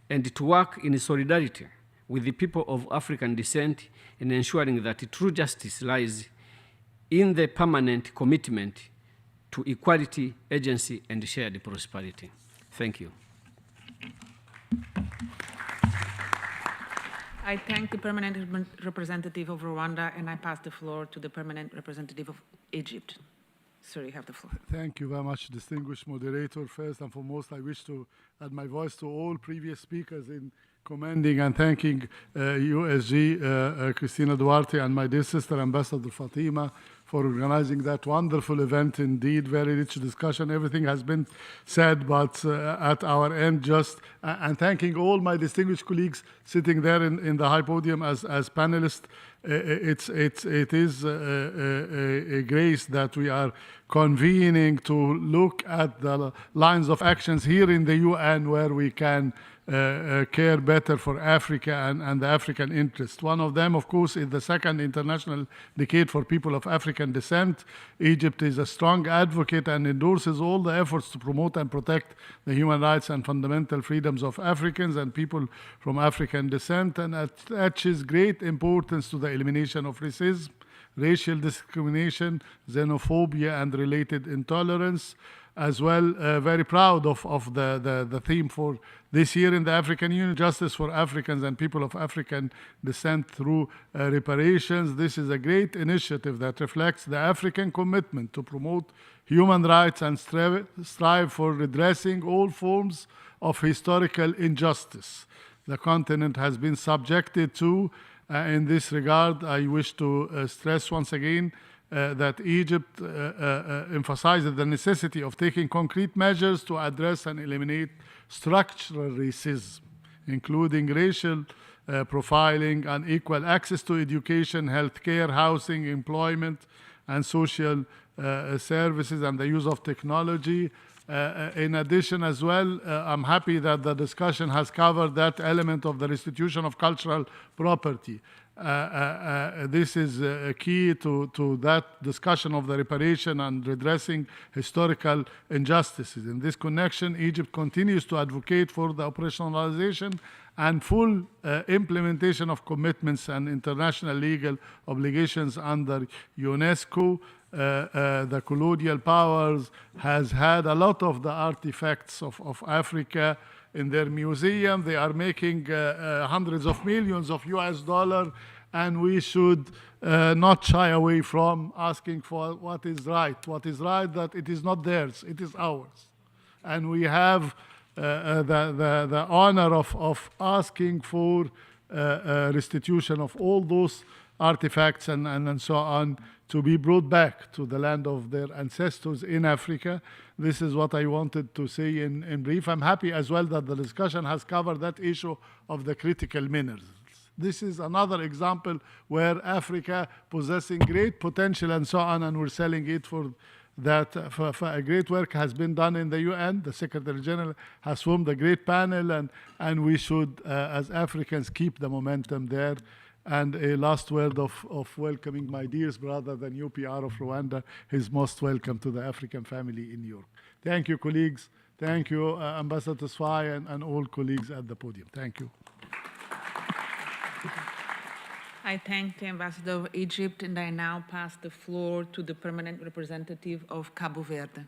and to work in solidarity with the people of African descent in ensuring that true justice lies in the permanent commitment to equality, agency, and shared prosperity. Thank you. I thank the permanent representative of Rwanda, and I pass the floor to the permanent representative of Egypt. Sir, you have the floor. Thank you very much, distinguished moderator. First and foremost, I wish to add my voice to all previous speakers in commending and thanking USG, Cristina Duarte, and my dear sister, Ambassador Fatima, for organizing that wonderful event. Indeed, very rich discussion. Everything has been said, but at our end, just and thanking all my distinguished colleagues sitting there in the high podium as panelists. It is a grace that we are convening to look at the lines of actions here in the UN where we can care better for Africa and the African interest. One of them, of course, is the second International Decade for People of African Descent. Egypt is a strong advocate and endorses all the efforts to promote and protect the human rights and fundamental freedoms of Africans and people from African descent, and attaches great importance to the elimination of racism, racial discrimination, xenophobia, and related intolerance. As well, very proud of the theme for this year in the African Union, Justice for Africans and People of African Descent through Reparations. This is a great initiative that reflects the African commitment to promote human rights and strive for redressing all forms of historical injustice the continent has been subjected to. In this regard, I wish to stress once again that Egypt emphasizes the necessity of taking concrete measures to address and eliminate structural racism, including racial profiling, unequal access to education, healthcare, housing, employment, and social services, and the use of technology. In addition, as well, I'm happy that the discussion has covered that element of the restitution of cultural property. This is key to that discussion of the reparation and redressing historical injustices. In this connection, Egypt continues to advocate for the operationalization and full implementation of commitments and international legal obligations under UNESCO. The colonial powers has had a lot of the artifacts of Africa in their museum. They are making hundreds of millions of US dollars, and we should not shy away from asking for what is right. What is right, that it is not theirs, it is ours. And we have the honor of asking for restitution of all those artifacts and so on to be brought back to the land of their ancestors in Africa. This is what I wanted to say in brief. I'm happy as well that the discussion has covered that issue of the critical minerals. This is another example where Africa possessing great potential and so on, and we're selling it for that. For a great work has been done in the UN. The Secretary General has formed a great panel, and we should, as Africans, keep the momentum there. And a last word of welcoming my dearest brother, the new PR of Rwanda. He's most welcome to the African family in New York. Thank you, colleagues. Thank you, Ambassador Sfai and all colleagues at the podium. Thank you. I thank the Ambassador of Egypt, and I now pass the floor to the permanent representative of Cabo Verde.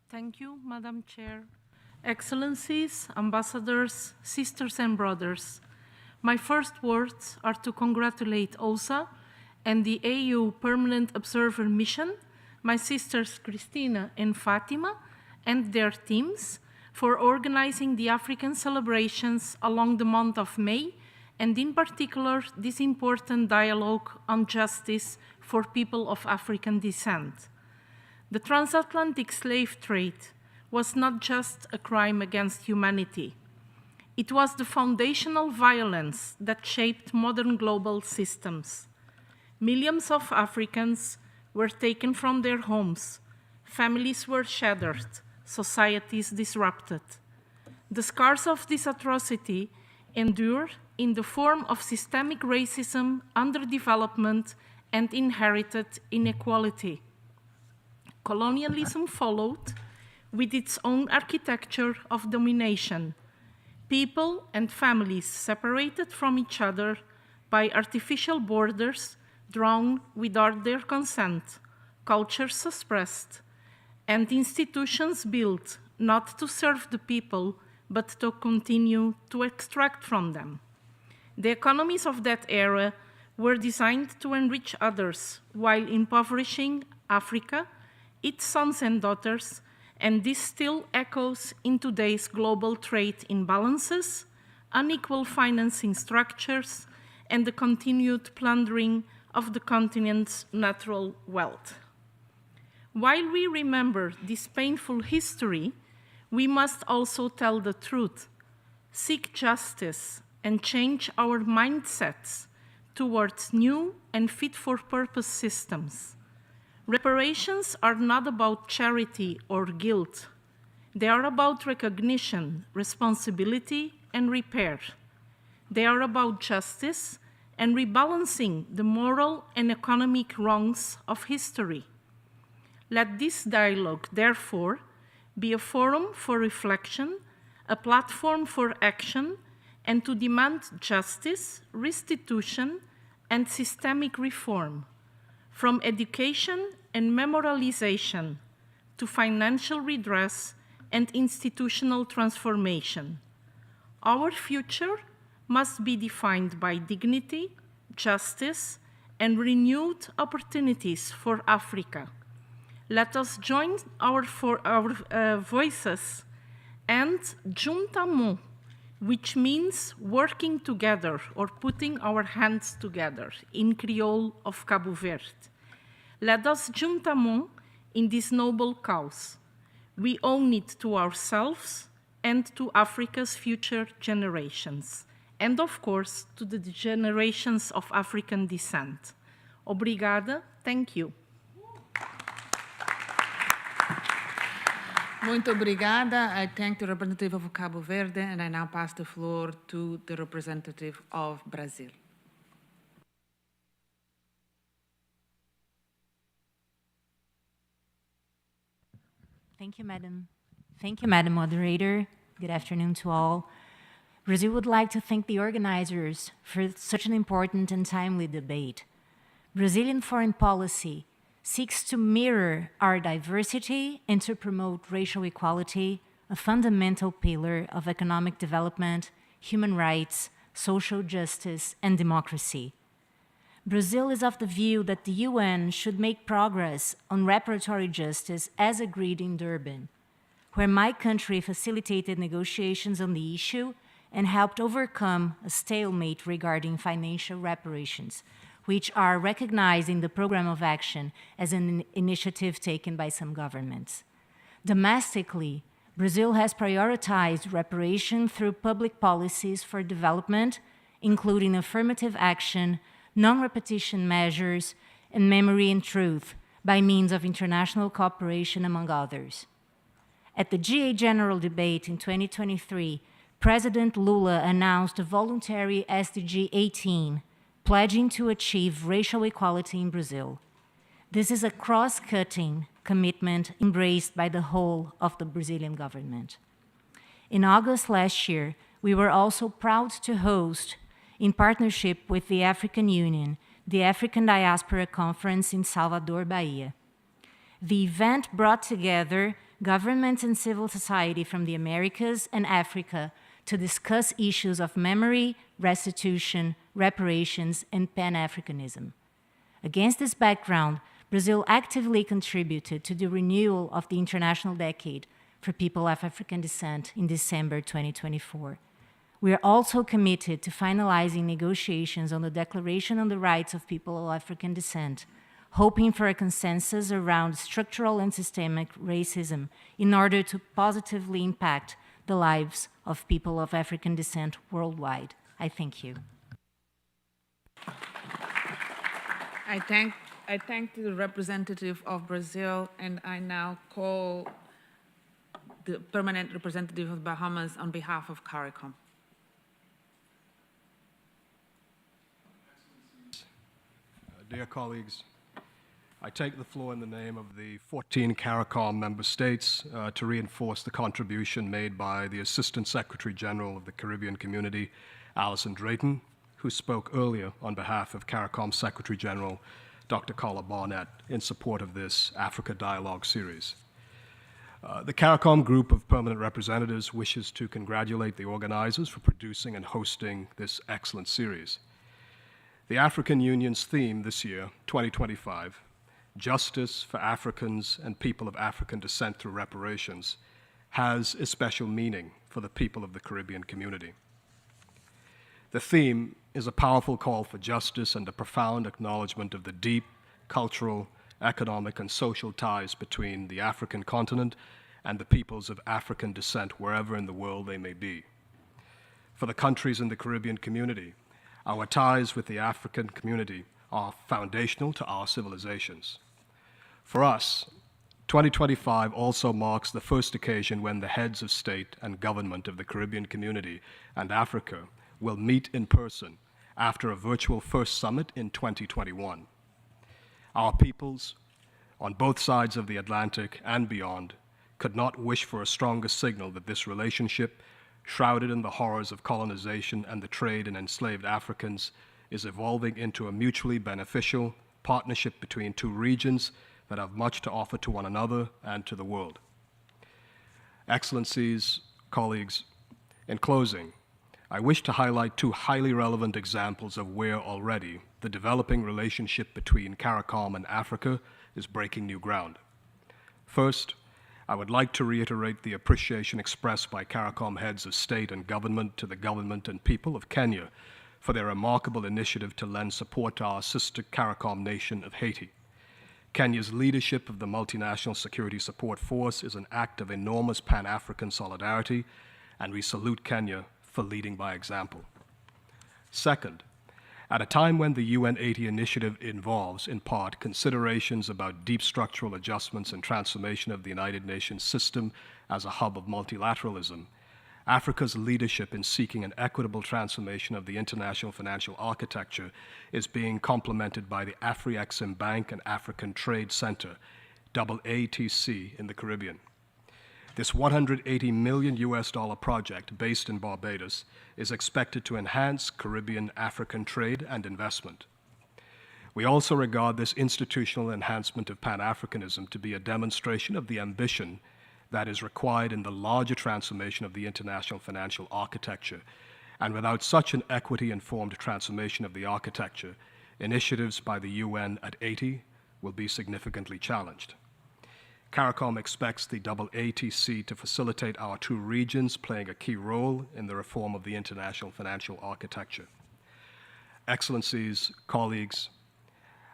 Thank you, Madam Chair. Excellencies, ambassadors, sisters and brothers, my first words are to congratulate OSAA and the AU Permanent Observer Mission, my sisters Cristina and Fatima and their teams for organizing the African celebrations along the month of May, and in particular, this important dialogue on justice for people of African descent. The transatlantic slave trade was not just a crime against humanity. It was the foundational violence that shaped modern global systems. Millions of Africans were taken from their homes, families were shattered, societies disrupted. The scars of this atrocity endure in the form of systemic racism, underdevelopment, and inherited inequality. Colonialism followed with its own architecture of domination. People and families separated from each other by artificial borders drawn without their consent, cultures suppressed, and institutions built not to serve the people, but to continue to extract from them. The economies of that era were designed to enrich others while impoverishing Africa, its sons and daughters, and this still echoes in today's global trade imbalances, unequal financing structures, and the continued plundering of the continent's natural wealth. While we remember this painful history, we must also tell the truth, seek justice, and change our mindsets towards new and fit-for-purpose systems. Reparations are not about charity or guilt. They are about recognition, responsibility, and repair. They are about justice and rebalancing the moral and economic wrongs of history. Let this dialogue, therefore, be a forum for reflection, a platform for action, and to demand justice, restitution, and systemic reform, from education and memorialization to financial redress and institutional transformation. Our future must be defined by dignity, justice, and renewed opportunities for Africa. Let us join our voices and juntament, which means working together or putting our hands together in Creole of Cabo Verde. Let us juntament in this noble cause. We owe it to ourselves and to Africa's future generations, and of course to the generations of African descent. Obrigada, thank you. Muito obrigada. I thank the representative of Cabo Verde, and I now pass the floor to the representative of Brazil. Thank you, Madam. Thank you, Madam Moderator. Good afternoon to all. Brazil would like to thank the organizers for such an important and timely debate. Brazilian foreign policy seeks to mirror our diversity and to promote racial equality, a fundamental pillar of economic development, human rights, social justice, and democracy. Brazil is of the view that the UN should make progress on reparatory justice as agreed in Durban, where my country facilitated negotiations on the issue and helped overcome a stalemate regarding financial reparations, which are recognized in the Program of Action as an initiative taken by some governments. Domestically, Brazil has prioritized reparation through public policies for development, including affirmative action, non-repetition measures, and memory and truth by means of international cooperation, among others. At the GA General Debate in 2023, President Lula announced a voluntary SDG 18, pledging to achieve racial equality in Brazil. This is a cross-cutting commitment embraced by the whole of the Brazilian government. In August last year, we were also proud to host, in partnership with the African Union, the African Diaspora Conference in Salvador, Bahia. The event brought together governments and civil society from the Americas and Africa to discuss issues of memory, restitution, reparations, and Pan-Africanism. Against this background, Brazil actively contributed to the renewal of the international decade, for people of African descent in December 2024. We are also committed to finalizing negotiations on the Declaration on the Rights of People of African Descent, hoping for a consensus around structural and systemic racism in order to positively impact the lives of people of African descent worldwide. I thank you. I thank the representative of Brazil, and I now call the permanent representative of Bahamas on behalf of CARICOM. Dear colleagues, I take the floor in the name of the 14 CARICOM member states to reinforce the contribution made by the Assistant Secretary General of the Caribbean Community, Alison Drayton, who spoke earlier on behalf of CARICOM Secretary General Dr. Carla Barnett in support of this Africa Dialogue series. The CARICOM group of permanent representatives wishes to congratulate the organizers for producing and hosting this excellent series. The African Union's theme this year, 2025, Justice for Africans and People of African Descent through Reparations, has a special meaning for the people of the Caribbean community. The theme is a powerful call for justice and a profound acknowledgement of the deep cultural, economic, and social ties between the African continent and the peoples of African descent wherever in the world they may be. For the countries in the Caribbean community, our ties with the African community are foundational to our civilizations. For us, 2025 also marks the first occasion when the heads of state and government of the Caribbean community and Africa will meet in person after a virtual first summit in 2021. Our peoples, on both sides of the Atlantic and beyond, could not wish for a stronger signal that this relationship, shrouded in the horrors of colonization and the trade in enslaved Africans, is evolving into a mutually beneficial partnership between two regions that have much to offer to one another and to the world. Excellencies, colleagues, in closing, I wish to highlight two highly relevant examples of where already the developing relationship between CARICOM and Africa is breaking new ground. First, I would like to reiterate the appreciation expressed by CARICOM heads of state and government to the government and people of Kenya for their remarkable initiative to lend support to our sister CARICOM nation of Haiti. Kenya's leadership of the Multinational Security Support Force is an act of enormous Pan-African solidarity, and we salute Kenya for leading by example. Second, at a time when the UN Haiti initiative involves, in part, considerations about deep structural adjustments and transformation of the United Nations system as a hub of multilateralism, Africa's leadership in seeking an equitable transformation of the international financial architecture is being complemented by the Afri-Exim Bank and African Trade Center, AATC, in the Caribbean. This $180 million project, based in Barbados, is expected to enhance Caribbean-African trade and investment. We also regard this institutional enhancement of Pan-Africanism to be a demonstration of the ambition that is required in the larger transformation of the international financial architecture. And without such an equity-informed transformation of the architecture, initiatives by the UN at Haiti will be significantly challenged. CARICOM expects the AATC to facilitate our two regions playing a key role in the reform of the international financial architecture. Excellencies, colleagues,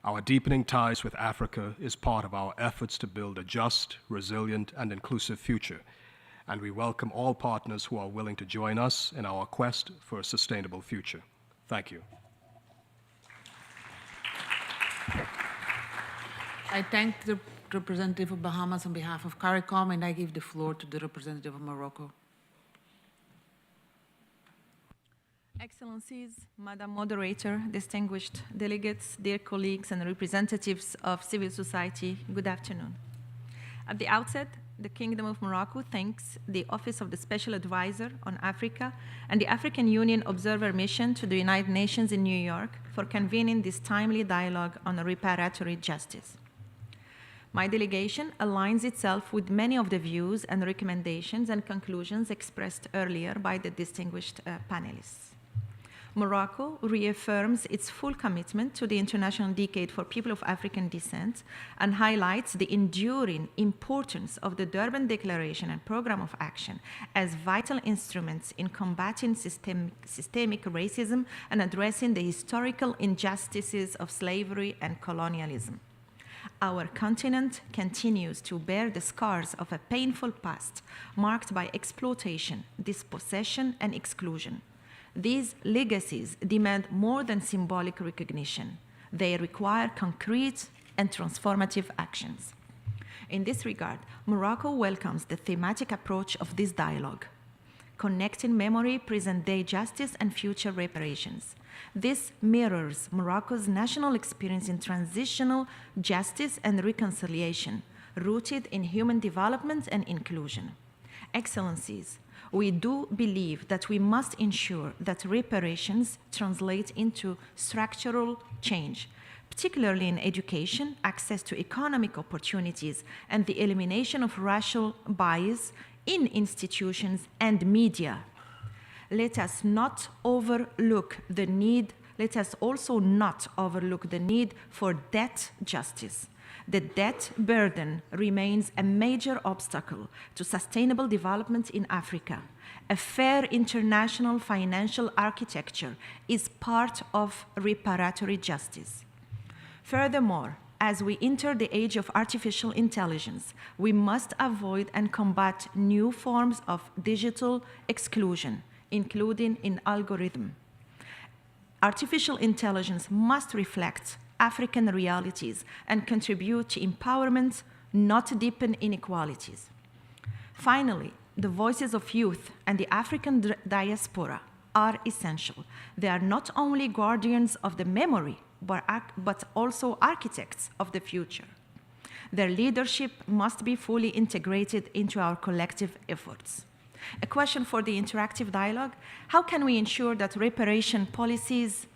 our deepening ties with Africa is part of our efforts to build a just, resilient, and inclusive future, and we welcome all partners who are willing to join us in our quest for a sustainable future. Thank you. I thank the representative of Bahamas on behalf of CARICOM, and I give the floor to the representative of Morocco. Excellencies, Madam Moderator, distinguished delegates, dear colleagues and representatives of civil society, good afternoon. At the outset, the Kingdom of Morocco thanks the Office of the Special Advisor on Africa and the African Union Observer Mission to the United Nations in New York for convening this timely dialogue on reparatory justice. My delegation aligns itself with many of the views and recommendations and conclusions expressed earlier by the distinguished panelists. Morocco reaffirms its full commitment to the International Decade for People of African Descent and highlights the enduring importance of the Durban Declaration and Programme of Action as vital instruments in combating systemic racism and addressing the historical injustices of slavery and colonialism. Our continent continues to bear the scars of a painful past marked by exploitation, dispossession, and exclusion. These legacies demand more than symbolic recognition. They require concrete and transformative actions. In this regard, Morocco welcomes the thematic approach of this dialogue, connecting memory, present-day justice, and future reparations. This mirrors Morocco's national experience in transitional justice and reconciliation, rooted in human development and inclusion. Excellencies, we do believe that we must ensure that reparations translate into structural change, particularly in education, access to economic opportunities, and the elimination of racial bias in institutions and media. Let us not overlook the need, let us also not overlook the need for debt justice. The debt burden remains a major obstacle to sustainable development in Africa. A fair international financial architecture is part of reparatory justice. Furthermore, as we enter the age of artificial intelligence, we must avoid and combat new forms of digital exclusion, including in algorithm. Artificial intelligence must reflect African realities and contribute to empowerment, not deepen inequalities. Finally, the voices of youth and the African diaspora are essential. They are not only guardians of the memory, but also architects of the future. Their leadership must be fully integrated into our collective efforts. A question for the interactive dialogue: how can we ensure that reparation policies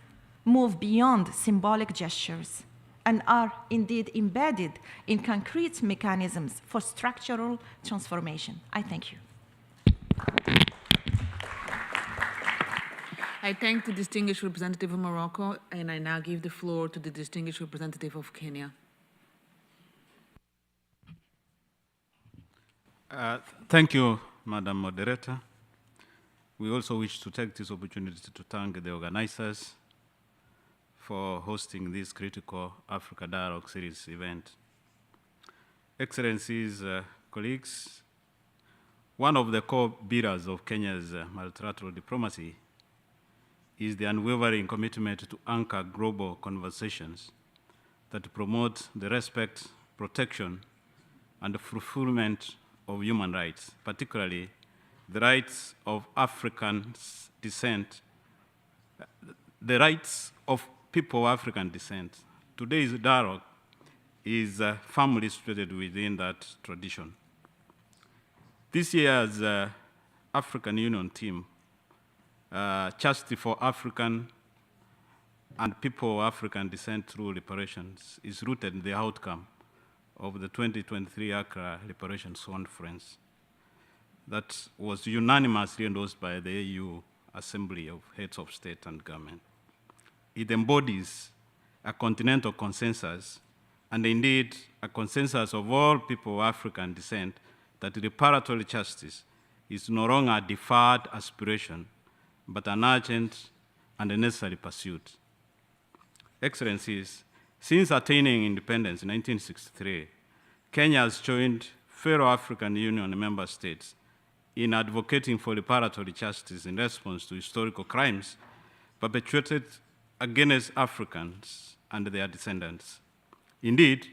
move beyond symbolic gestures and are indeed embedded in concrete mechanisms for structural transformation? I thank you. I thank the distinguished representative of Morocco, and I now give the floor to the distinguished representative of Kenya. Thank you, Madam Moderator. We also wish to take this opportunity to thank the organizers for hosting this critical Africa Dialogue Series event. Excellencies, colleagues, one of the core pillars of Kenya's multilateral diplomacy is the unwavering commitment to anchor global conversations that promote the respect, protection, and fulfillment of human rights, particularly the rights of African descent, the rights of people of African descent. Today's dialogue is firmly situated within that tradition. This year's African Union theme, Justice for African and People of African Descent Through Reparations, is rooted in the outcome of the 2023 Accra Reparations Conference that was unanimously endorsed by the AU Assembly of Heads of State and Government. It embodies a continental consensus, and indeed a consensus of all people of African descent, that reparatory justice is no longer a deferred aspiration, but an urgent and a necessary pursuit. Excellencies, since attaining independence in 1963, Kenya has joined fellow African Union member states in advocating for reparatory justice in response to historical crimes perpetrated against Africans and their descendants. Indeed,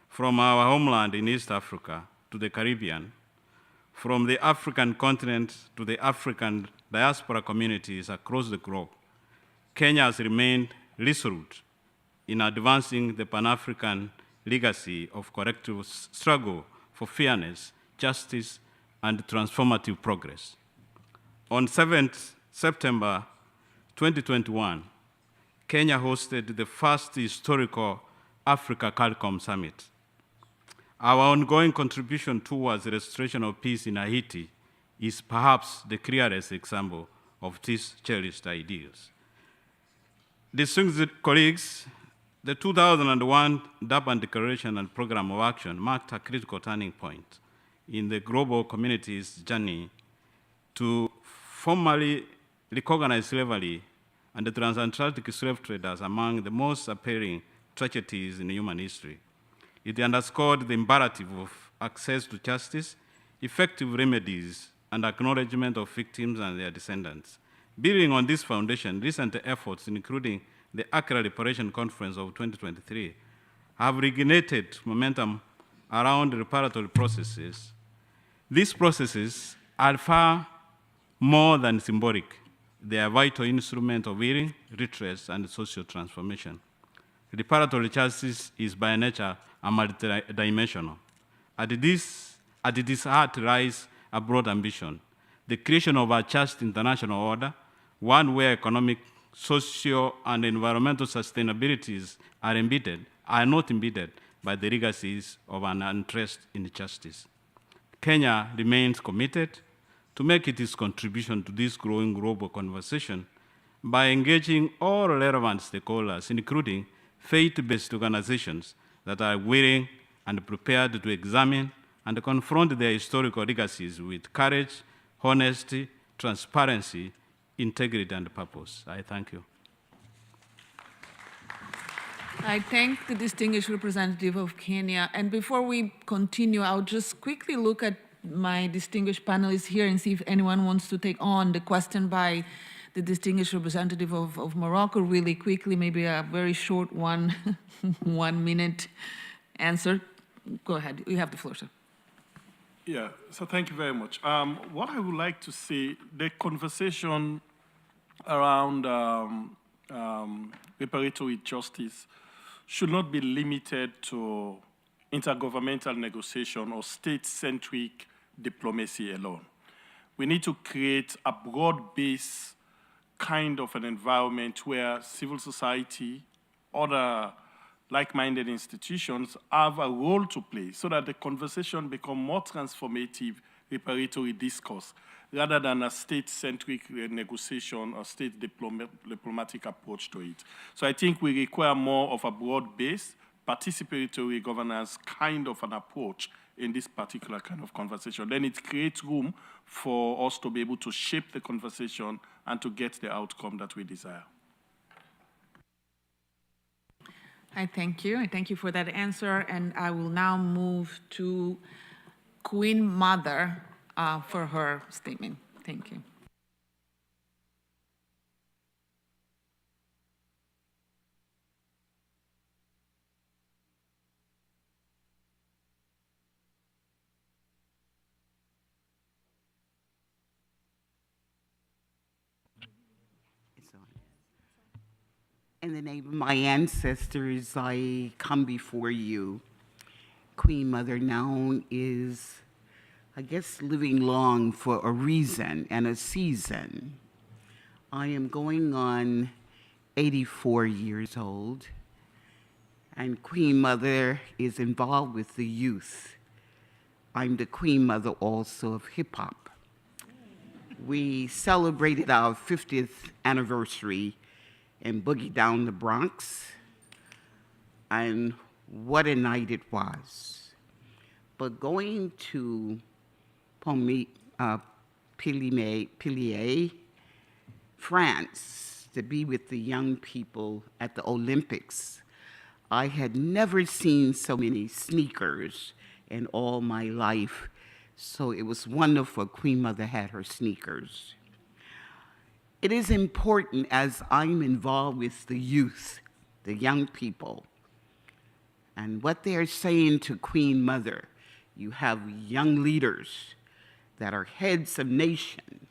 from our homeland in East Africa to the Caribbean, from the African continent to the African diaspora communities across the globe, Kenya has remained resolute in advancing the Pan-African legacy of collective struggle for fairness, justice, and transformative progress. On 7th September 2021, Kenya hosted the first historical Africa CARICOM Summit. Our ongoing contribution towards the restoration of peace in Haiti is perhaps the clearest example of these cherished ideals. Distinguished colleagues, the 2001 Durban Declaration and Program of Action marked a critical turning point in the global community's journey to formally recognize slavery and the transatlantic slave trade as among the most appalling tragedies in human history. It underscored the imperative of access to justice, effective remedies, and acknowledgement of victims and their descendants. Building on this foundation, recent efforts, including the Accra Reparations Conference of 2023, have reignited momentum around reparatory processes. These processes are far more than symbolic. They are a vital instrument of healing, redress, and social transformation. Reparatory justice is by nature a multidimensional. At this heart lies a broad ambition, the creation of a just international order, one where economic, social, and environmental sustainabilities are not embedded by the legacies of an interest in justice. Kenya remains committed to make its contribution to this growing global conversation by engaging all relevant stakeholders, including faith-based organizations that are willing and prepared to examine and confront their historical legacies with courage, honesty, transparency, integrity, and purpose. I thank you. I thank the distinguished representative of Kenya. And before we continue, I'll just quickly look at my distinguished panelists here and see if anyone wants to take on the question by the distinguished representative of Morocco really quickly, maybe a very short one, 1 minute answer. Go ahead, you have the floor, sir. Yeah, so thank you very much. What I would like to say, the conversation around reparatory justice should not be limited to intergovernmental negotiation or state-centric diplomacy alone. We need to create a broad-based kind of an environment where civil society, other like-minded institutions have a role to play so that the conversation become more transformative reparatory discourse rather than a state-centric negotiation or state diplomatic approach to it. So I think we require more of a broad-based participatory governance kind of an approach in this particular kind of conversation. Then it creates room for us to be able to shape the conversation and to get the outcome that we desire. I thank you. I thank you for that answer. And I will now move to Queen Mother for her statement. Thank you. In the name of my ancestors, I come before you. Queen Mother now is, I guess, living long for a reason and a season. I am going on 84 years old, and Queen Mother is involved with the youth. I'm the Queen Mother also of hip hop. We celebrated our 50th anniversary and Boogie Down the Bronx, and what a night it was. But going to Philemon, France, to be with the young people at the Olympics, I had never seen so many sneakers in all my life, so it was wonderful Queen Mother had her sneakers. It is important, as I'm involved with the youth, the young people, and what they're saying to Queen Mother. You have young leaders that are heads of nation,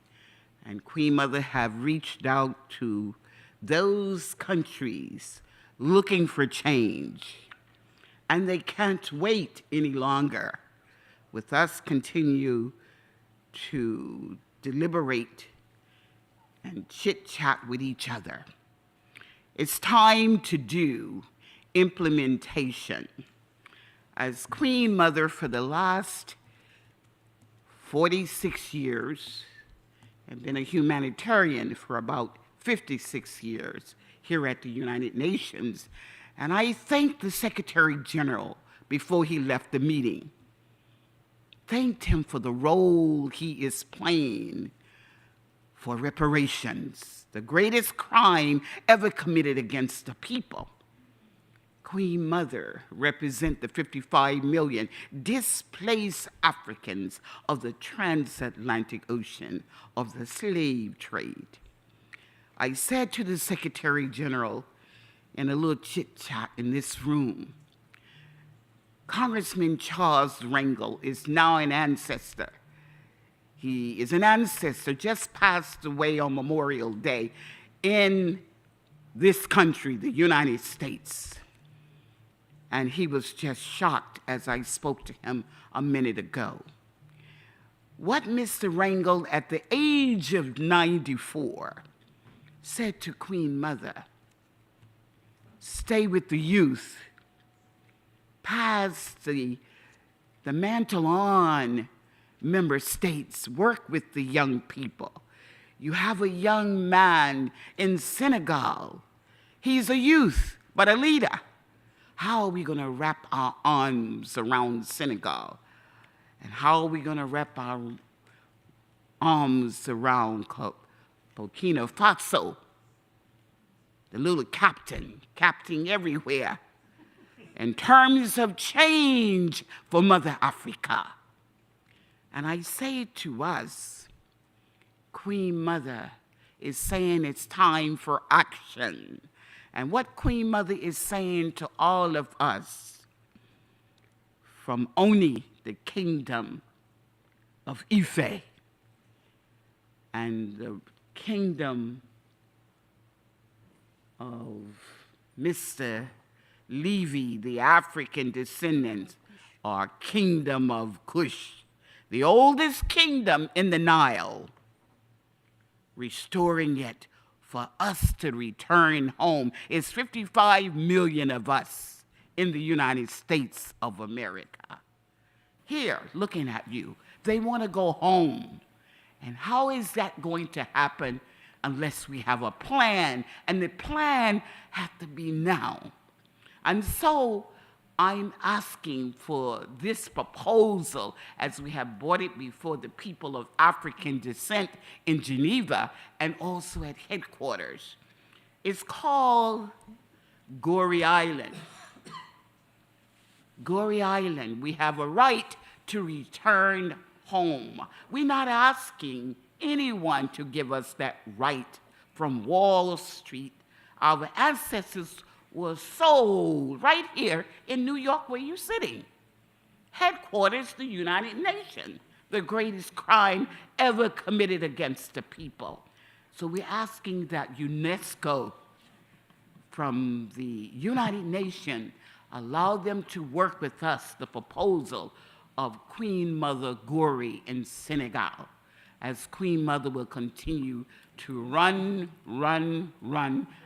and Queen Mother have reached out to those countries looking for change, and they can't wait any longer with us continue to deliberate and chit-chat with each other. It's time to do implementation. As Queen Mother for the last 46 years, and been a humanitarian for about 56 years here at the United Nations, and I thanked the Secretary General before he left the meeting. Thanked him for the role he is playing for reparations, the greatest crime ever committed against the people. Queen Mother represents the 55 million displaced Africans of the transatlantic ocean of the slave trade. I said to the Secretary General in a little chit-chat in this room, Congressman Charles Rangel is now an ancestor. He is an ancestor, just passed away on Memorial Day in this country, the United States. And he was just shocked as I spoke to him a minute ago. What Mr. Rangel, at the age of 94, said to Queen Mother, stay with the youth, pass the mantle on member states, work with the young people. You have a young man in Senegal. He's a youth, but a leader. How are we going to wrap our arms around Senegal? And how are we going to wrap our arms around Burkina Faso? The little captain everywhere. In terms of change for Mother Africa. And I say to us, Queen Mother is saying it's time for action. And what Queen Mother is saying to all of us, from Oni, the kingdom of Ife, and the kingdom of Mr. Levy, the African descendants, or kingdom of Kush, the oldest kingdom in the Nile, restoring it for us to return home. It's 55 million of us in the United States of America. Here, looking at you, they want to go home. And how is that going to happen unless we have a plan? And the plan has to be now. And so I'm asking for this proposal, as we have brought it before the people of African descent in Geneva and also at headquarters. It's called Gorée Island. Gorée Island, we have a right to return home. We're not asking anyone to give us that right from Wall Street. Our ancestors were sold right here in New York where you're sitting. Headquarters, the United Nations, the greatest crime ever committed against the people. So we're asking that UNESCO from the United Nations allow them to work with us the proposal of Queen Mother Gorée in Senegal, as Queen Mother will continue to run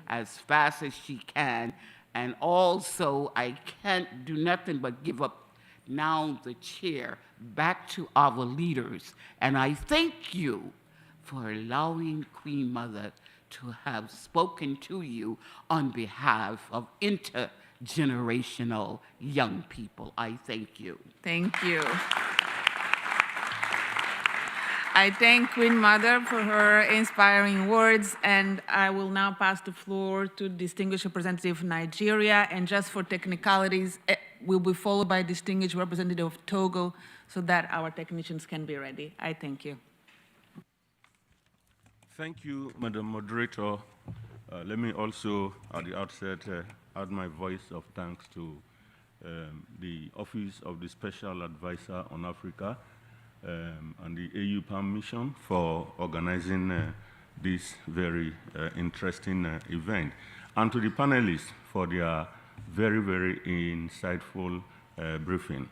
as fast as she can. And also, I can't do nothing but give up now the chair back to our leaders. And I thank you for allowing Queen Mother to have spoken to you on behalf of intergenerational young people. I thank you. Thank you. I thank Queen Mother for her inspiring words, and I will now pass the floor to Distinguished Representative of Nigeria, and just for technicalities, will be followed by Distinguished Representative of Togo, so that our technicians can be ready. I thank you. Thank you, Madam Moderator. Let me also, at the outset, add my voice of thanks to the Office of the Special Advisor on Africa, and the AUPOM mission for organizing this very interesting event, and to the panelists for their very, very insightful briefing.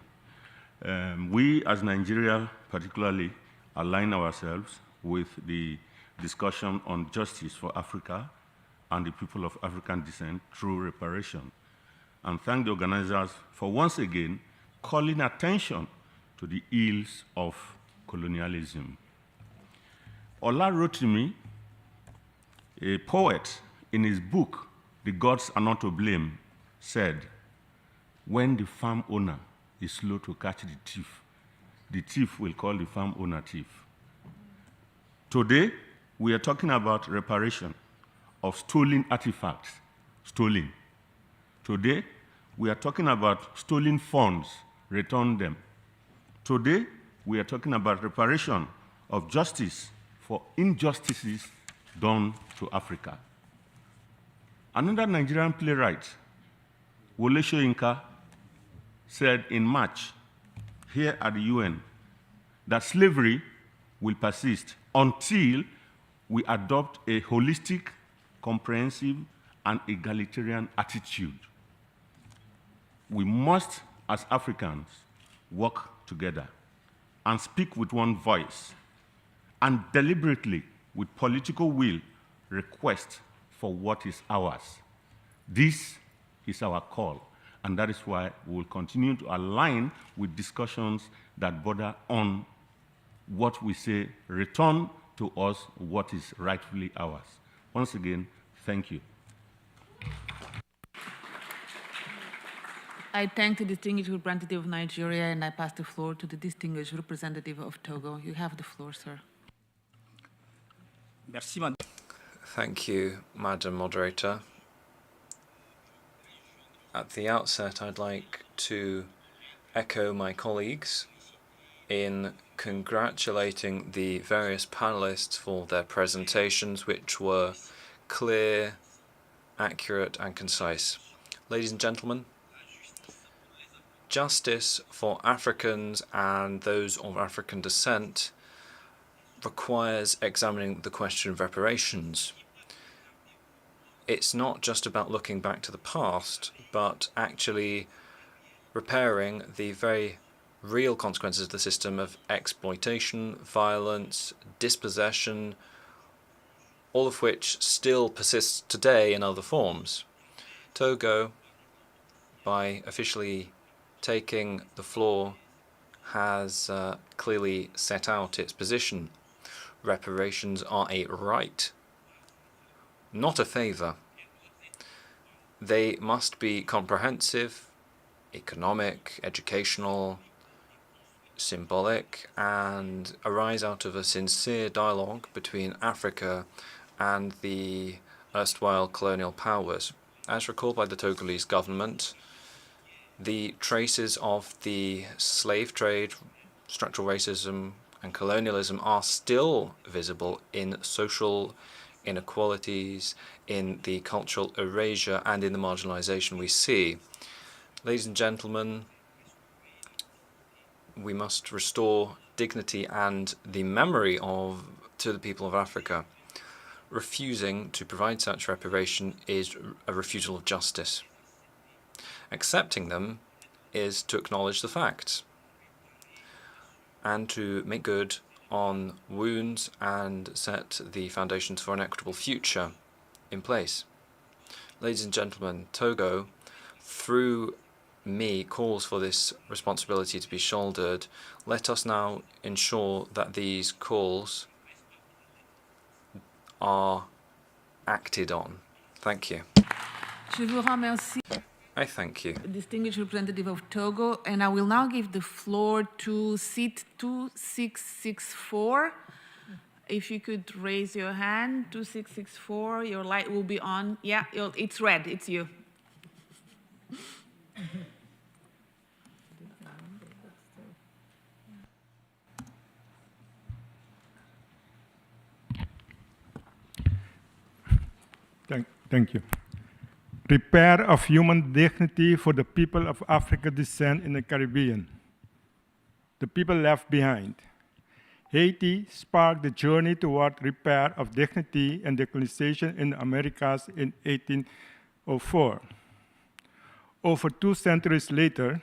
We, as Nigeria particularly, align ourselves with the discussion on justice for Africa and the people of African descent through reparation, and thank the organizers for once again calling attention to the ills of colonialism. Ola Rotimi, a poet, in his book, the gods are not to blame, said, when the farm owner is slow to catch the thief will call the farm owner thief. Today, we are talking about reparation of stolen artifacts, stolen. Today, we are talking about stolen funds, return them. Today, we are talking about reparation of justice for injustices done to Africa. Another Nigerian playwright, Wole Soyinka, said in March here at the UN that slavery will persist until we adopt a holistic, comprehensive, and egalitarian attitude. We must, as Africans, work together and speak with one voice and deliberately, with political will, request for what is ours. This is our call, and that is why we will continue to align with discussions that border on what we say, return to us what is rightfully ours. Once again, thank you. I thank the distinguished representative of Nigeria, and I pass the floor to the distinguished representative of Togo. You have the floor, sir. Thank you, Madam Moderator. At the outset, I'd like to echo my colleagues in congratulating the various panelists for their presentations, which were clear, accurate, and concise. Ladies and gentlemen, justice for Africans and those of African descent requires examining the question of reparations. It's not just about looking back to the past, but actually repairing the very real consequences of the system of exploitation, violence, dispossession, all of which still persists today in other forms. Togo, by officially taking the floor, has clearly set out its position. Reparations are a right, not a favour. They must be comprehensive, economic, educational, symbolic, and arise out of a sincere dialogue between Africa and the erstwhile colonial powers. As recalled by the Togolese government, the traces of the slave trade, structural racism, and colonialism are still visible in social inequalities, in the cultural erasure, and in the marginalization we see. Ladies and gentlemen, we must restore dignity and the memory to the people of Africa. Refusing to provide such reparation is a refusal of justice. Accepting them is to acknowledge the facts and to make good on wounds and set the foundations for an equitable future in place. Ladies and gentlemen, Togo, through me, calls for this responsibility to be shouldered. Let us now ensure that these calls are acted on. Thank you. Je vous remercie. I thank you. Distinguished representative of Togo, and I will now give the floor to seat 2664. If you could raise your hand, 2664, your light will be on. Yeah, it's red, it's you. Thank you. Repair of human dignity for the people of African descent in the Caribbean, the people left behind. Haiti sparked the journey toward repair of dignity and decolonization in the Americas in 1804. Over 2 centuries later,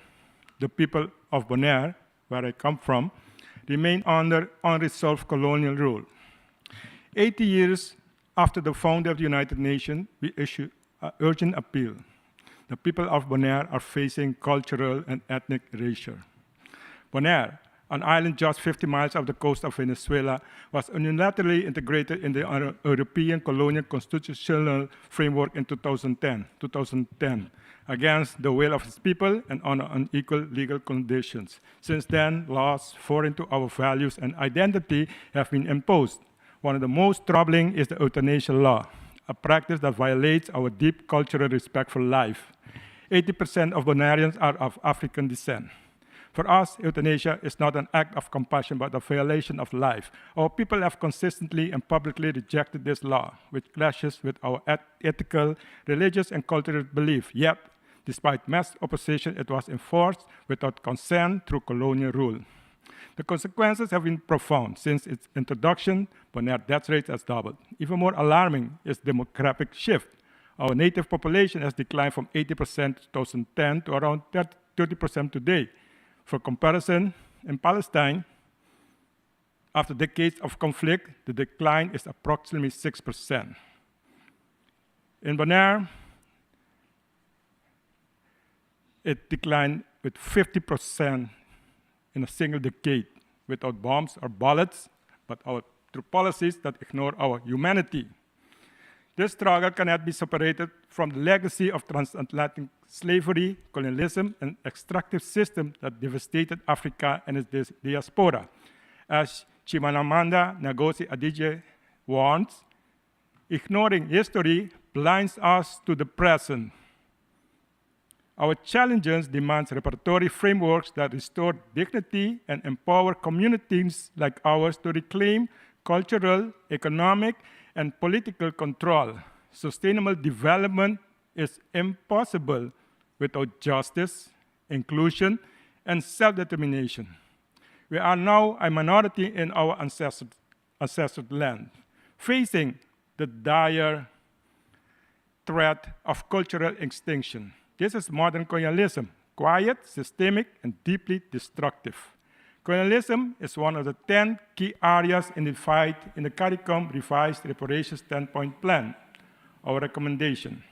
the people of Bonaire, where I come from, remain under unresolved colonial rule. 80 years after the founding of the United Nations, we issue an urgent appeal. The people of Bonaire are facing cultural and ethnic erasure. Bonaire, an island just 50 miles off the coast of Venezuela, was unilaterally integrated in the European colonial constitutional framework in 2010, against the will of its people and on unequal legal conditions. Since then, laws foreign to our values and identity have been imposed. One of the most troubling is the euthanasia law, a practice that violates our deep cultural respect for life. 80% of Bonaireans are of African descent. For us, euthanasia is not an act of compassion, but a violation of life. Our people have consistently and publicly rejected this law, which clashes with our ethical, religious, and cultural belief. Yet, despite mass opposition, it was enforced without consent through colonial rule. The consequences have been profound. Since its introduction, Bonaire death rate has doubled. Even more alarming is the demographic shift. Our native population has declined from 80% in 2010 to around 30% today. For comparison, in Palestine, after decades of conflict, the decline is approximately 6%. In Bonaire, it declined with 50% in a single decade, without bombs or bullets, but through policies that ignore our humanity. This struggle cannot be separated from the legacy of transatlantic slavery, colonialism, and extractive systems that devastated Africa and its diaspora. As Chimamanda Ngozi Adichie warns, ignoring history blinds us to the present. Our challenges demand reparatory frameworks that restore dignity and empower communities like ours to reclaim cultural, economic, and political control. Sustainable development is impossible without justice, inclusion, and self-determination. We are now a minority in our ancestral land, facing the dire threat of cultural extinction. This is modern colonialism, quiet, systemic, and deeply destructive. Colonialism is one of the 10 key areas identified in the CARICOM revised Reparations 10-point plan. Our recommendation: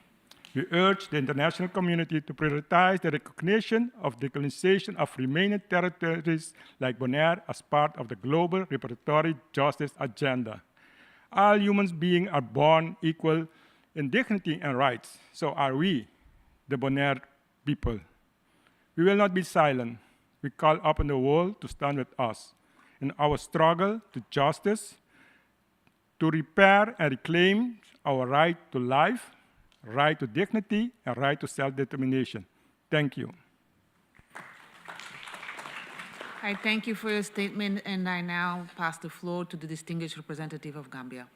we urge the international community to prioritize the recognition of decolonization of remaining territories like Bonaire as part of the global reparatory justice agenda. All human beings are born equal in dignity and rights. So are we, the Bonaire people. We will not be silent. We call upon the world to stand with us in our struggle to justice, to repair and reclaim our right to life, right to dignity, and right to self-determination. Thank you. I thank you for your statement, and I now pass the floor to the distinguished representative of Gambia.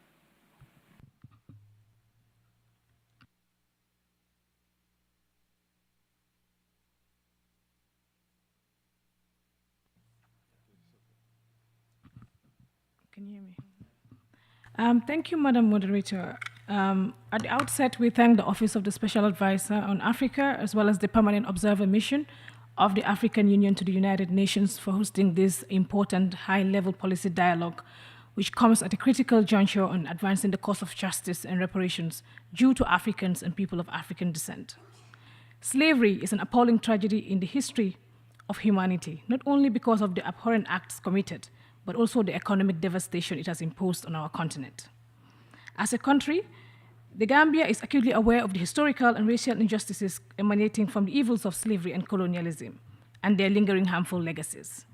Can you hear me? Thank you, Madam Moderator. At the outset, we thank the Office of the Special Advisor on Africa, as well as the Permanent Observer Mission of the African Union to the United Nations for hosting this important high-level policy dialogue, which comes at a critical juncture on advancing the cause of justice and reparations due to Africans and people of African descent. Slavery is an appalling tragedy in the history of humanity, not only because of the abhorrent acts committed, but also the economic devastation it has imposed on our continent. As a country, the Gambia is acutely aware of the historical and racial injustices emanating from the evils of slavery and colonialism and their lingering harmful legacies.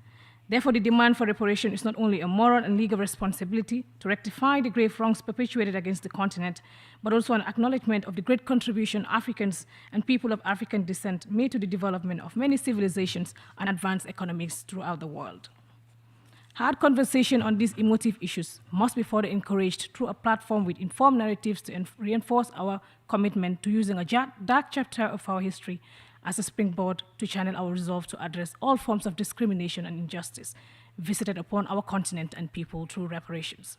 Therefore, the demand for reparation is not only a moral and legal responsibility to rectify the grave wrongs perpetuated against the continent, but also an acknowledgement of the great contribution Africans and people of African descent made to the development of many civilizations and advanced economies throughout the world. Hard conversation on these emotive issues must be further encouraged through a platform with informed narratives to reinforce our commitment to using a dark chapter of our history as a springboard to channel our resolve to address all forms of discrimination and injustice visited upon our continent and people through reparations.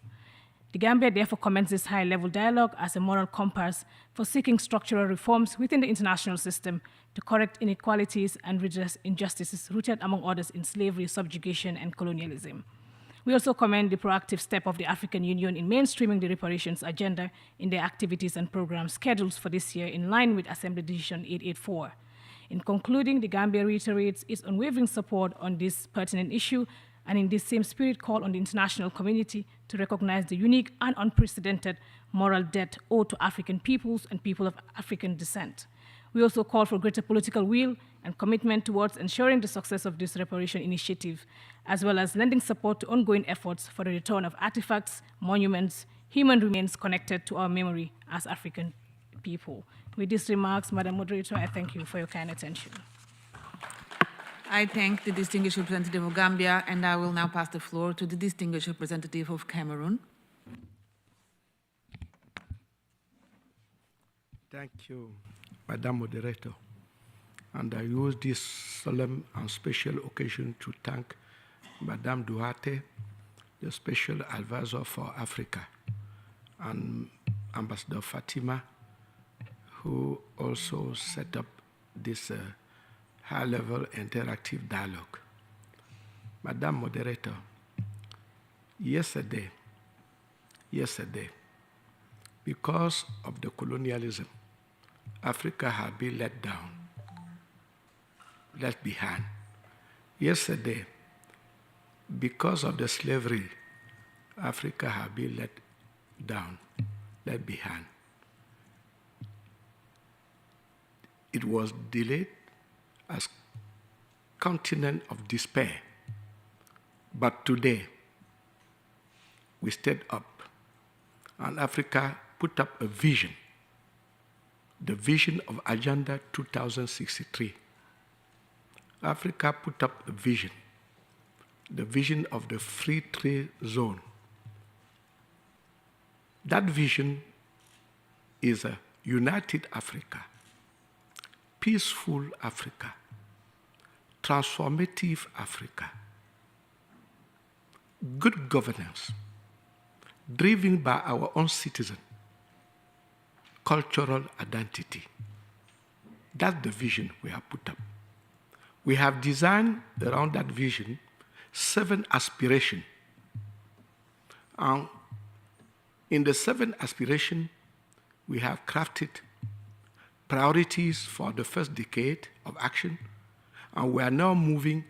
The Gambia therefore commends this high-level dialogue as a moral compass for seeking structural reforms within the international system to correct inequalities and redress injustices rooted, among others, in slavery, subjugation, and colonialism. We also commend the proactive step of the African Union in mainstreaming the reparations agenda in their activities and programs scheduled for this year in line with Assembly Decision 884. In concluding, the Gambia reiterates its unwavering support on this pertinent issue and in this same spirit call on the international community to recognize the unique and unprecedented moral debt owed to African peoples and people of African descent. We also call for greater political will and commitment towards ensuring the success of this reparation initiative, as well as lending support to ongoing efforts for the return of artifacts, monuments, human remains connected to our memory as African people. With these remarks, Madam Moderator, I thank you for your kind attention. I thank the distinguished representative of Gambia, and I will now pass the floor to the distinguished representative of Cameroon. Thank you, Madam Moderator. And I use this solemn and special occasion to thank Madame Duarte, the Special Advisor for Africa, and Ambassador Fatima, who also set up this high-level interactive dialogue. Madam Moderator, yesterday, because of the colonialism, Africa had been let down, left behind. Yesterday, because of the slavery, Africa had been let down, left behind. It was delayed as continent of despair. But today, we stepped up, and Africa put up a vision, the vision of Agenda 2063. Africa put up a vision, the vision of the free trade zone. That vision is a united Africa, peaceful Africa, transformative Africa, good governance, driven by our own citizen, cultural identity. That's the vision we have put up. We have designed around that vision 7 aspirations. And in the 7 aspirations, we have crafted priorities for the first decade of action, and we are now moving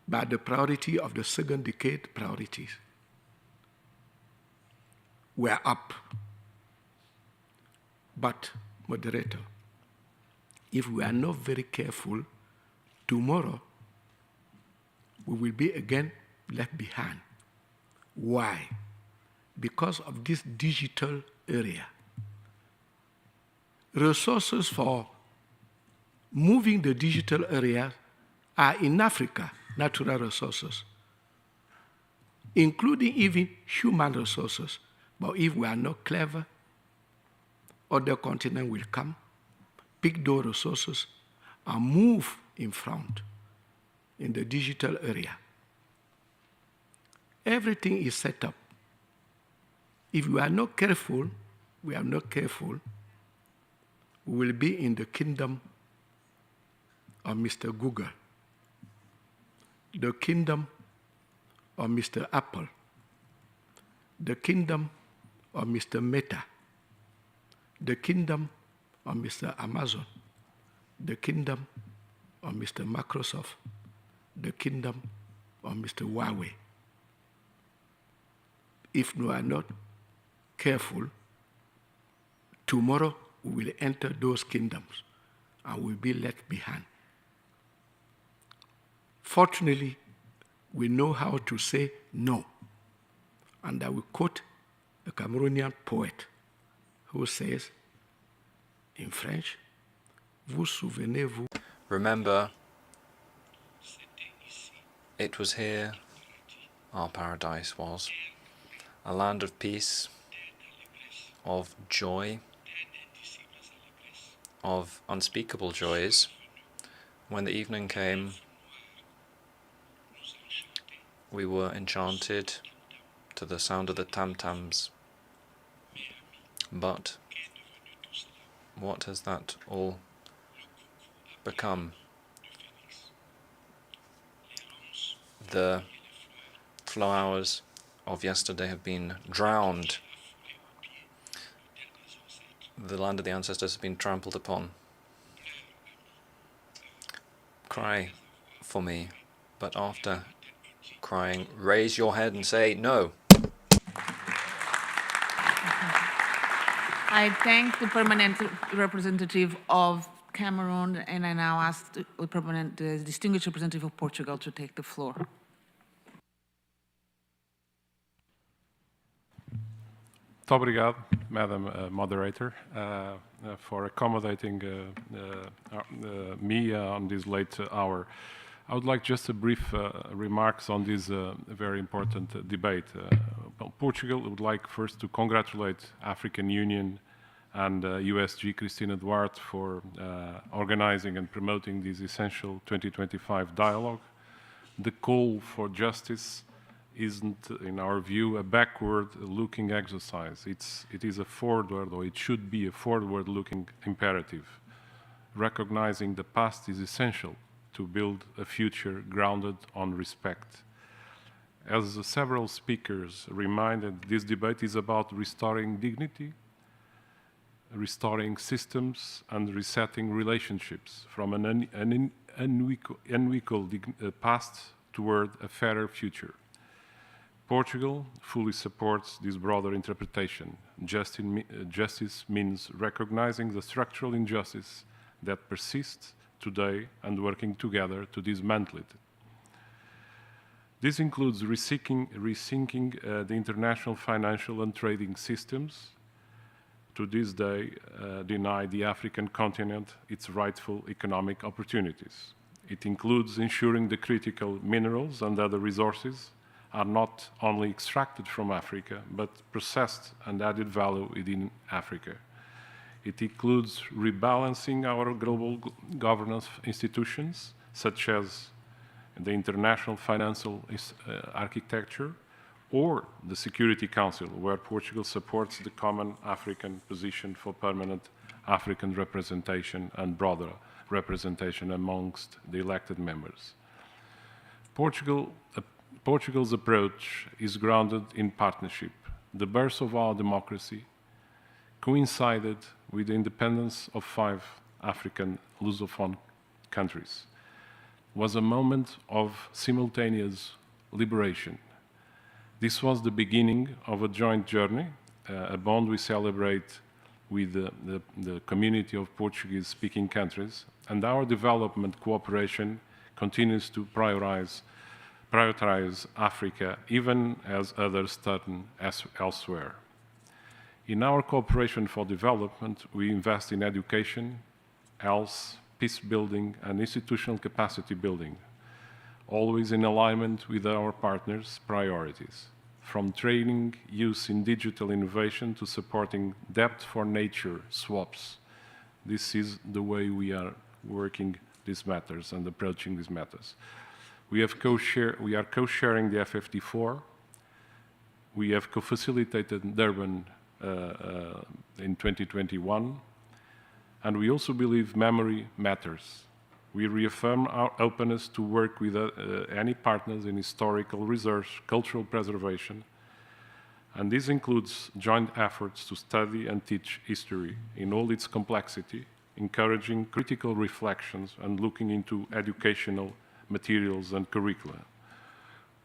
by the priority of the second decade priorities. We are up. But, Moderator, if we are not very careful, tomorrow we will be again left behind. Why? Because of this digital area. Resources for moving the digital area are in Africa, natural resources, including even human resources. But if we are not clever, other continents will come, pick those resources, and move in front in the digital area. Everything is set up. If we are not careful, we will be in the kingdom of Mr. Google, the kingdom of Mr. Apple, the kingdom of Mr. Meta, the kingdom of Mr. Amazon, the kingdom of Mr. Microsoft, the kingdom of Mr. Huawei. If we are not careful, tomorrow we will enter those kingdoms and will be left behind. Fortunately, we know how to say no. And I will quote a Cameroonian poet who says, in French, vous souvenez-vous. Remember, it was here our paradise was, a land of peace, of joy, of unspeakable joys. When the evening came, we were enchanted to the sound of the tam-tams. But what has that all become? The flowers of yesterday have been drowned. The land of the ancestors has been trampled upon. Cry for me, but after crying, raise your head and say no. I thank the permanent representative of Cameroon, and I now ask the distinguished representative of Portugal to take the floor. Muito obrigado, Madam Moderator, for accommodating me on this late hour. I would like just a brief remarks on this very important debate. Portugal would like first to congratulate African Union and USG Cristina Duarte for organizing and promoting this essential 2025 dialogue. The call for justice isn't, in our view, a backward-looking exercise. It is a forward, or it should be a forward-looking imperative. Recognizing the past is essential to build a future grounded on respect. As several speakers reminded, this debate is about restoring dignity, restoring systems, and resetting relationships from an unequal past toward a fairer future. Portugal fully supports this broader interpretation. Justice means recognizing the structural injustice that persists today and working together to dismantle it. This includes rethinking the international financial and trading systems to this day deny the African continent its rightful economic opportunities. It includes ensuring the critical minerals and other resources are not only extracted from Africa, but processed and added value within Africa. It includes rebalancing our global governance institutions, such as the international financial architecture or the Security Council, where Portugal supports the common African position for permanent African representation and broader representation amongst the elected members. Portugal's approach is grounded in partnership. The birth of our democracy coincided with the independence of 5 African Lusophone countries. It was a moment of simultaneous liberation. This was the beginning of a joint journey, a bond we celebrate with the community of Portuguese-speaking countries, and our development cooperation continues to prioritize Africa, even as others turn elsewhere. In our cooperation for development, we invest in education, health, peace building, and institutional capacity building, always in alignment with our partners' priorities, from training youth in digital innovation to supporting debt for nature swaps. This is the way we are working these matters and approaching these matters. We are co-sharing the FFT4. We have co-facilitated Durban in 2021, and we also believe memory matters. We reaffirm our openness to work with any partners in historical research, cultural preservation, and this includes joint efforts to study and teach history in all its complexity, encouraging critical reflections and looking into educational materials and curricula.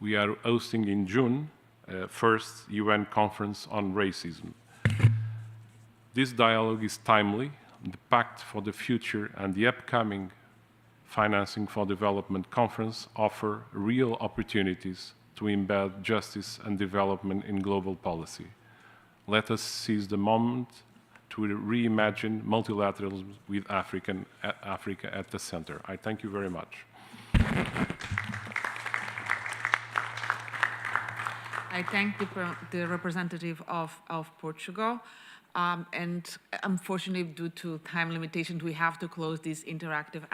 We are hosting in June first UN conference on racism. This dialogue is timely. The Pact for the Future and the upcoming Financing for Development Conference offer real opportunities to embed justice and development in global policy. Let us seize the moment to reimagine multilateralism with Africa at the center. I thank you very much. I thank the representative of Portugal. And unfortunately, due to time limitations, we have to close this interactive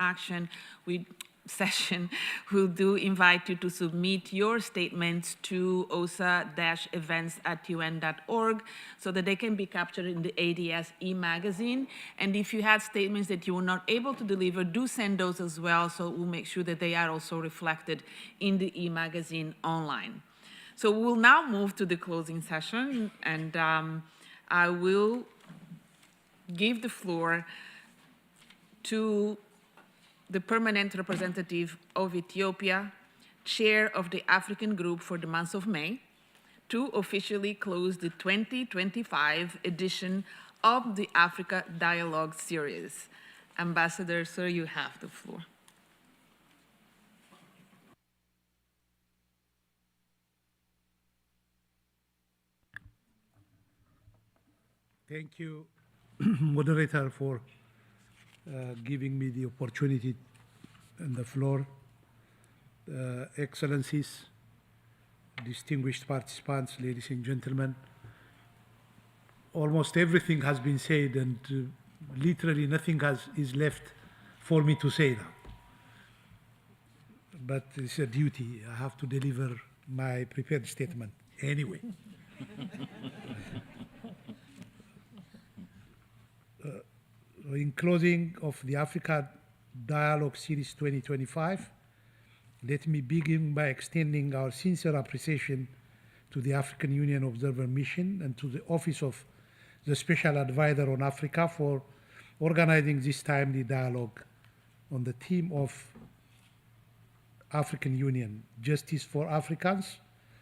session. We do invite you to submit your statements to osa-events@un.org so that they can be captured in the ADS e-magazine. And if you had statements that you were not able to deliver, do send those as well, so we'll make sure that they are also reflected in the e-magazine online. So we'll now move to the closing session, and I will give the floor to the permanent representative of Ethiopia chair of the African Group for the month of May, to officially close the 2025 edition of the Africa Dialogue Series. Ambassador, sir, you have the floor. Thank you, moderator, for giving me the opportunity and the floor. Excellencies, distinguished participants, ladies and gentlemen, almost everything has been said, and literally nothing is left for me to say now. But it's a duty. I have to deliver my prepared statement anyway. In closing of the Africa Dialogue Series 2025, let me begin by extending our sincere appreciation to the African Union Observer Mission and to the Office of the Special Advisor on Africa for organizing this timely dialogue on the theme of African Union, justice for Africans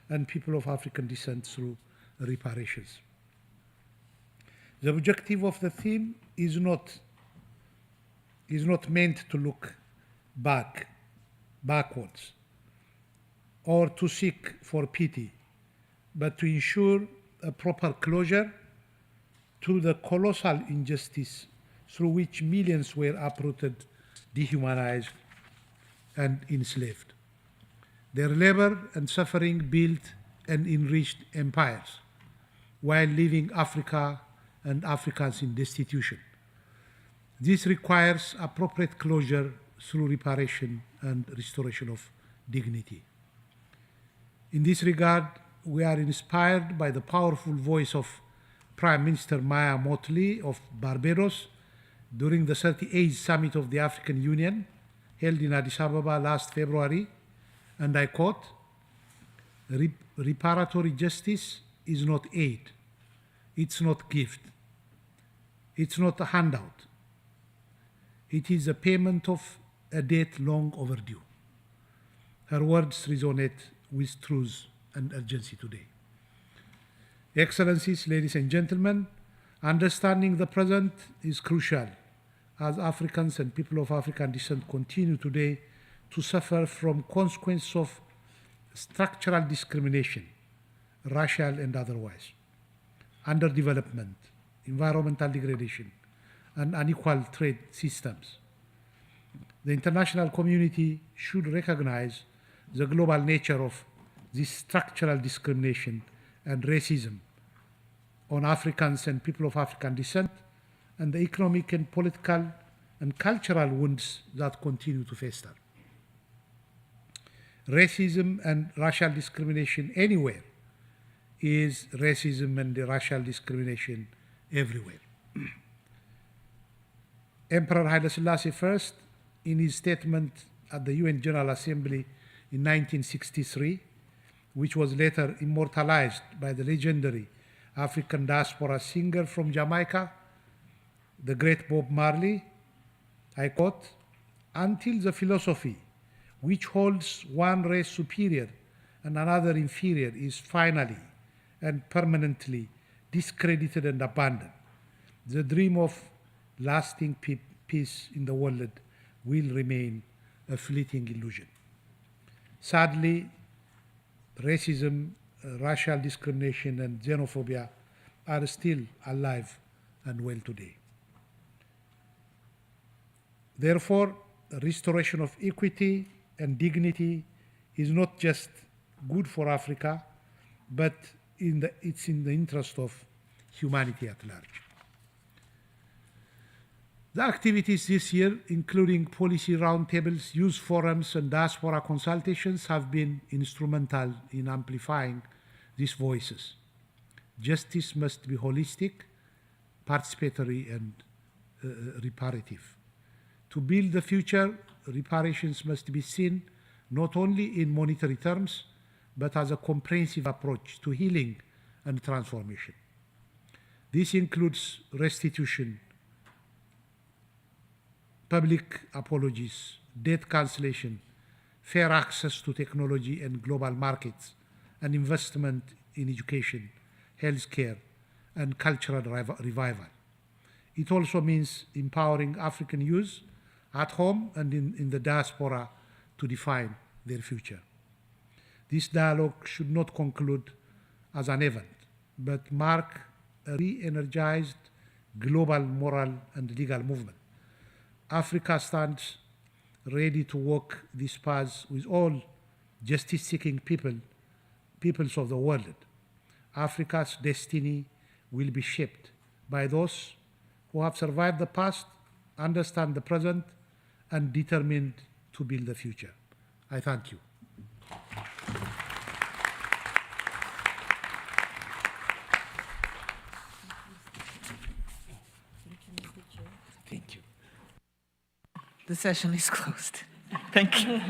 and people of African descent through reparations. The objective of the theme is not meant to look backwards or to seek for pity, but to ensure a proper closure to the colossal injustice through which millions were uprooted, dehumanized, and enslaved. Their labor and suffering built and enriched empires while leaving Africa and Africans in destitution. This requires appropriate closure through reparation and restoration of dignity. In this regard, we are inspired by the powerful voice of Prime Minister Maya Motley of Barbados during the 38th Summit of the African Union held in Addis Ababa last February, and I quote, "Reparatory justice is not aid, it's not gift, it's not a handout. It is a payment of a debt long overdue." Her words resonate with truth and urgency today. Excellencies, ladies and gentlemen, understanding the present is crucial as Africans and people of African descent continue today to suffer from consequences of structural discrimination, racial and otherwise, underdevelopment, environmental degradation, and unequal trade systems. The international community should recognize the global nature of this structural discrimination and racism on Africans and people of African descent, and the economic and political and cultural wounds that continue to fester. Racism and racial discrimination anywhere is racism and racial discrimination everywhere. Emperor Haile Selassie I, in his statement at the UN General Assembly in 1963, which was later immortalized by the legendary African Diaspora singer from Jamaica, the great Bob Marley, I quote, "Until the philosophy which holds one race superior and another inferior is finally and permanently discredited and abandoned, the dream of lasting peace in the world will remain a fleeting illusion." Sadly, racism, racial discrimination, and xenophobia are still alive and well today. Therefore, the restoration of equity and dignity is not just good for Africa, but it's in the interest of humanity at large. The activities this year, including policy roundtables, youth forums, and diaspora consultations, have been instrumental in amplifying these voices. Justice must be holistic, participatory, and reparative. To build the future, reparations must be seen not only in monetary terms, but as a comprehensive approach to healing and transformation. This includes restitution, public apologies, debt cancellation, fair access to technology and global markets, and investment in education, healthcare, and cultural revival. It also means empowering African youth at home and in the diaspora to define their future. This dialogue should not conclude as an event, but mark a re-energized global moral and legal movement. Africa stands ready to walk this path with all justice-seeking peoples of the world. Africa's destiny will be shaped by those who have survived the past, understand the present, and determined to build the future. I thank you. Thank you. The session is closed. Thank you.